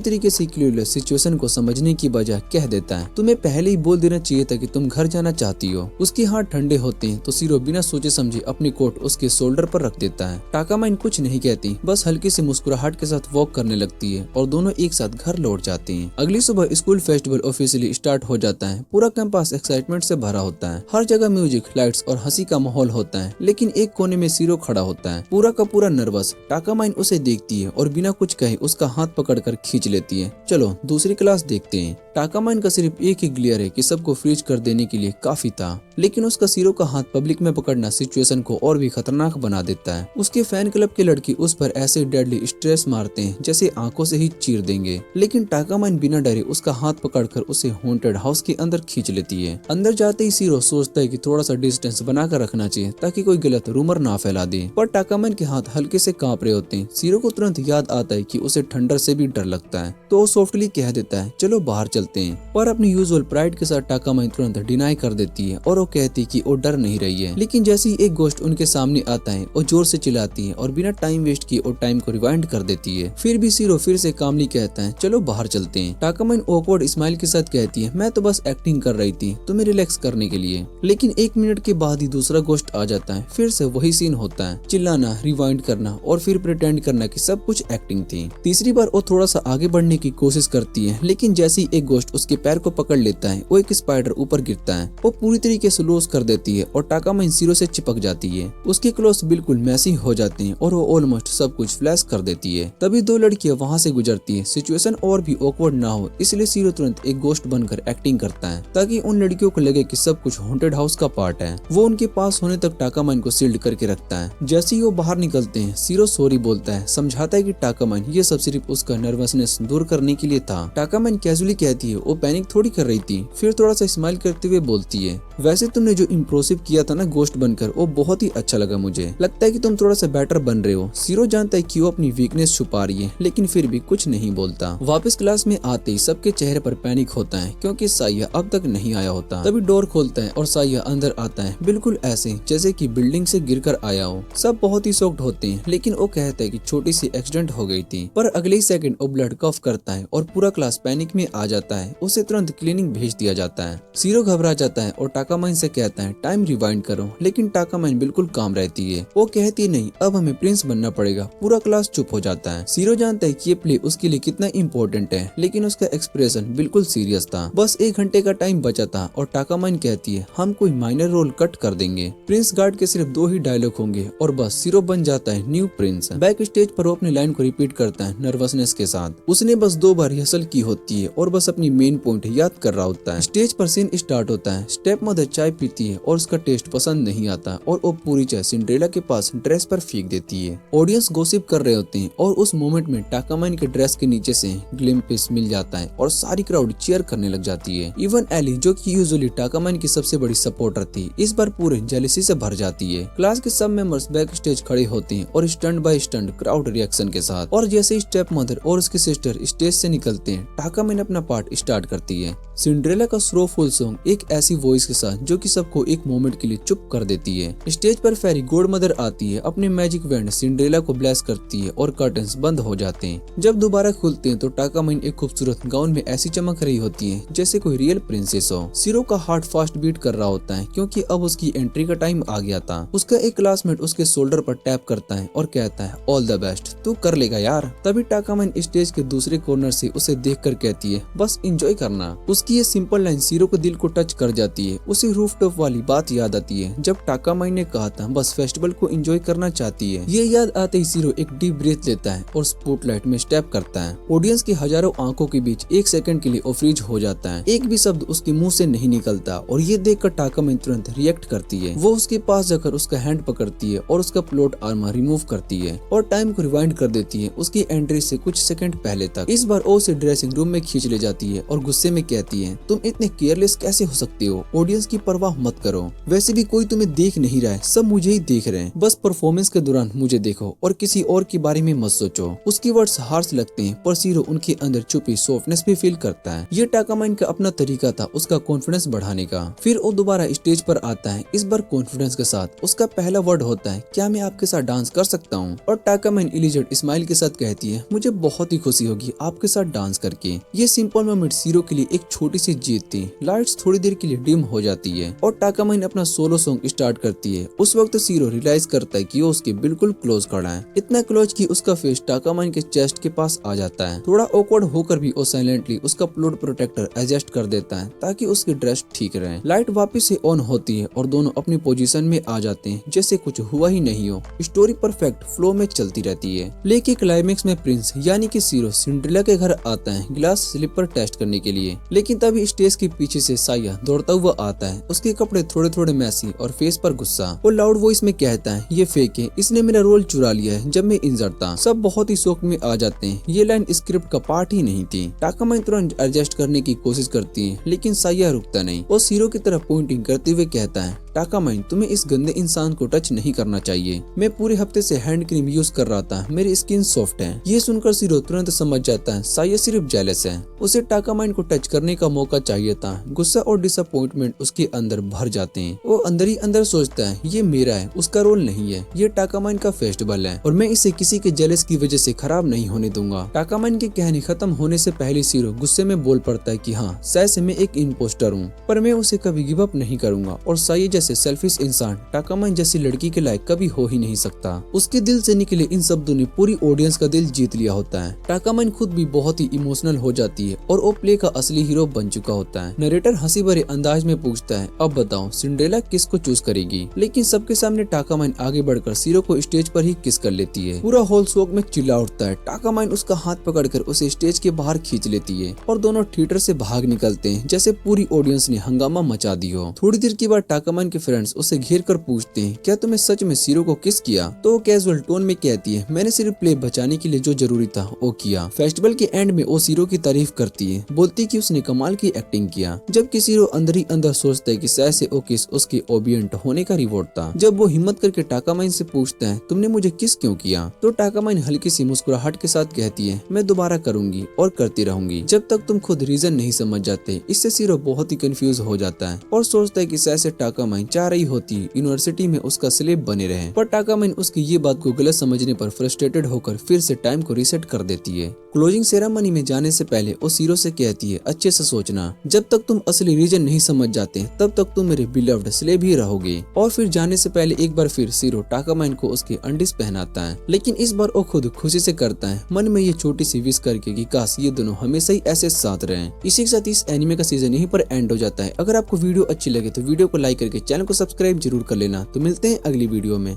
तरीके से क्लूलेस सिचुएशन को समझने की बजाय कह देता है, तुम्हें पहले ही बोल देना चाहिए था कि तुम घर जाना चाहती हो। उसके हाथ ठंडे होते हैं तो सीरो बिना सोचे समझे अपनी कोट उसके शोल्डर पर रख देता है। टाकामाइन कुछ नहीं कहती, बस हल्की सी मुस्कुराहट के साथ वॉक करने लगती है और दोनों एक साथ घर लौट जाते हैं। अगली सुबह स्कूल फेस्टिवल ऑफिशियली स्टार्ट हो जाता है। पूरा कैंपस एक्साइटमेंट से भरा होता है। हर जगह म्यूजिक, लाइट्स और हंसी का माहौल होता है, लेकिन एक कोने में सीरो खड़ा होता है, पूरा का पूरा नर्वस। टाकामाइन उसे देखती है और बिना कुछ कहे उसका हाथ पकड़कर खींच लेती है। चलो दूसरी क्लास देखते हैं। टाकामाइन का सिर्फ एक ही ग्लियर है कि सबको फ्रीज कर देने के लिए काफी था, लेकिन उसका सीरो का हाथ पब्लिक में पकड़ना सिचुएशन को और भी खतरनाक बना देता है। उसके फैन क्लब के लड़के उस पर ऐसे डेडली स्ट्रेस मारते हैं जैसे आंखों से ही चीर देंगे, लेकिन टाकामाइन बिना डरे उसका हाथ पकड़कर उसे हॉन्टेड हाउस के अंदर खींच लेती है। अंदर जाते ही सीरो सोचता है कि थोड़ा सा डिस्टेंस बनाकर रखना चाहिए ताकि कोई गलत रूमर ना फैला दे, पर टाकामाइन के हाथ हल्के से कांप रहे होते हैं। सीरो को तुरंत याद आता है कि उसे ठंडर से भी डर लगता है, तो वो सॉफ्टली कह देता है, चलो बाहर चलते हैं। पर अपनी यूजुअल प्राइड के साथ टाकामाइन तुरंत डिनाई कर देती है और वो कहती है कि वो डर नहीं रही है। लेकिन जैसे ही एक गोश्त उनके सामने आता है, वो जोर से चिल्लाती है और बिना टाइम वेस्ट किए वो टाइम को रिवाइंड कर देती है। फिर भी सीरो फिर से कामली कहता है, चलो बाहर चलते हैं। टाकामाइन ऑकवर्ड स्माइल के साथ कहती है, मैं तो बस एक्टिंग कर रही थी तुम्हें रिलैक्स करने के लिए। लेकिन एक मिनट के बाद ही दूसरा गोश्त आ जाता है। फिर से वही सीन होता है, चिल्लाना, रिवाइंड करना और फिर प्रिटेंड करना कि सब कुछ एक्टिंग थी। तीसरी बार वो थोड़ा सा आगे बढ़ने की कोशिश करती है, लेकिन जैसे ही एक गोश्त उसके पैर को पकड़ लेता है, वो एक स्पाइडर ऊपर गिरता है। वो पूरी तरीके से लॉस कर देती है और टाकामाइन सीरो से चिपक जाती है। उसके क्लोथ बिल्कुल मैसी हो जाते हैं और वो ऑलमोस्ट सब कुछ फ्लैश कर देती है। तभी दो लड़कियां वहाँ से गुजरती है। सिचुएशन और भी ऑकवर्ड ना हो इसलिए सीरो तुरंत एक गोश्त बनकर एक्टिंग करता है ताकि उन लड़कियों को लगे कि सब कुछ हॉन्टेड हाउस का पार्ट है। वो उनके पास होने तक टाकामाइन को सील्ड करके रखता है। जैसे ही वो बाहर निकलते हैं, सीरो सॉरी बोलता है, समझाता है कि टाकामाइन ये सब सिर्फ उसका नर्वसनेस दूर करने के लिए था। टाकामाइन कैजुअली कहती है, वो पैनिक थोड़ी कर रही थी। फिर थोड़ा सा स्माइल करते हुए बोलती है, वैसे तुमने जो इम्प्रोसिव किया था ना गोश्त बनकर, वो बहुत ही अच्छा लगा। मुझे लगता है कि तुम थोड़ा सा बेटर बन रहे हो। सीरो जानता है कि वो अपनी वीकनेस छुपा रही है, लेकिन फिर भी कुछ नहीं बोलता। वापस क्लास में आते ही सबके चेहरे पर पैनिक होता है क्योंकि साया अब तक नहीं आया होता। तभी डोर खोलता है और साया अंदर आता है, बिल्कुल ऐसे जैसे कि बिल्डिंग से गिरकर आया हो। सब बहुत ही शॉक्ड होते हैं, लेकिन वो कहता है कि छोटी सी एक्सीडेंट हो गई थी। पर अगले ही सेकंड वो ब्लड कफ करता है और पूरा क्लास पैनिक में आ जाता है। उसे तुरंत क्लीनिंग भेज दिया जाता है। सीरो घबरा जाता है और टाकामाइन से कहता है, टाइम रिवाइंड करो, लेकिन टाकामाइन बिल्कुल काम रहती है। वो कहती नहीं, अब हमें प्रिंस बनना पड़ेगा। पूरा क्लास चुप हो जाता है। सीरो जानता है कि ये प्ले उसके लिए कितना इम्पोर्टेंट है, लेकिन उसका एक्सप्रेशन बिल्कुल सीरियस था। बस 1 घंटे का टाइम बचा था और टाकामाइन कहती है हम कोई माइनर रोल कट कर देंगे। प्रिंस गार्ड के सिर्फ 2 ही डायलॉग होंगे और बस सीरो बन जाता है न्यू प्रिंस। बैक स्टेज पर वो अपनी लाइन को रिपीट करता है नर्वसनेस के साथ। उसने बस 2 बार रिहर्सल की होती है और बस अपनी मेन पॉइंट याद कर रहा होता है। स्टेज पर सीन स्टार्ट होता है। स्टेप मदर चाय पीती है और उसका टेस्ट पसंद नहीं आता और वो पूरी चाय सिंड्रेला के पास ड्रेस पर फेंक देती है। ऑडियंस गॉसिप कर रहे होते हैं और उस मोमेंट में टाकामाइन के ड्रेस के नीचे से ग्लिम्पिस मिल जाता है और सारी क्राउड चीयर करने लग जाती है। इवन एली जो कि यूजुअली टाकामाइन की सबसे बड़ी सपोर्टर थी, इस बार पूरे जेलसी से भर जाती है। क्लास के सब मेंबर्स बैक स्टेज खड़े होते हैं और stunt by stunt crowd reaction के साथ। और जैसे ही स्टेप मदर और उसकी सिस्टर स्टेज से निकलते हैं, टाकामाइन अपना पार्ट स्टार्ट करती है। सिंड्रेला का स्लोफुल सॉन्ग एक ऐसी वॉइस के साथ जो कि सबको एक मोमेंट के लिए चुप कर देती है। स्टेज पर फेरी गॉड मदर आती है, अपने मैजिक वैंड सिंड्रेला को ब्लेस करती है और कर्टन्स बंद हो जाते हैं। जब दोबारा खुलते हैं तो टाकामाइन एक खूबसूरत गाउन में ऐसी चमक रही होती है जैसे कोई रियल प्रिंसेस हो। सीरो का हार्ट फास्ट बीट कर रहा होता है क्योंकि अब उसकी एंट्री का टाइम आ गया था। उसका एक क्लासमेट उसके शोल्डर पर टैप करता है और कहता है ऑल द बेस्ट, तू कर लेगा यार। तभी टाकामाइन स्टेज के दूसरे कॉर्नर से उसे देखकर कहती है बस एंजॉय करना। उसकी ये सिंपल लाइन सीरो को दिल को टच कर जाती है। उसे रूफटॉप वाली बात याद आती है जब टाकामाइन ने कहा था बस फेस्टिवल को एंजॉय करना चाहती है। ये याद आते ही सीरो एक डीप ब्रीथ लेता है और स्पॉटलाइट में स्टेप करता है। ऑडियंस की हजारों आंखों के बीच 1 सेकंड के लिए वो फ्रीज हो जाता है। एक भी शब्द उसके मुंह से नहीं निकलता और ये देखकर टाकामाइन तुरंत रिएक्ट करती है। वो उसके पास जाकर उसका हैंड पकड़ती है और उसका प्लॉट आर्मर रिमूव करती है और टाइम को रिवाइंड कर देती है उसकी एंट्री से कुछ सेकंड पहले तक। इस बार वो उसे ड्रेसिंग रूम में खींच ले जाती है और गुस्से में कहती है तुम इतने केयरलेस कैसे हो सकते हो, ऑडियंस की परवाह मत करो, वैसे भी कोई तुम्हें देख नहीं रहा है, सब मुझे ही देख रहे हैं, बस परफॉर्मेंस के दौरान मुझे देखो और किसी और के बारे में मत सोचो। उसकी वर्ड्स हार्श लगते हैं पर सीरो उनके अंदर छुपी सॉफ्टनेस भी फील करता है। ये टाकामाइन का अपना तरीका था उसका कॉन्फिडेंस बढ़ाने का। फिर वो दोबारा स्टेज पर आता है, इस बार कॉन्फिडेंस के साथ। उसका पहला वर्ड होता है क्या मैं आपके साथ डांस कर सकता हूँ, और टाकामाइन इलिजेंट स्माइल के साथ कहती है मुझे बहुत ही खुशी होगी आपके साथ डांस करके। ये सिंपल मोमेंट सीरो के लिए एक छोटी सी जीत थी। लाइट्स थोड़ी देर के लिए डिम हो जाती है और टाकामाइन अपना सोलो सॉन्ग स्टार्ट करती है। उस वक्त सीरो रियलाइज करता है कि वो उसके बिल्कुल क्लोज खड़ा है, इतना क्लोज कि उसका फेस टाकामाइन के चेस्ट के पास आ जाता है। थोड़ा ऑकवर्ड होकर भी वो साइलेंटली उसका प्लॉट प्रोटेक्टर एडजस्ट कर देता है ताकि उसकी ड्रेस ठीक रहे। लाइट वापस से ऑन होती है और दोनों अपनी पोजीशन में आ जाते हैं जैसे कुछ हुआ ही नहीं हो। स्टोरी परफेक्ट फ्लो में चलती रहती है। प्ले के क्लाइमेक्स में प्रिंस यानी कि सीरो सिंड्रेला के घर आता है ग्लास स्लीपर टेस्ट करने के लिए, लेकिन तभी स्टेज के पीछे से साया दौड़ता हुआ आता है। उसके कपड़े थोड़े थोड़े मैसी और फेस पर गुस्सा। वो लाउड वॉइस में कहता है ये फेक है, इसने मेरा रोल चुरा लिया है जब मैं इंजर्ड था। सब बहुत ही शौक में आ जाते हैं, ये लाइन स्क्रिप्ट का पार्ट ही नहीं थी। टाकामाइन तुरंत एडजस्ट करने की कोशिश करती है लेकिन साया रुकता नहीं। वो सीरो की तरफ पॉइंटिंग करते हुए कहता है टाकामाइन तुम्हें इस गंदे इंसान को टच नहीं करना चाहिए, मैं पूरे हफ्ते से हैंड क्रीम यूज कर रहा था, मेरी स्किन सॉफ्ट है। ये सुनकर सीरो तुरंत समझ जाता है साया सिर्फ जेलस है, उसे टाकामाइन को टच करने का मौका चाहिए था। गुस्सा और डिसअपॉइंटमेंट उसके अंदर भर जाते हैं। वो अंदर ही अंदर सोचता है ये मेरा है, उसका रोल नहीं है, ये टाकामाइन का फेस्टिवल है और मैं इसे किसी के जेलस की वजह से खराब नहीं होने दूंगा। टाकामाइन की कहानी खत्म होने से पहले सीरो गुस्से में बोल पड़ता है कि हाँ शायद से मैं एक इम्पोस्टर हूँ पर मैं उसे कभी गिव अप नहीं करूंगा और साया जैसे सेल्फिश इंसान टाकामाइन जैसी लड़की के लायक कभी हो ही नहीं सकता। उसके दिल से निकले इन शब्दों ने पूरी ऑडियंस का दिल जीत लिया होता है। टाकामाइन खुद भी बहुत ही इमोशनल हो जाती है और वो प्ले का असली हीरो बन चुका होता है। नरेटर हंसी भरे अंदाज में पूछता है अब बताओ सिंड्रेला किसको चूज करेगी, लेकिन सबके सामने टाकामाइन आगे बढ़कर सीरो को स्टेज पर ही किस कर लेती है। पूरा हॉल शोक में चिल्ला उठता है। टाकामाइन उसका हाथ पकड़कर उसे स्टेज के बाहर खींच लेती है और दोनों थिएटर से भाग निकलते हैं जैसे पूरी ऑडियंस ने हंगामा मचा दी हो। थोड़ी देर के बाद टाकामाइन के फ्रेंड्स उसे घेर कर पूछते हैं क्या तुम्हें सच में सीरो को किस किया, तो वो कैजुअल टोन में कहती है मैंने सिर्फ प्ले बचाने के लिए जो जरूरी था वो किया। फेस्टिवल के एंड में वो सीरो की तारीफ करती है, बोलती कि उसने कमाल की एक्टिंग किया, जबकि सीरो अंदर ही अंदर सोचता है कि शायद से वो किस उसके ओबिएंट होने का रिवॉर्ड था। जब वो हिम्मत करके टाकामाइन से पूछता है तुमने मुझे किस क्यों किया, तो टाकामाइन हल्की सी मुस्कुराहट के साथ कहती है मैं दोबारा करूंगी और करती रहूंगी जब तक तुम खुद रीजन नहीं समझ जाते। इससे सीरो बहुत ही कंफ्यूज हो जाता है और सोचता है कि शायद से टाकामाइन चाह रही होती यूनिवर्सिटी में उसका स्लेब बने रहे, पर टाकामाइन उसकी ये बात को गलत समझने पर फ्रस्ट्रेटेड होकर फिर से टाइम को रीसेट कर देती है। क्लोजिंग सेरेमनी में जाने से पहले वो सीरो से कहती है अच्छे से सोचना, जब तक तुम असली रीजन नहीं समझ जाते तब तक तुम मेरे बिलव्ड स्लेब ही रहोगे। और फिर जाने से पहले एक बार फिर सीरो टाकामाइन को उसके अंडीज पहनाता है, लेकिन इस बार वो खुद खुशी से करता है, मन में ये छोटी सी विश करके कि काश ये दोनों हमेशा ही ऐसे साथ रहें। इसी के साथ इस एनिमे का सीजन यहीं पर एंड हो जाता है। अगर आपको वीडियो अच्छी लगे तो वीडियो को लाइक करके चैनल को सब्सक्राइब जरूर कर लेना। तो मिलते हैं अगली वीडियो में।